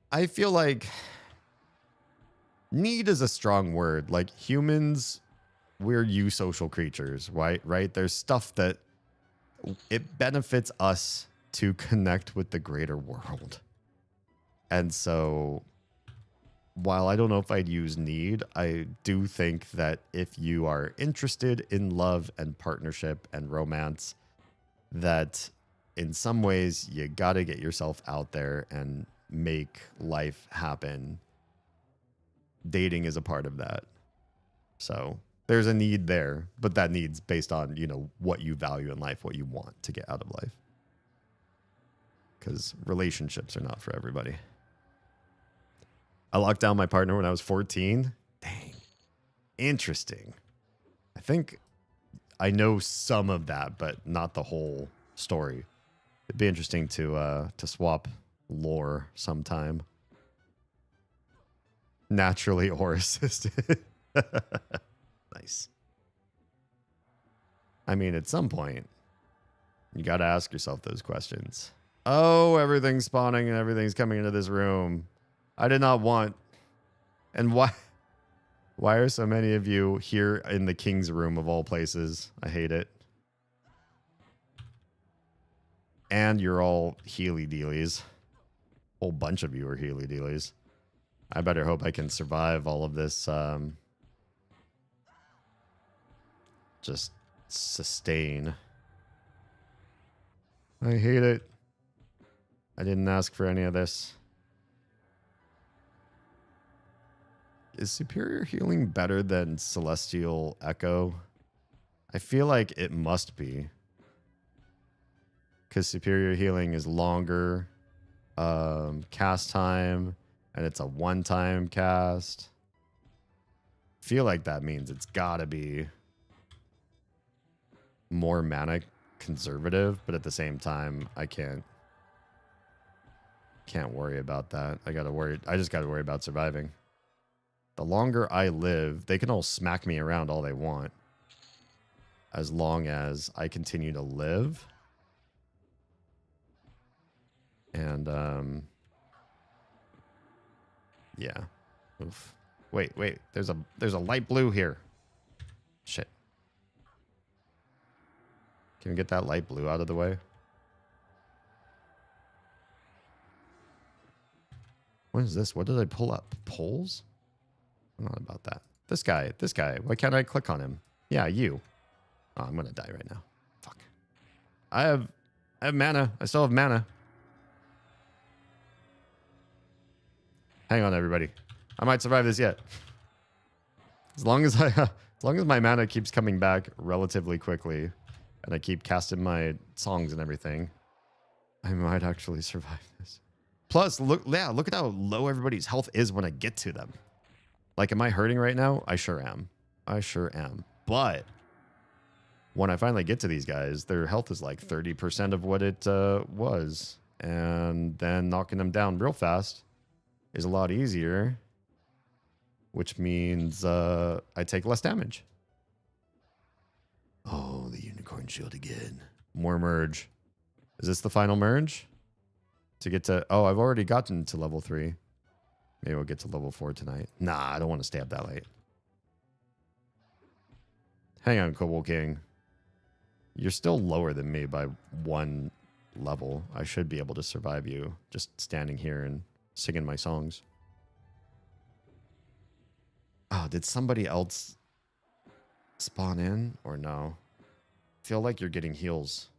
I feel like need is a strong word. Like, humans, we're eusocial creatures, right? There's stuff that it benefits us to connect with the greater world. And so while I don't know if I'd use need, I do think that if you are interested in love and partnership and romance, that in some ways you got to get yourself out there and make life happen. Dating is a part of that. So there's a need there, but that need's based on, you know, what you value in life, what you want to get out of life. Because relationships are not for everybody. I locked down my partner when I was 14. Dang. Interesting. I think I know some of that, but not the whole story. It'd be interesting to swap lore sometime. Naturally or assisted. Nice. I mean, at some point, you got to ask yourself those questions. Oh, everything's spawning and everything's coming into this room. I did not want. And why are so many of you here in the king's room of all places? I hate it. And you're all healy-dealies. A whole bunch of you are healy-dealies. I better hope I can survive all of this. Just sustain. I hate it. I didn't ask for any of this. Is Superior Healing better than Celestial Echo? I feel like it must be. Because Superior Healing is longer cast time, and it's a one-time cast. I feel like that means it's gotta be more mana conservative, but at the same time, I can't worry about that. I just gotta worry about surviving. The longer I live, they can all smack me around all they want. As long as I continue to live. And, yeah. Oof. Wait. There's a light blue here. Shit. Can we get that light blue out of the way? What is this? What did I pull up? Poles? I'm not about that. This guy. Why can't I click on him? Yeah, you. Oh, I'm gonna die right now. Fuck. I have mana. I still have mana. Hang on, everybody. I might survive this yet. As long as my mana keeps coming back relatively quickly, and I keep casting my songs and everything, I might actually survive this. Plus, look at how low everybody's health is when I get to them. Like, am I hurting right now? I sure am. I sure am. But when I finally get to these guys, their health is like 30% of what it was. And then knocking them down real fast is a lot easier, which means I take less damage. Oh, the unicorn shield again. More merge. Is this the final merge? To get to... Oh, I've already gotten to level 3. Maybe we'll get to level 4 tonight. Nah, I don't want to stay up that late. Hang on, Cobalt King. You're still lower than me by 1 level. I should be able to survive you just standing here and singing my songs. Oh, did somebody else spawn in or no? I feel like you're getting heals.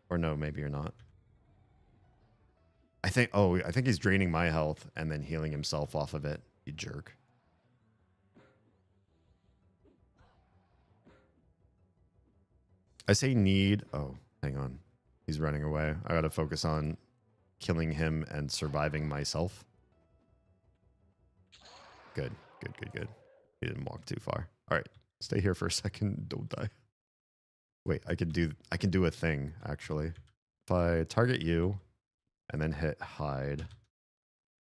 Or no, maybe you're not. I think he's draining my health and then healing himself off of it. You jerk. I say need. Oh, hang on. He's running away. I gotta focus on killing him and surviving myself. Good, good, good, good. He didn't walk too far. All right, stay here for a second. Don't die. Wait, I can do a thing actually. If I target you and then hit hide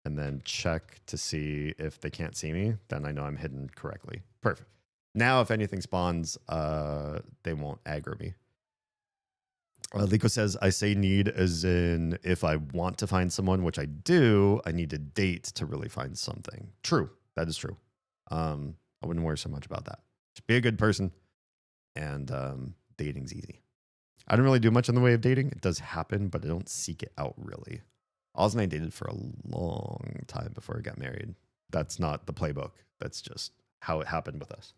and then check to see if they can't see me, then I know I'm hidden correctly. Perfect. Now, if anything spawns, they won't aggro me. Liko says, I say need as in if I want to find someone, which I do, I need to date to really find something. True. That is true. I wouldn't worry so much about that. Just be a good person, and dating's easy. I don't really do much in the way of dating. It does happen, but I don't seek it out really. Oz and I dated for a long time before we got married. That's not the playbook. That's just how it happened with us.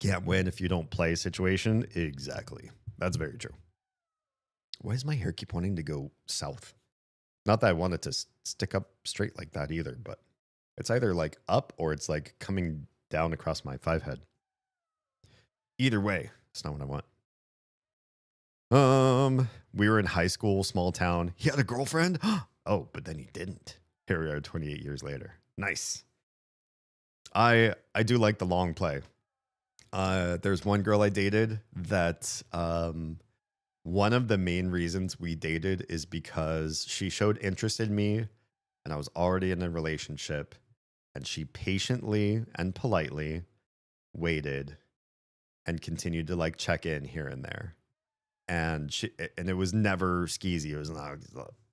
Can't win if you don't play situation. Exactly. That's very true. Why does my hair keep wanting to go south? Not that I want it to stick up straight like that either, but it's either like up or it's like coming down across my 5 head. Either way, it's not what I want. We were in high school, small town. He had a girlfriend. Oh, but then he didn't. Here we are 28 years later. Nice. I do like the long play. There's one girl I dated that one of the main reasons we dated is because she showed interest in me and I was already in a relationship, and she patiently and politely waited and continued to like check in here and there. And it was never skeezy. It was not,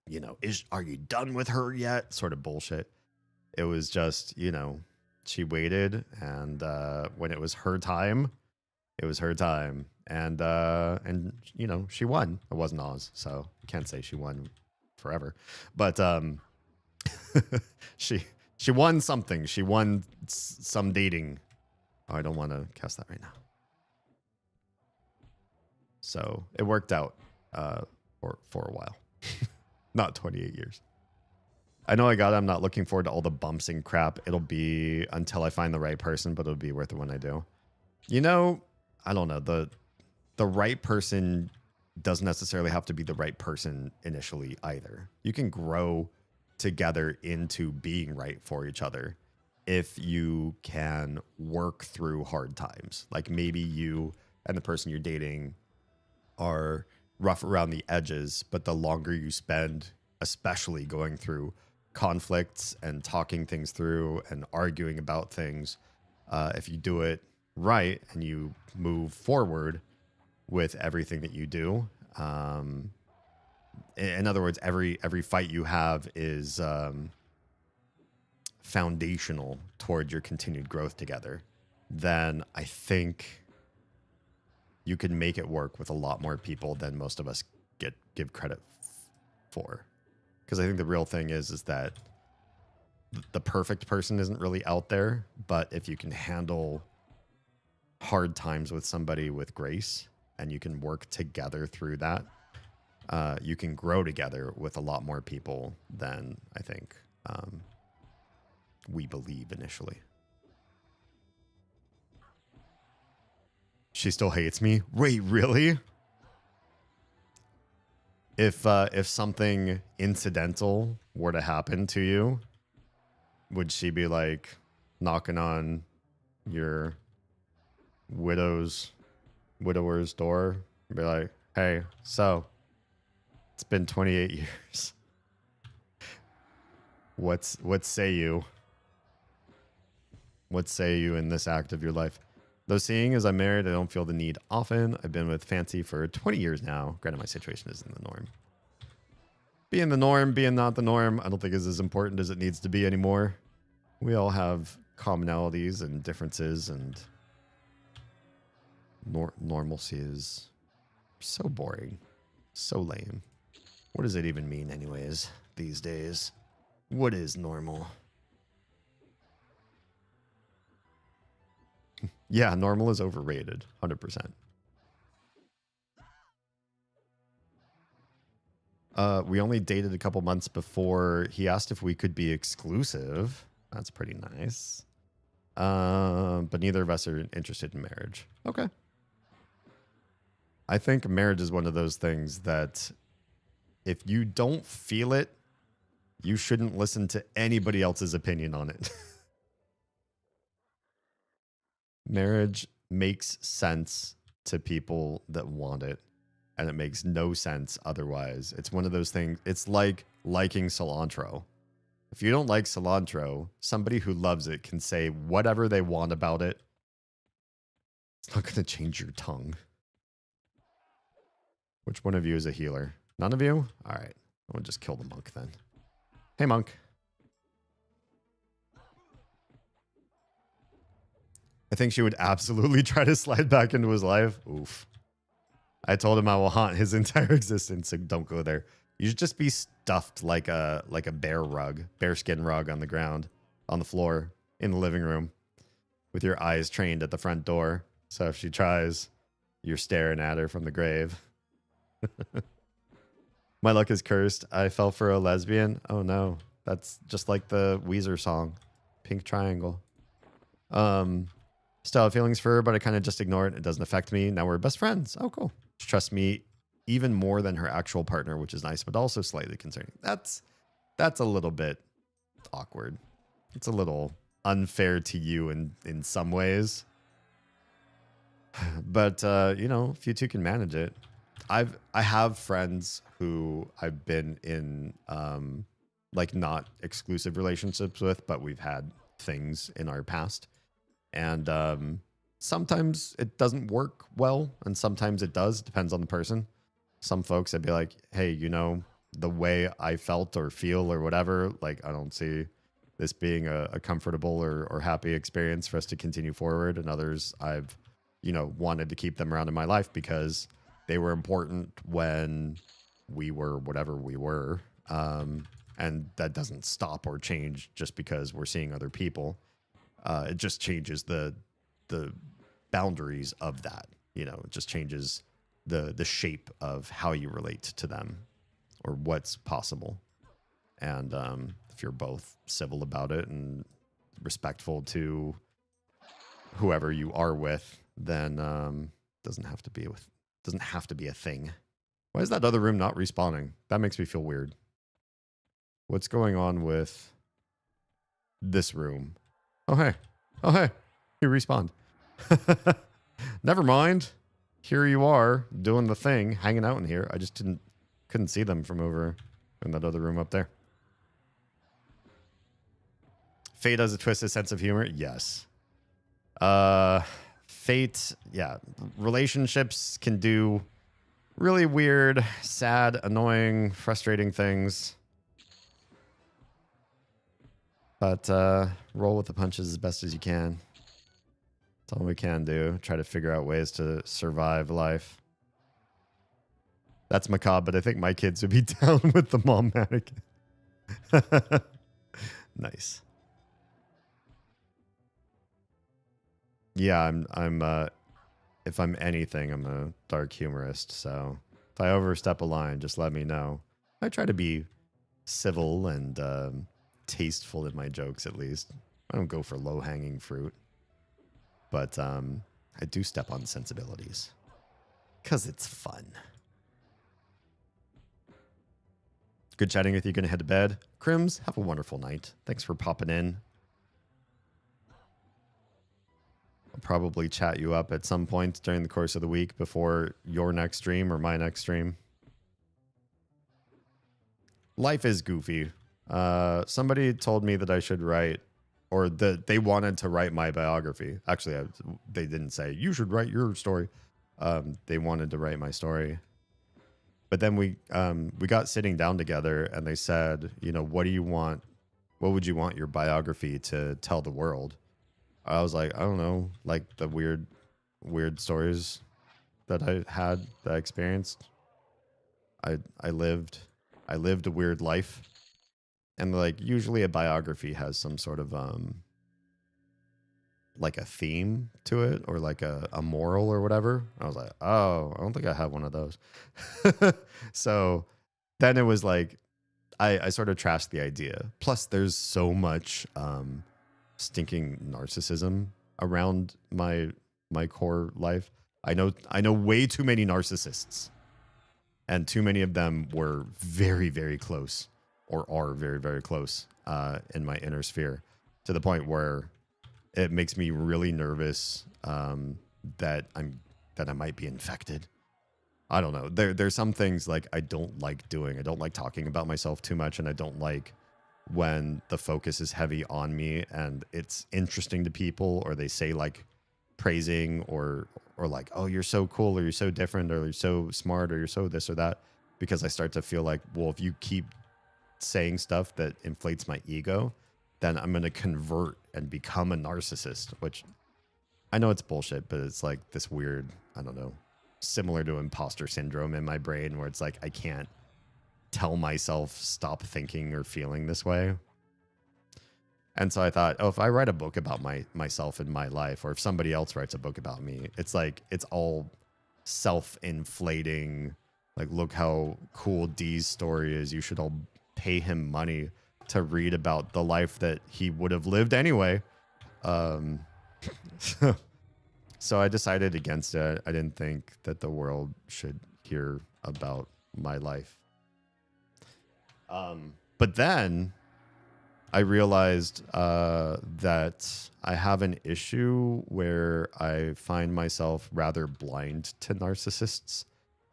you know, are you done with her yet? Sort of bullshit. It was just, you know, she waited, and when it was her time, it was her time. And you know, she won. It wasn't Oz, so I can't say she won forever. But she won something. She won some dating. Oh, I don't want to cast that right now. So it worked out for a while. Not 28 years. I know I got it. I'm not looking forward to all the bumps and crap. It'll be until I find the right person, but it'll be worth it when I do. You know, I don't know. The right person doesn't necessarily have to be the right person initially either. You can grow together into being right for each other if you can work through hard times. Like maybe you and the person you're dating are rough around the edges, but the longer you spend, especially going through conflicts and talking things through and arguing about things, if you do it right and you move forward with everything that you do, in other words, every fight you have is foundational toward your continued growth together, then I think you can make it work with a lot more people than most of us give credit for. Because I think the real thing is that the perfect person isn't really out there, but if you can handle hard times with somebody with grace and you can work together through that, you can grow together with a lot more people than I think we believe initially. She still hates me? Wait, really? If something incidental were to happen to you would she be like knocking on your widower's door and be like, hey, so it's been 28 years. What say you? What say you in this act of your life? Though seeing as I'm married, I don't feel the need often. I've been with Fancy for 20 years now. Granted, my situation isn't the norm. Being the norm, being not the norm, I don't think is as important as it needs to be anymore. We all have commonalities and differences, and normalcy is so boring, so lame. What does it even mean anyways these days? What is normal? Yeah, normal is overrated, 100%. We only dated a couple months before he asked if we could be exclusive. That's pretty nice. But neither of us are interested in marriage. Okay. I think marriage is one of those things that if you don't feel it, you shouldn't listen to anybody else's opinion on it. Marriage makes sense to people that want it, and it makes no sense otherwise. It's one of those things. It's like liking cilantro. If you don't like cilantro, somebody who loves it can say whatever they want about it. It's not going to change your tongue. Which one of you is a healer? None of you? All right. I'll just kill the monk then. Hey, monk. I think she would absolutely try to slide back into his life. Oof. I told him I will haunt his entire existence, so don't go there. You should just be stuffed like a bearskin rug on the ground, on the floor, in the living room, with your eyes trained at the front door. So if she tries, you're staring at her from the grave. My luck is cursed. I fell for a lesbian. Oh no. That's just like the Weezer song. Pink Triangle. Still have feelings for her, but I kind of just ignore it. It doesn't affect me. Now we're best friends. Oh, cool. She trusts me even more than her actual partner, which is nice, but also slightly concerning. That's a little bit awkward. It's a little unfair to you in some ways. But you know, if you two can manage it. I have friends who I've been in like not exclusive relationships with, but we've had things in our past. And sometimes it doesn't work well, and sometimes it does. It depends on the person. Some folks, I'd be like, hey, you know, the way I felt or feel or whatever, like, I don't see this being a comfortable or happy experience for us to continue forward. And others, I've, you know, wanted to keep them around in my life because they were important when we were whatever we were. And that doesn't stop or change just because we're seeing other people. It just changes the boundaries of that. You know, it just changes the shape of how you relate to them or what's possible. And if you're both civil about it and respectful to whoever you are with, then doesn't have to be a thing. Why is that other room not respawning? That makes me feel weird. What's going on with this room? Oh, hey. Oh, hey. You respawned. Never mind. Here you are doing the thing, hanging out in here. I just couldn't see them from over in that other room up there. Fate has a twisted sense of humor. Yes. Fate, yeah. Relationships can do really weird, sad, annoying, frustrating things. But roll with the punches as best as you can. That's all we can do. Try to figure out ways to survive life. That's macabre, but I think my kids would be down with the mom mannequin. Nice. Yeah, I'm if I'm anything, I'm a dark humorist, so if I overstep a line, just let me know. I try to be civil and tasteful in my jokes, at least. I don't go for low-hanging fruit. But I do step on sensibilities. Because it's fun. Good chatting with you. Gonna head to bed. Crims, have a wonderful night. Thanks for popping in. I'll probably chat you up at some point during the course of the week before your next stream or my next stream. Life is goofy. Somebody told me that I should write, or that they wanted to write my biography. Actually, they didn't say, you should write your story. They wanted to write my story. But then we got sitting down together and they said, you know, what do you want? What would you want your biography to tell the world? I was like, I don't know, like the weird stories that I had, that I experienced. I lived a weird life. And like usually a biography has some sort of like a theme to it, or like a moral or whatever. I was like, oh, I don't think I have one of those. So then it was like I sort of trashed the idea. Plus there's so much stinking narcissism around my core life. I know way too many narcissists. And too many of them were very, very close, or are very, very close in my inner sphere, to the point where it makes me really nervous that I might be infected. I don't know. There's some things like I don't like doing. I don't like talking about myself too much, and I don't like when the focus is heavy on me and it's interesting to people, or they say like praising or like, oh, you're so cool, or you're so different, or you're so smart, or you're so this or that, because I start to feel like, well, if you keep saying stuff that inflates my ego, then I'm going to convert and become a narcissist, which I know it's bullshit, but it's like this weird, I don't know, similar to imposter syndrome in my brain, where it's like I can't tell myself stop thinking or feeling this way. And so I thought, oh, if I write a book about myself and my life, or if somebody else writes a book about me, it's like it's all self-inflating. Like, look how cool Dee's story is. You should all pay him money to read about the life that he would have lived anyway. So I decided against it. I didn't think that the world should hear about my life. But then I realized that I have an issue where I find myself rather blind to narcissists,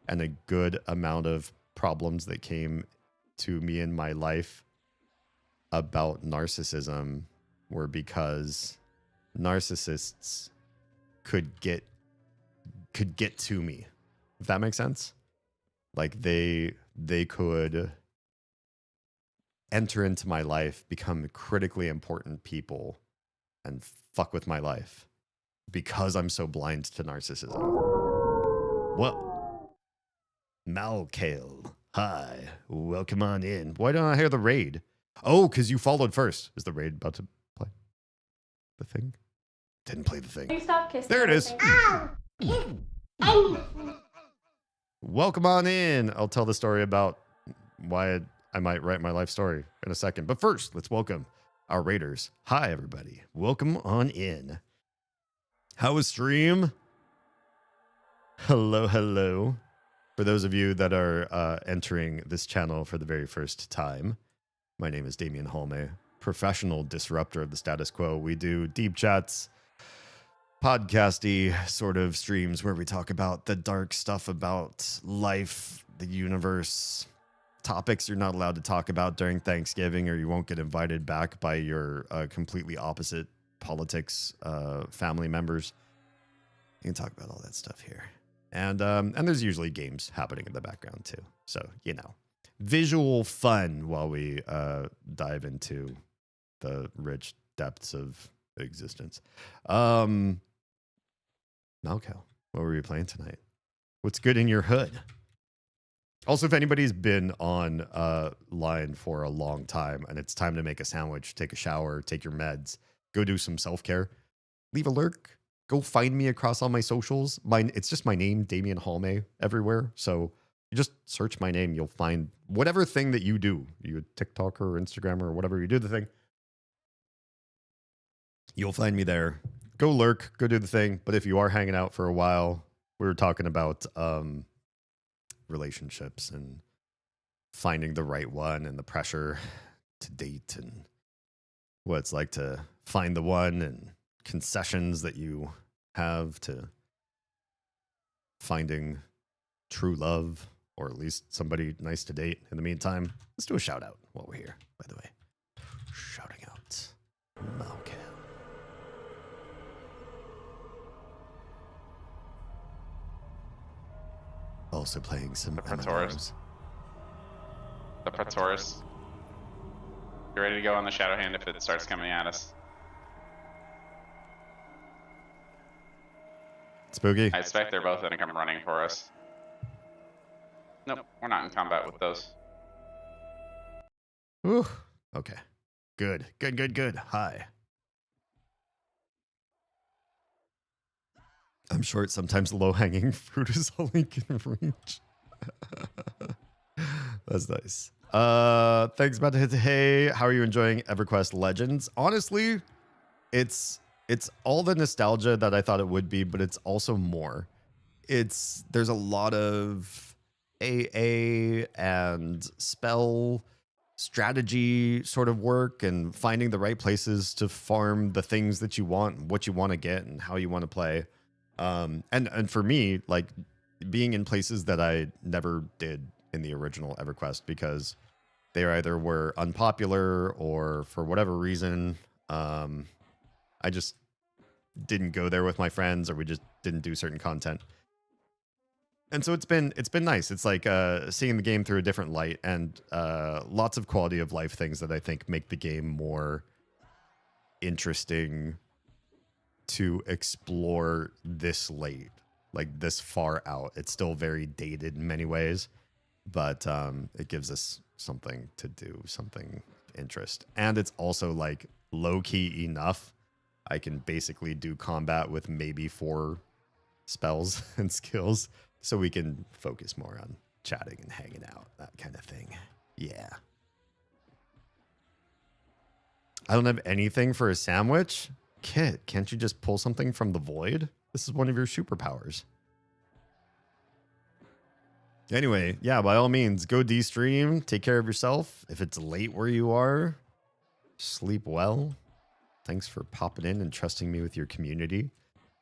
and a good amount of problems that came to me in my life about narcissism were because narcissists could get to me, if that makes sense. Like they could enter into my life, become critically important people, and fuck with my life because I'm so blind to narcissism. Well, Malkale, hi, welcome on in. Why don't I hear the raid? Oh, because you followed first. Is the raid about to play the thing? Didn't play the thing. There it is. Welcome on in. I'll tell the story about why I might write my life story in a second. But first, let's welcome our raiders. Hi, everybody. Welcome on in. How was stream? Hello, hello. For those of you that are entering this channel for the very first time, my name is Damian Holme, professional disruptor of the status quo. We do deep chats, podcasty sort of streams where we talk about the dark stuff about life, the universe, topics you're not allowed to talk about during Thanksgiving, or you won't get invited back by your completely opposite politics family members. You can talk about all that stuff here. And there's usually games happening in the background too. So, you know, visual fun while we dive into the rich depths of existence. Malco, what were you playing tonight? What's good in your hood? Also, if anybody's been on line for a long time and it's time to make a sandwich, take a shower, take your meds, go do some self-care, leave a lurk, go find me across all my socials. It's just my name, Damian Holme, everywhere. So you just search my name. You'll find whatever thing that you do. You a TikToker or Instagrammer or whatever you do the thing. You'll find me there. Go lurk, go do the thing. But if you are hanging out for a while, we were talking about relationships and finding the right one and the pressure to date and what it's like to find the one and concessions that you have to finding true love or at least somebody nice to date. In the meantime, let's do a shout out while we're here, by the way. Shouting out Malcolm. Also playing some MMOs. The Praetors. You ready to go on the Shadow Hand if it starts coming at us? Spooky. I expect they're both going to come running for us. Nope, we're not in combat with those. Ooh, okay. Good. Hi. I'm short. Sometimes low-hanging fruit is all I can reach. That's nice. Thanks, about to hit. Hey, how are you enjoying EverQuest Legends? Honestly, it's all the nostalgia that I thought it would be, but it's also more. There's a lot of AA and spell strategy sort of work and finding the right places to farm the things that you want, what you want to get, and how you want to play. And for me, like being in places that I never did in the original EverQuest because they either were unpopular or for whatever reason, I just didn't go there with my friends or we just didn't do certain content. And so it's been nice. It's like seeing the game through a different light and lots of quality of life things that I think make the game more interesting to explore this late, like this far out. It's still very dated in many ways, but it gives us something to do, something interest. And it's also like low key enough. I can basically do combat with maybe 4 spells and skills. So we can focus more on chatting and hanging out, that kind of thing. Yeah. I don't have anything for a sandwich. Kit, can't you just pull something from the void? This is one of your superpowers. Anyway, yeah, by all means, go de-stream. Take care of yourself. If it's late where you are, sleep well. Thanks for popping in and trusting me with your community,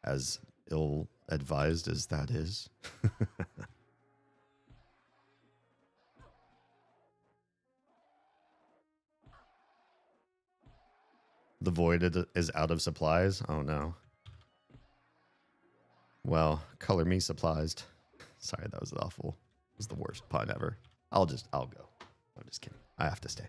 as ill-advised as that is. The void is out of supplies? Oh no. Well, color me supplies. Sorry, that was awful. It was the worst pun ever. I'll go. I'm just kidding. I have to stay.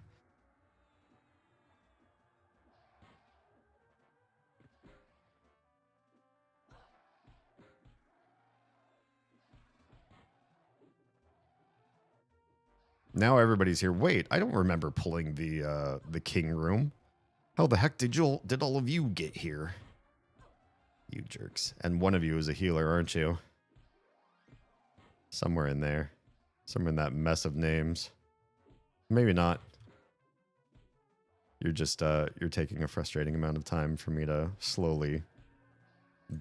Now everybody's here. Wait, I don't remember pulling the king room. How the heck did all of you get here? You jerks. And one of you is a healer, aren't you? Somewhere in there. Somewhere in that mess of names. Maybe not. You're just you're taking a frustrating amount of time for me to slowly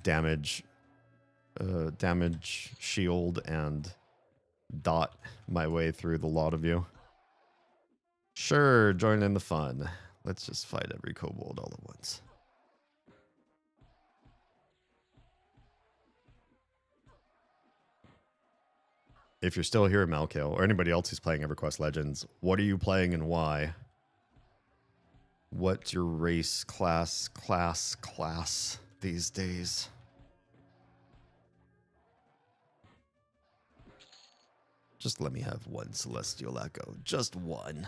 damage shield and dot my way through the lot of you. Sure, join in the fun. Let's just fight every kobold all at once. If you're still here, Malkill, or anybody else who's playing EverQuest Legends, what are you playing and why? What's your race, class these days? Just let me have one Celestial Echo. Just one.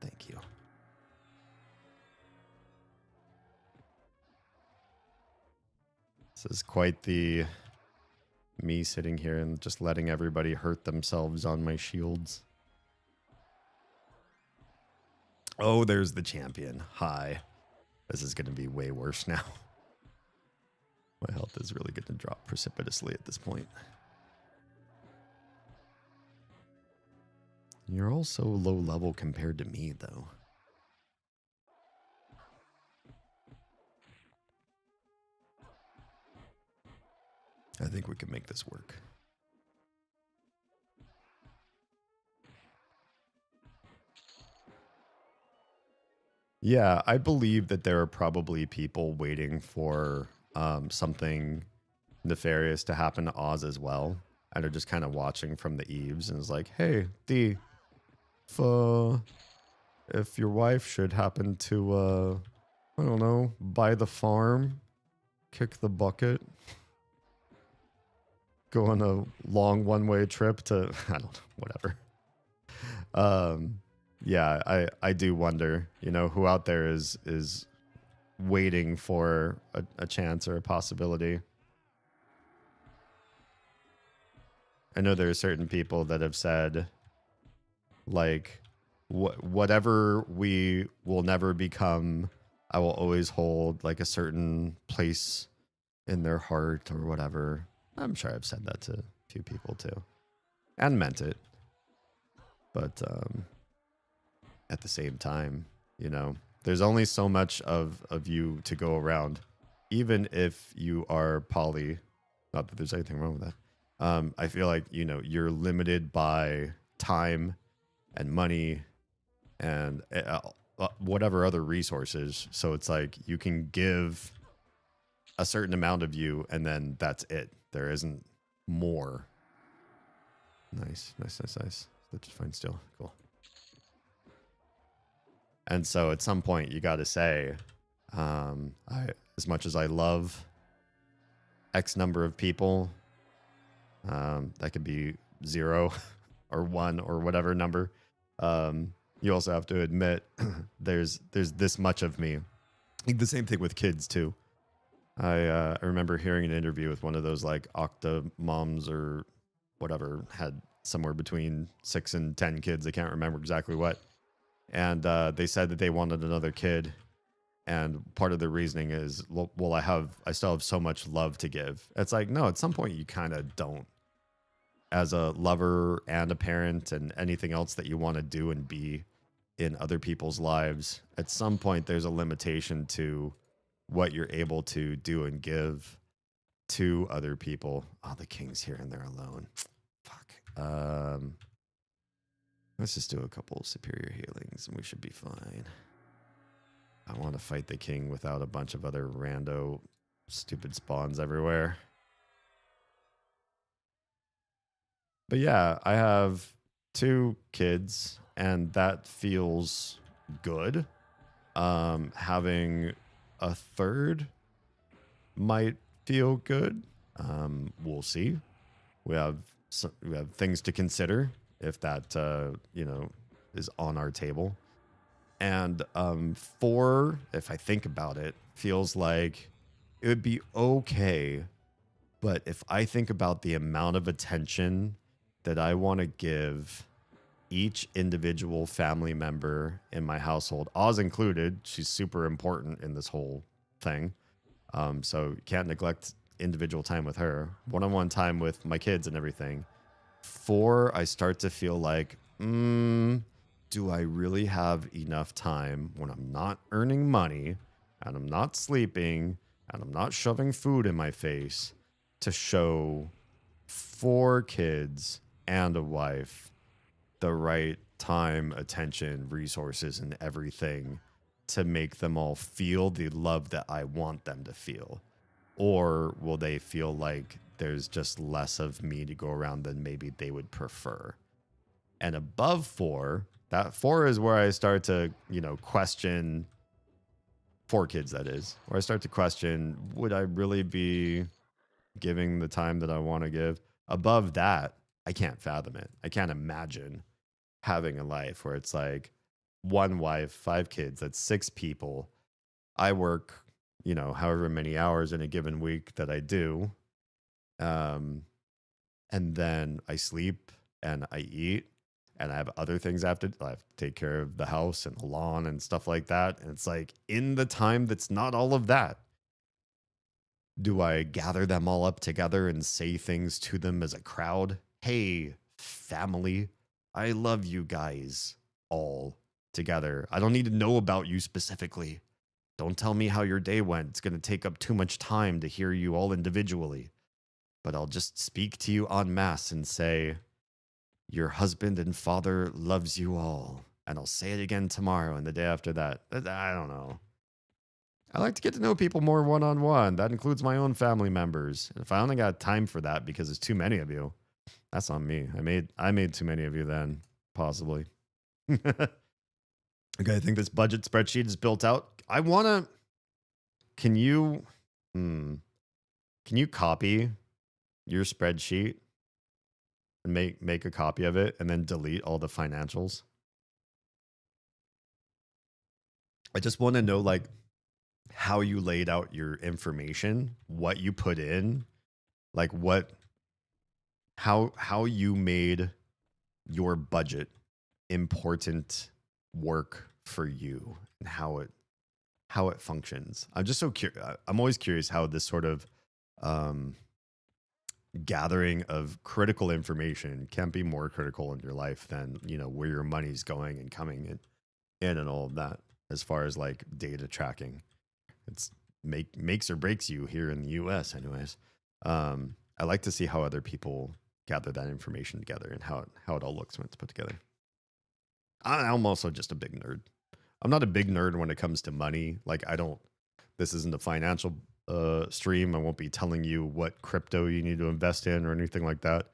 Thank you. This is quite the me sitting here and just letting everybody hurt themselves on my shields. Oh, there's the champion. Hi. This is going to be way worse now. My health is really going to drop precipitously at this point. You're also low level compared to me, though. I think we can make this work. Yeah, I believe that there are probably people waiting for something nefarious to happen to Oz as well, and are just kind of watching from the eaves and is like, "Hey, D, if your wife should happen to, I don't know, buy the farm, kick the bucket, go on a long one-way trip to, I don't know, whatever." Yeah, I do wonder, you know, who out there is waiting for a chance or a possibility. I know there are certain people that have said, like, whatever we will never become, I will always hold like a certain place in their heart or whatever. I'm sure I've said that to a few people too, and meant it. But at the same time, you know, there's only so much of you to go around, even if you are poly. Not that there's anything wrong with that. I feel like, you know, you're limited by time and money and whatever other resources. So it's like you can give a certain amount of you and then that's it. There isn't more. Nice. That's just fine still. Cool. And so at some point you got to say, as much as I love X number of people, that could be 0 or 1 or whatever number. You also have to admit there's this much of me. I think the same thing with kids too. I remember hearing an interview with one of those like Octa moms or whatever, had somewhere between 6 and 10 kids. I can't remember exactly what. And they said that they wanted another kid. And part of the reasoning is, well, I still have so much love to give. It's like, no, at some point you kind of don't. As a lover and a parent and anything else that you want to do and be in other people's lives, at some point there's a limitation to what you're able to do and give to other people. Oh, the king's here and they're alone. Fuck. Let's just do a couple of superior healings and we should be fine. I want to fight the king without a bunch of other rando stupid spawns everywhere. But yeah, I have 2 kids and that feels good. Having a third might feel good. We'll see. We have things to consider if that is on our table. And 4, if I think about it, feels like it would be okay. But if I think about the amount of attention that I want to give each individual family member in my household, Oz included, she's super important in this whole thing. So you can't neglect individual time with her. One-on-one time with my kids and everything. 4, I start to feel like, do I really have enough time when I'm not earning money and I'm not sleeping and I'm not shoving food in my face to show 4 kids and a wife the right time, attention, resources, and everything to make them all feel the love that I want them to feel? Or will they feel like there's just less of me to go around than maybe they would prefer? And above 4, that 4 is where I start to, question 4 kids, that is, where I start to question, would I really be giving the time that I want to give? Above that, I can't fathom it. I can't imagine having a life where it's like 1 wife, 5 kids, that's 6 people. I work, however many hours in a given week that I do. And then I sleep and I eat and I have other things I have to take care of, the house and the lawn and stuff like that. And it's like, in the time that's not all of that, do I gather them all up together and say things to them as a crowd? Hey, family, I love you guys all together. I don't need to know about you specifically. Don't tell me how your day went. It's going to take up too much time to hear you all individually. But I'll just speak to you en masse and say, your husband and father loves you all. and I'll say it again tomorrow and the day after that. I don't know. I like to get to know people more one-on-one. That includes my own family members. If I only got time for that because there's too many of you, that's on me. I made too many of you then, possibly. Okay, I think this budget spreadsheet is built out. I want to... Can you copy your spreadsheet and make a copy of it and then delete all the financials? I just want to know, like, how you laid out your information, what you put in, like how you made your budget important work for you and how it functions. I'm just so curious. I'm always curious how this sort of gathering of critical information can't be more critical in your life than, you know, where your money's going and coming in and all of that, as far as like data tracking. It's makes or breaks you here in the US anyways. I like to see how other people gather that information together and how it all looks when it's put together. I'm also just a big nerd. I'm not a big nerd when it comes to money. Like, this isn't a financial stream. I won't be telling you what crypto you need to invest in or anything like that.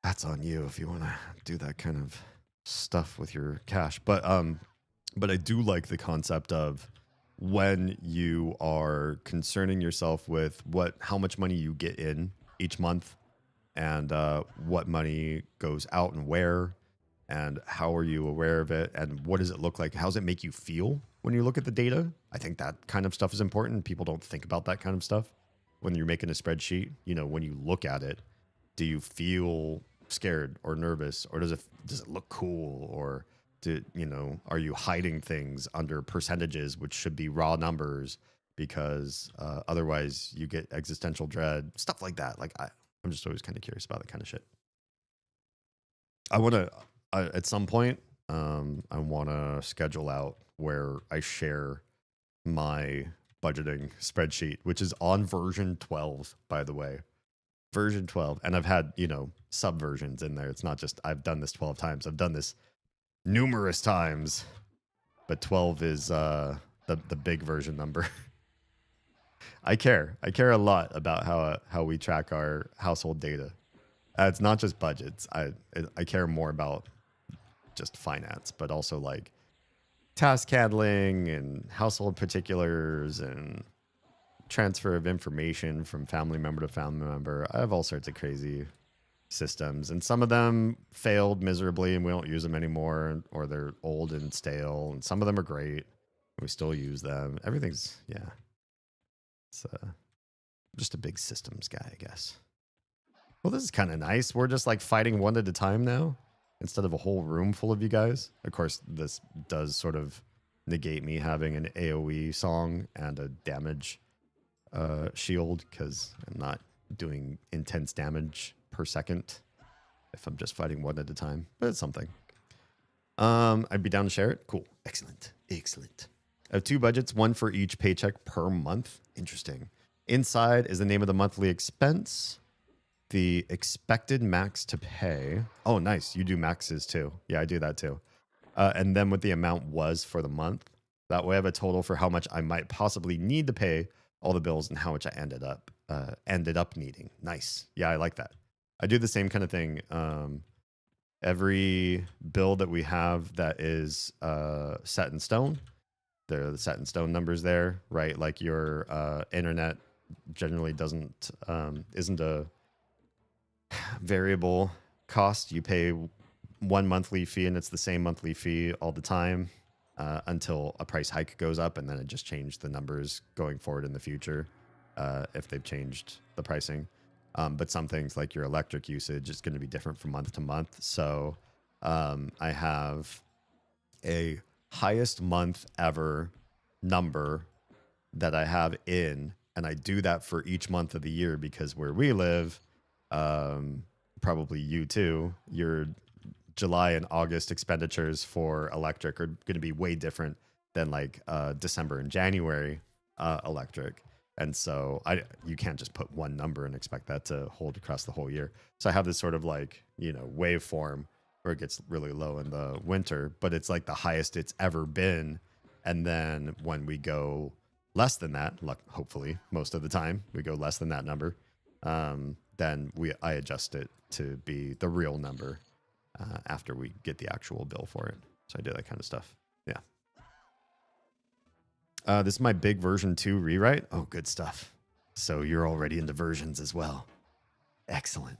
That's on you if you want to do that kind of stuff with your cash. But I do like the concept of when you are concerning yourself with how much money you get in each month and what money goes out and where, and how are you aware of it, and what does it look like? How does it make you feel when you look at the data? I think that kind of stuff is important. People don't think about that kind of stuff when you're making a spreadsheet. You know, when you look at it, do you feel scared or nervous, or does it look cool, or are you hiding things under percentages, which should be raw numbers, because otherwise you get existential dread, stuff like that. Like, I'm just always kind of curious about that kind of shit. I want to, at some point, I want to schedule out where I share my budgeting spreadsheet, which is on version 12, by the way. Version 12. And I've had, subversions in there. It's not just I've done this 12 times. I've done this numerous times. But 12 is the big version number. I care a lot about how we track our household data. It's not just budgets. I care more about just finance, but also like task handling and household particulars and transfer of information from family member to family member. I have all sorts of crazy systems, and some of them failed miserably and we don't use them anymore, or they're old and stale, and some of them are great. We still use them. Everything's, yeah. It's just a big systems guy, I guess. Well, this is kind of nice. We're just like fighting one at a time now, instead of a whole room full of you guys. Of course, this does sort of negate me having an AoE song and a damage shield, because I'm not doing intense damage per second if I'm just fighting one at a time. But it's something. I'd be down to share it. Cool. Excellent. I have 2 budgets, one for each paycheck per month. Interesting. Inside is the name of the monthly expense, the expected max to pay. Oh, nice. You do maxes too. Yeah, I do that too. And then what the amount was for the month. That way I have a total for how much I might possibly need to pay all the bills and how much I ended up needing. Nice. Yeah, I like that. I do the same kind of thing. Every bill that we have that is set in stone, there are the set in stone numbers there, right? Like your internet generally isn't a variable cost. You pay one monthly fee and it's the same monthly fee all the time until a price hike goes up, and then it just changed the numbers going forward in the future if they've changed the pricing. But some things like your electric usage is going to be different from month to month. So I have a highest month ever number that I have in, and I do that for each month of the year, because where we live, probably you too, your July and August expenditures for electric are going to be way different than like December and January electric. And so you can't just put one number and expect that to hold across the whole year. So I have this sort of like, waveform or it gets really low in the winter, but it's like the highest it's ever been. And then when we go less than that, hopefully most of the time we go less than that number, then I adjust it to be the real number after we get the actual bill for it. So I do that kind of stuff. Yeah. This is my big version 2 rewrite. Oh, good stuff. So you're already into versions as well. Excellent.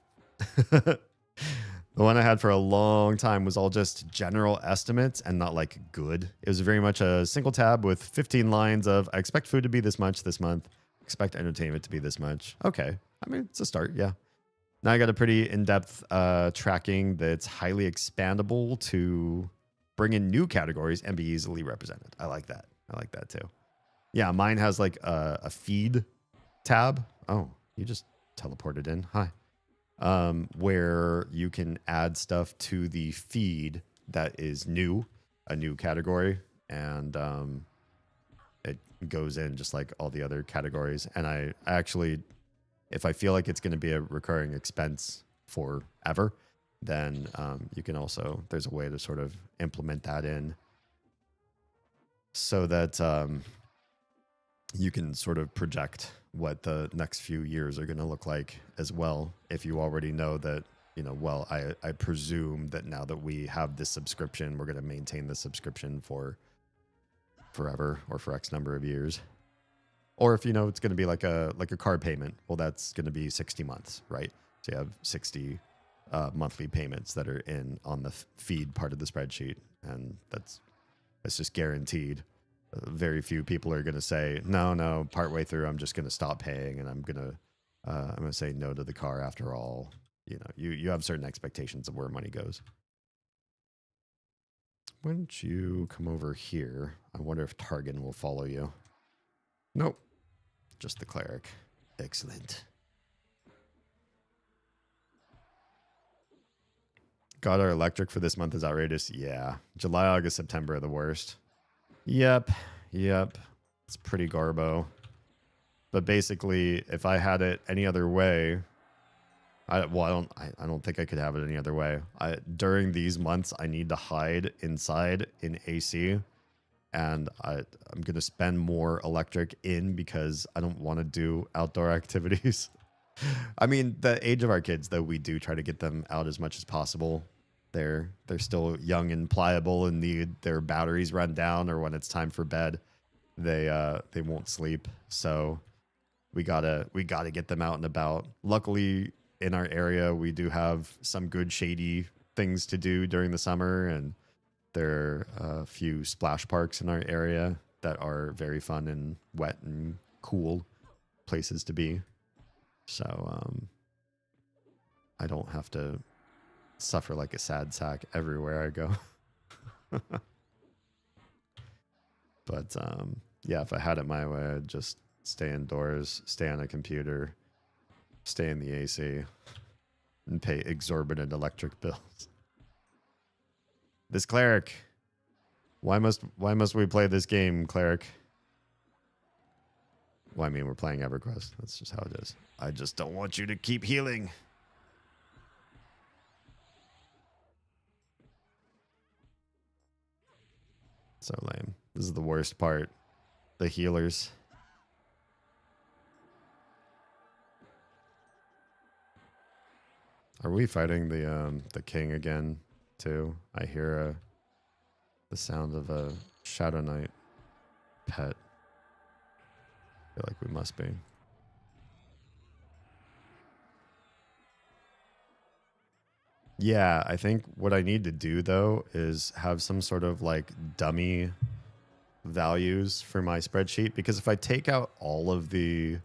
The one I had for a long time was all just general estimates and not like good. It was very much a single tab with 15 lines of, I expect food to be this much this month. Expect entertainment to be this much. Okay. I mean, it's a start. Yeah. Now I got a pretty in-depth tracking that's highly expandable to bring in new categories and be easily represented. I like that. I like that too. Yeah, mine has like a feed tab. Oh, you just teleported in. Hi. Where you can add stuff to the feed that is new, a new category, and it goes in just like all the other categories. And I actually, if I feel like it's going to be a recurring expense forever, then you can also, there's a way to sort of implement that in so that you can sort of project what the next few years are going to look like as well. If you already know that, well, I presume that now that we have this subscription, we're going to maintain the subscription for forever or for X number of years. Or if it's going to be like a car payment, well, that's going to be 60 months, right? So you have 60 monthly payments that are in on the feed part of the spreadsheet, and that's just guaranteed. Very few people are going to say, no, partway through, I'm just going to stop paying and I'm going to say no to the car after all. You have certain expectations of where money goes. Why don't you come over here? I wonder if Targan will follow you. Nope. Just the cleric. Excellent. God, our electric for this month is outrageous. Yeah. July, August, September are the worst. Yep. It's pretty garbo. But basically, if I had it any other way, I don't think I could have it any other way. During these months, I need to hide inside in AC, and I'm going to spend more electric in because I don't want to do outdoor activities. I mean, the age of our kids, though, we do try to get them out as much as possible. They're still young and pliable and need their batteries run down, or when it's time for bed, they won't sleep. So we gotta get them out and about. Luckily, in our area, we do have some good shady things to do during the summer, and there are a few splash parks in our area that are very fun and wet and cool places to be. So I don't have to suffer like a sad sack everywhere I go. But yeah, if I had it my way, I'd just stay indoors, stay on a computer, stay in the AC, and pay exorbitant electric bills. This cleric. Why must we play this game, cleric? Well, I mean, we're playing EverQuest. That's just how it is. I just don't want you to keep healing. So lame. This is the worst part. The healers. Are we fighting the king again too? I hear the sound of a Shadow Knight pet. I feel like we must be. Yeah, I think what I need to do though is have some sort of like dummy values for my spreadsheet, because if I take out all of the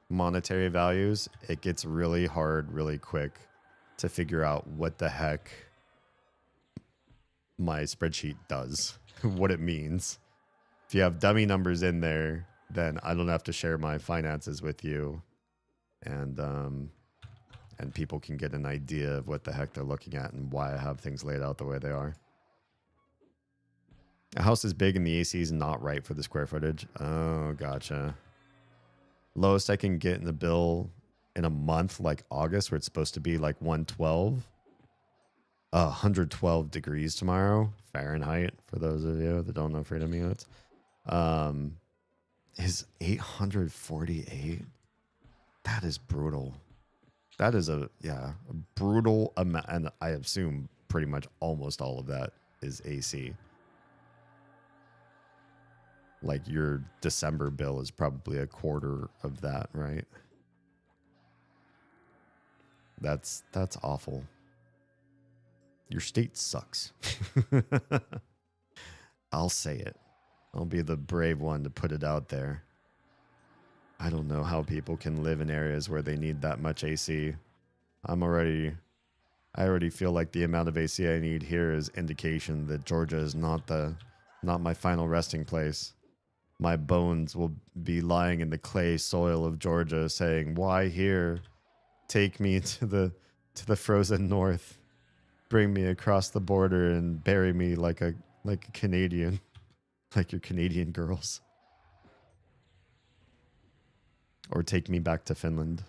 monetary values, it gets really hard really quick to figure out what the heck my spreadsheet does, what it means. If you have dummy numbers in there, then I don't have to share my finances with you, and people can get an idea of what the heck they're looking at and why I have things laid out the way they are. A house is big and the AC is not right for the square footage. Oh, gotcha. Lowest I can get in the bill in a month like August, where it's supposed to be like 112. 112 degrees tomorrow, Fahrenheit, for those of you that don't know freedom units. Is 848. That is brutal. That is a brutal amount, and I assume pretty much almost all of that is AC. Like your December bill is probably a quarter of that, right? That's awful. Your state sucks. I'll say it. I'll be the brave one to put it out there. I don't know how people can live in areas where they need that much AC. I already feel like the amount of AC I need here is indication that Georgia is not my final resting place. My bones will be lying in the clay soil of Georgia saying, "Why here? Take me to the frozen north. Bring me across the border and bury me like a Canadian, like your Canadian girls. Or take me back to Finland.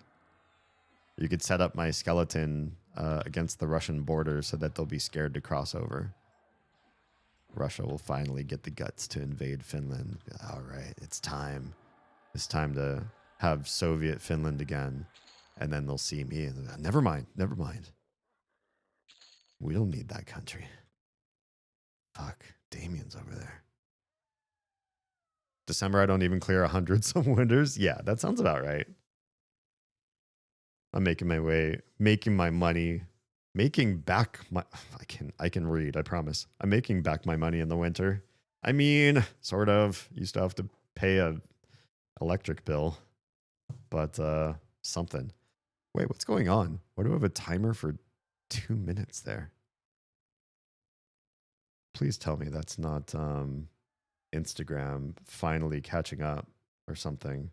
You could set up my skeleton against the Russian border so that they'll be scared to cross over. Russia will finally get the guts to invade Finland. All right, it's time. It's time to have Soviet Finland again. And then they'll see me and never mind. We don't need that country. Fuck, Damien's over there. December, I don't even clear 100 some winters. Yeah, that sounds about right. I'm making my way, making my money, making back my... I can read, I promise. I'm making back my money in the winter. I mean, sort of. Used to have to pay a electric bill. But, something. Wait, what's going on? Why do I have a timer for 2 minutes there? Please tell me that's not Instagram finally catching up or something.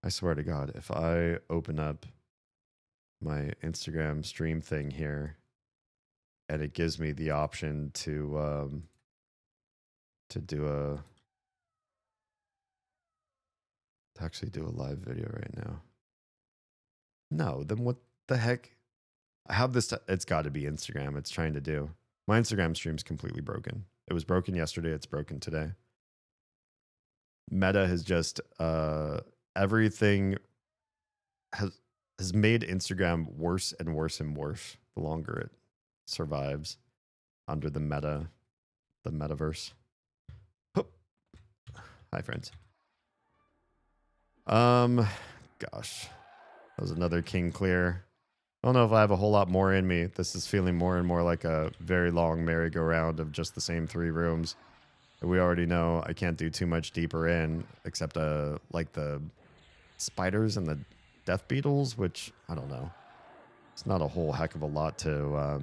I swear to God, if I open up my Instagram stream thing here and it gives me the option to actually do a live video right now. No, then what the heck? I have this, it's got to be Instagram. It's trying to do. My Instagram stream's completely broken. It was broken yesterday. It's broken today. Meta has just, everything has made Instagram worse and worse and worse the longer it survives under the metaverse. Oh. Hi, friends. Gosh, that was another king clear. I don't know if I have a whole lot more in me. This is feeling more and more like a very long merry-go-round of just the same 3 rooms. We already know I can't do too much deeper in, except like the spiders and the death beetles, which I don't know. It's not a whole heck of a lot to.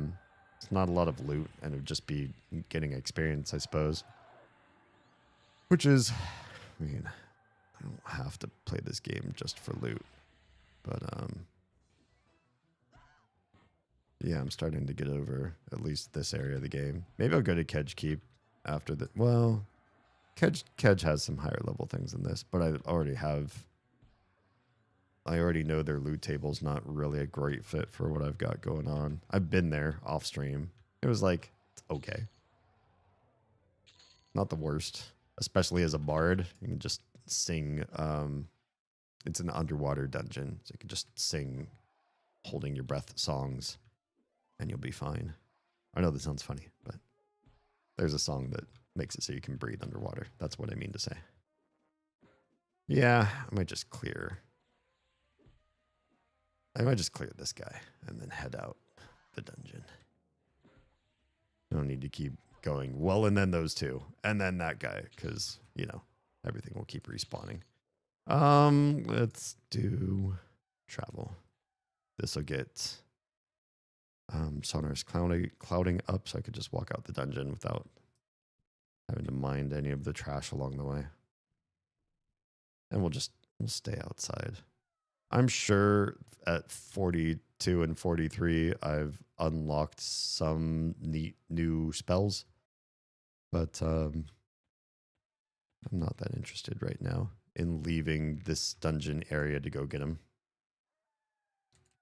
It's not a lot of loot, and it would just be getting experience, I suppose. Which is, I mean, I don't have to play this game just for loot, but yeah, I'm starting to get over at least this area of the game. Maybe I'll go to Kedge Keep after the... Well, Kedge has some higher level things than this, but I already know their loot table's not really a great fit for what I've got going on. I've been there off stream. It was like, it's okay. Not the worst, especially as a bard. You can just sing. It's an underwater dungeon, so you can just sing holding your breath songs and you'll be fine. I know this sounds funny, but there's a song that makes it so you can breathe underwater. That's what I mean to say. Yeah, I might just clear this guy and then head out the dungeon. I don't need to keep going. Well, and then those two. And then that guy, because, you know, everything will keep respawning. Let's do travel. This will get Sonar's clouding up, so I could just walk out the dungeon without having to mind any of the trash along the way. And we'll stay outside. I'm sure at 42 and 43, I've unlocked some neat new spells, but I'm not that interested right now in leaving this dungeon area to go get them.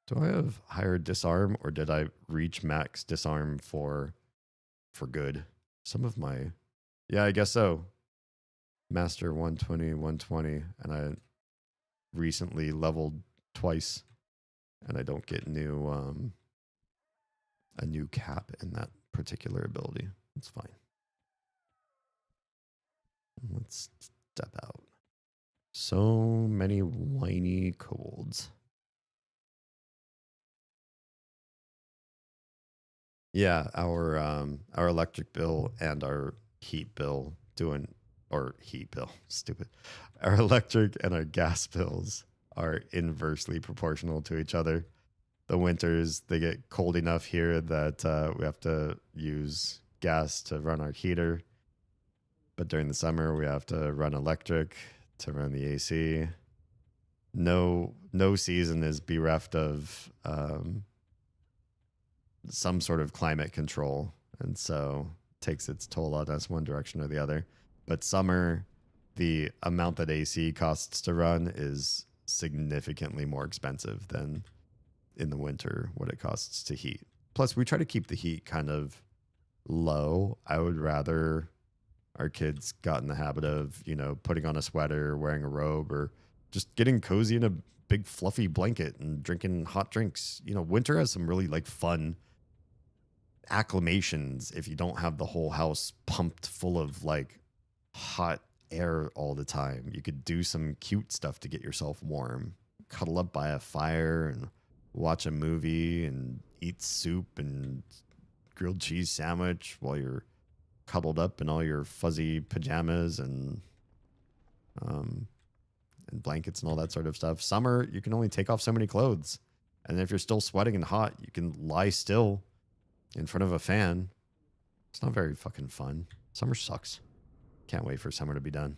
Do I have higher disarm, or did I reach max disarm for good? Some of my, yeah, I guess so. Master 120, 120, and I recently leveled twice, and I don't get a new cap in that particular ability. It's fine. Let's step out. So many whiny kobolds. Yeah, our electric bill and our heat bill stupid. Our electric and our gas bills are inversely proportional to each other. The winters, they get cold enough here that we have to use gas to run our heater. But during the summer, we have to run electric to run the AC. No season is bereft of some sort of climate control, and so takes its toll on us one direction or the other. But summer, the amount that AC costs to run is significantly more expensive than in the winter what it costs to heat. Plus, we try to keep the heat kind of low. I would rather our kids got in the habit of, putting on a sweater, wearing a robe, or just getting cozy in a big fluffy blanket and drinking hot drinks. Winter has some really fun acclimations if you don't have the whole house pumped full of hot air all the time. You could do some cute stuff to get yourself warm. Cuddle up by a fire and watch a movie and eat soup and grilled cheese sandwich while you're cuddled up in all your fuzzy pajamas and blankets and all that sort of stuff. Summer, you can only take off so many clothes. And if you're still sweating and hot, you can lie still in front of a fan. It's not very fucking fun. Summer sucks. Can't wait for summer to be done.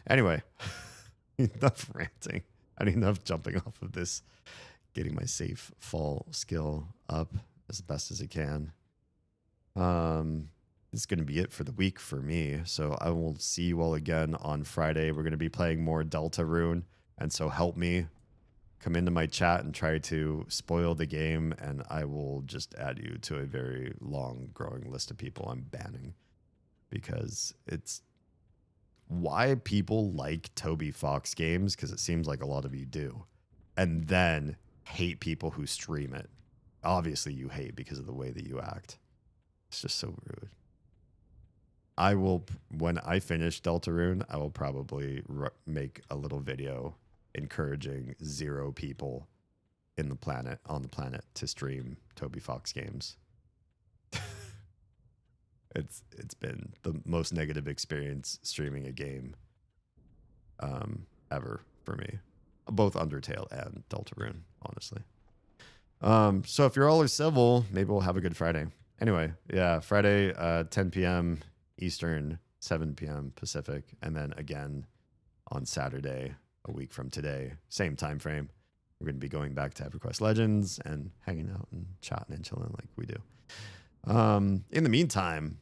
Anyway, enough ranting. I need enough jumping off of this, getting my safe fall skill up as best as it can. This is going to be it for the week for me. So I will see you all again on Friday. We're going to be playing more Deltarune. And so help me. Come into my chat and try to spoil the game, and I will just add you to a very long growing list of people I'm banning, because it's why people like Toby Fox games, because it seems like a lot of you do, and then hate people who stream it. Obviously you hate because of the way that you act. It's just so rude. I will, when I finish Deltarune, I will probably make a little video encouraging 0 people on the planet to stream Toby Fox games. It's been the most negative experience streaming a game ever for me, both Undertale and Deltarune, honestly. So if you're all civil, maybe we'll have a good Friday. Anyway, yeah, Friday 10 p.m. Eastern, 7 p.m. Pacific, and then again on Saturday, a week from today, same time frame. We're going to be going back to EverQuest Legends and hanging out and chatting and chilling like we do. In the meantime,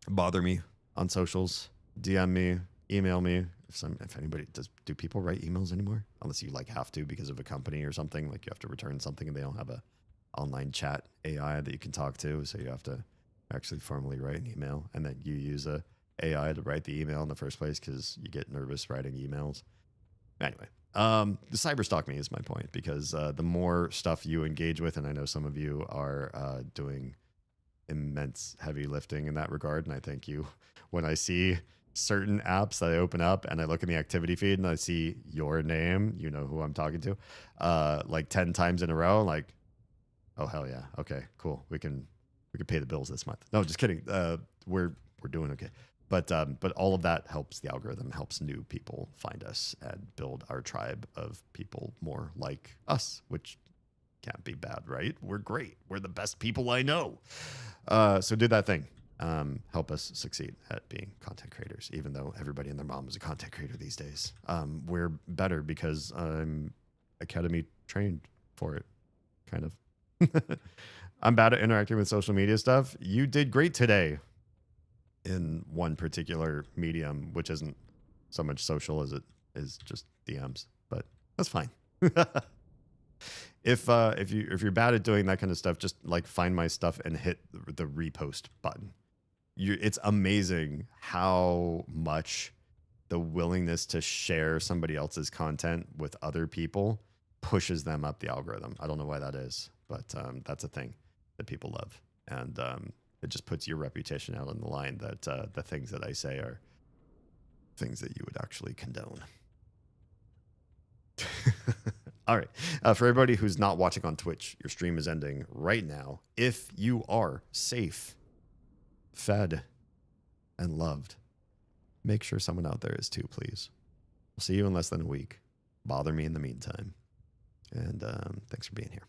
bother me on socials, DM me, email me. If anybody do people write emails anymore? Unless you have to because of a company or something, like you have to return something and they don't have a online chat AI that you can talk to, so you have to actually formally write an email, and then you use a AI to write the email in the first place because you get nervous writing emails. Anyway, the cyber stalk me is my point, because the more stuff you engage with, and I know some of you are doing immense heavy lifting in that regard, and I thank you. When I see certain apps that I open up and I look in the activity feed and I see your name, you know who I'm talking to, 10 times in a row, oh hell yeah, okay, cool, we can pay the bills this month. No, just kidding. We're doing okay. But all of that helps the algorithm, helps new people find us and build our tribe of people more like us, which can't be bad, right? We're great. We're the best people I know. So do that thing. Help us succeed at being content creators, even though everybody and their mom is a content creator these days. We're better because I'm academy trained for it, kind of. I'm bad at interacting with social media stuff. You did great today in one particular medium, which isn't so much social as it is just DMs, but that's fine. If you're bad at doing that kind of stuff, just like find my stuff and hit the repost button. It's amazing how much the willingness to share somebody else's content with other people pushes them up the algorithm. I don't know why that is, but that's a thing that people love. And it just puts your reputation out on the line that the things that I say are things that you would actually condone. All right. For everybody who's not watching on Twitch, your stream is ending right now. If you are safe, fed, and loved, make sure someone out there is too, please. We'll see you in less than a week. Bother me in the meantime. And thanks for being here.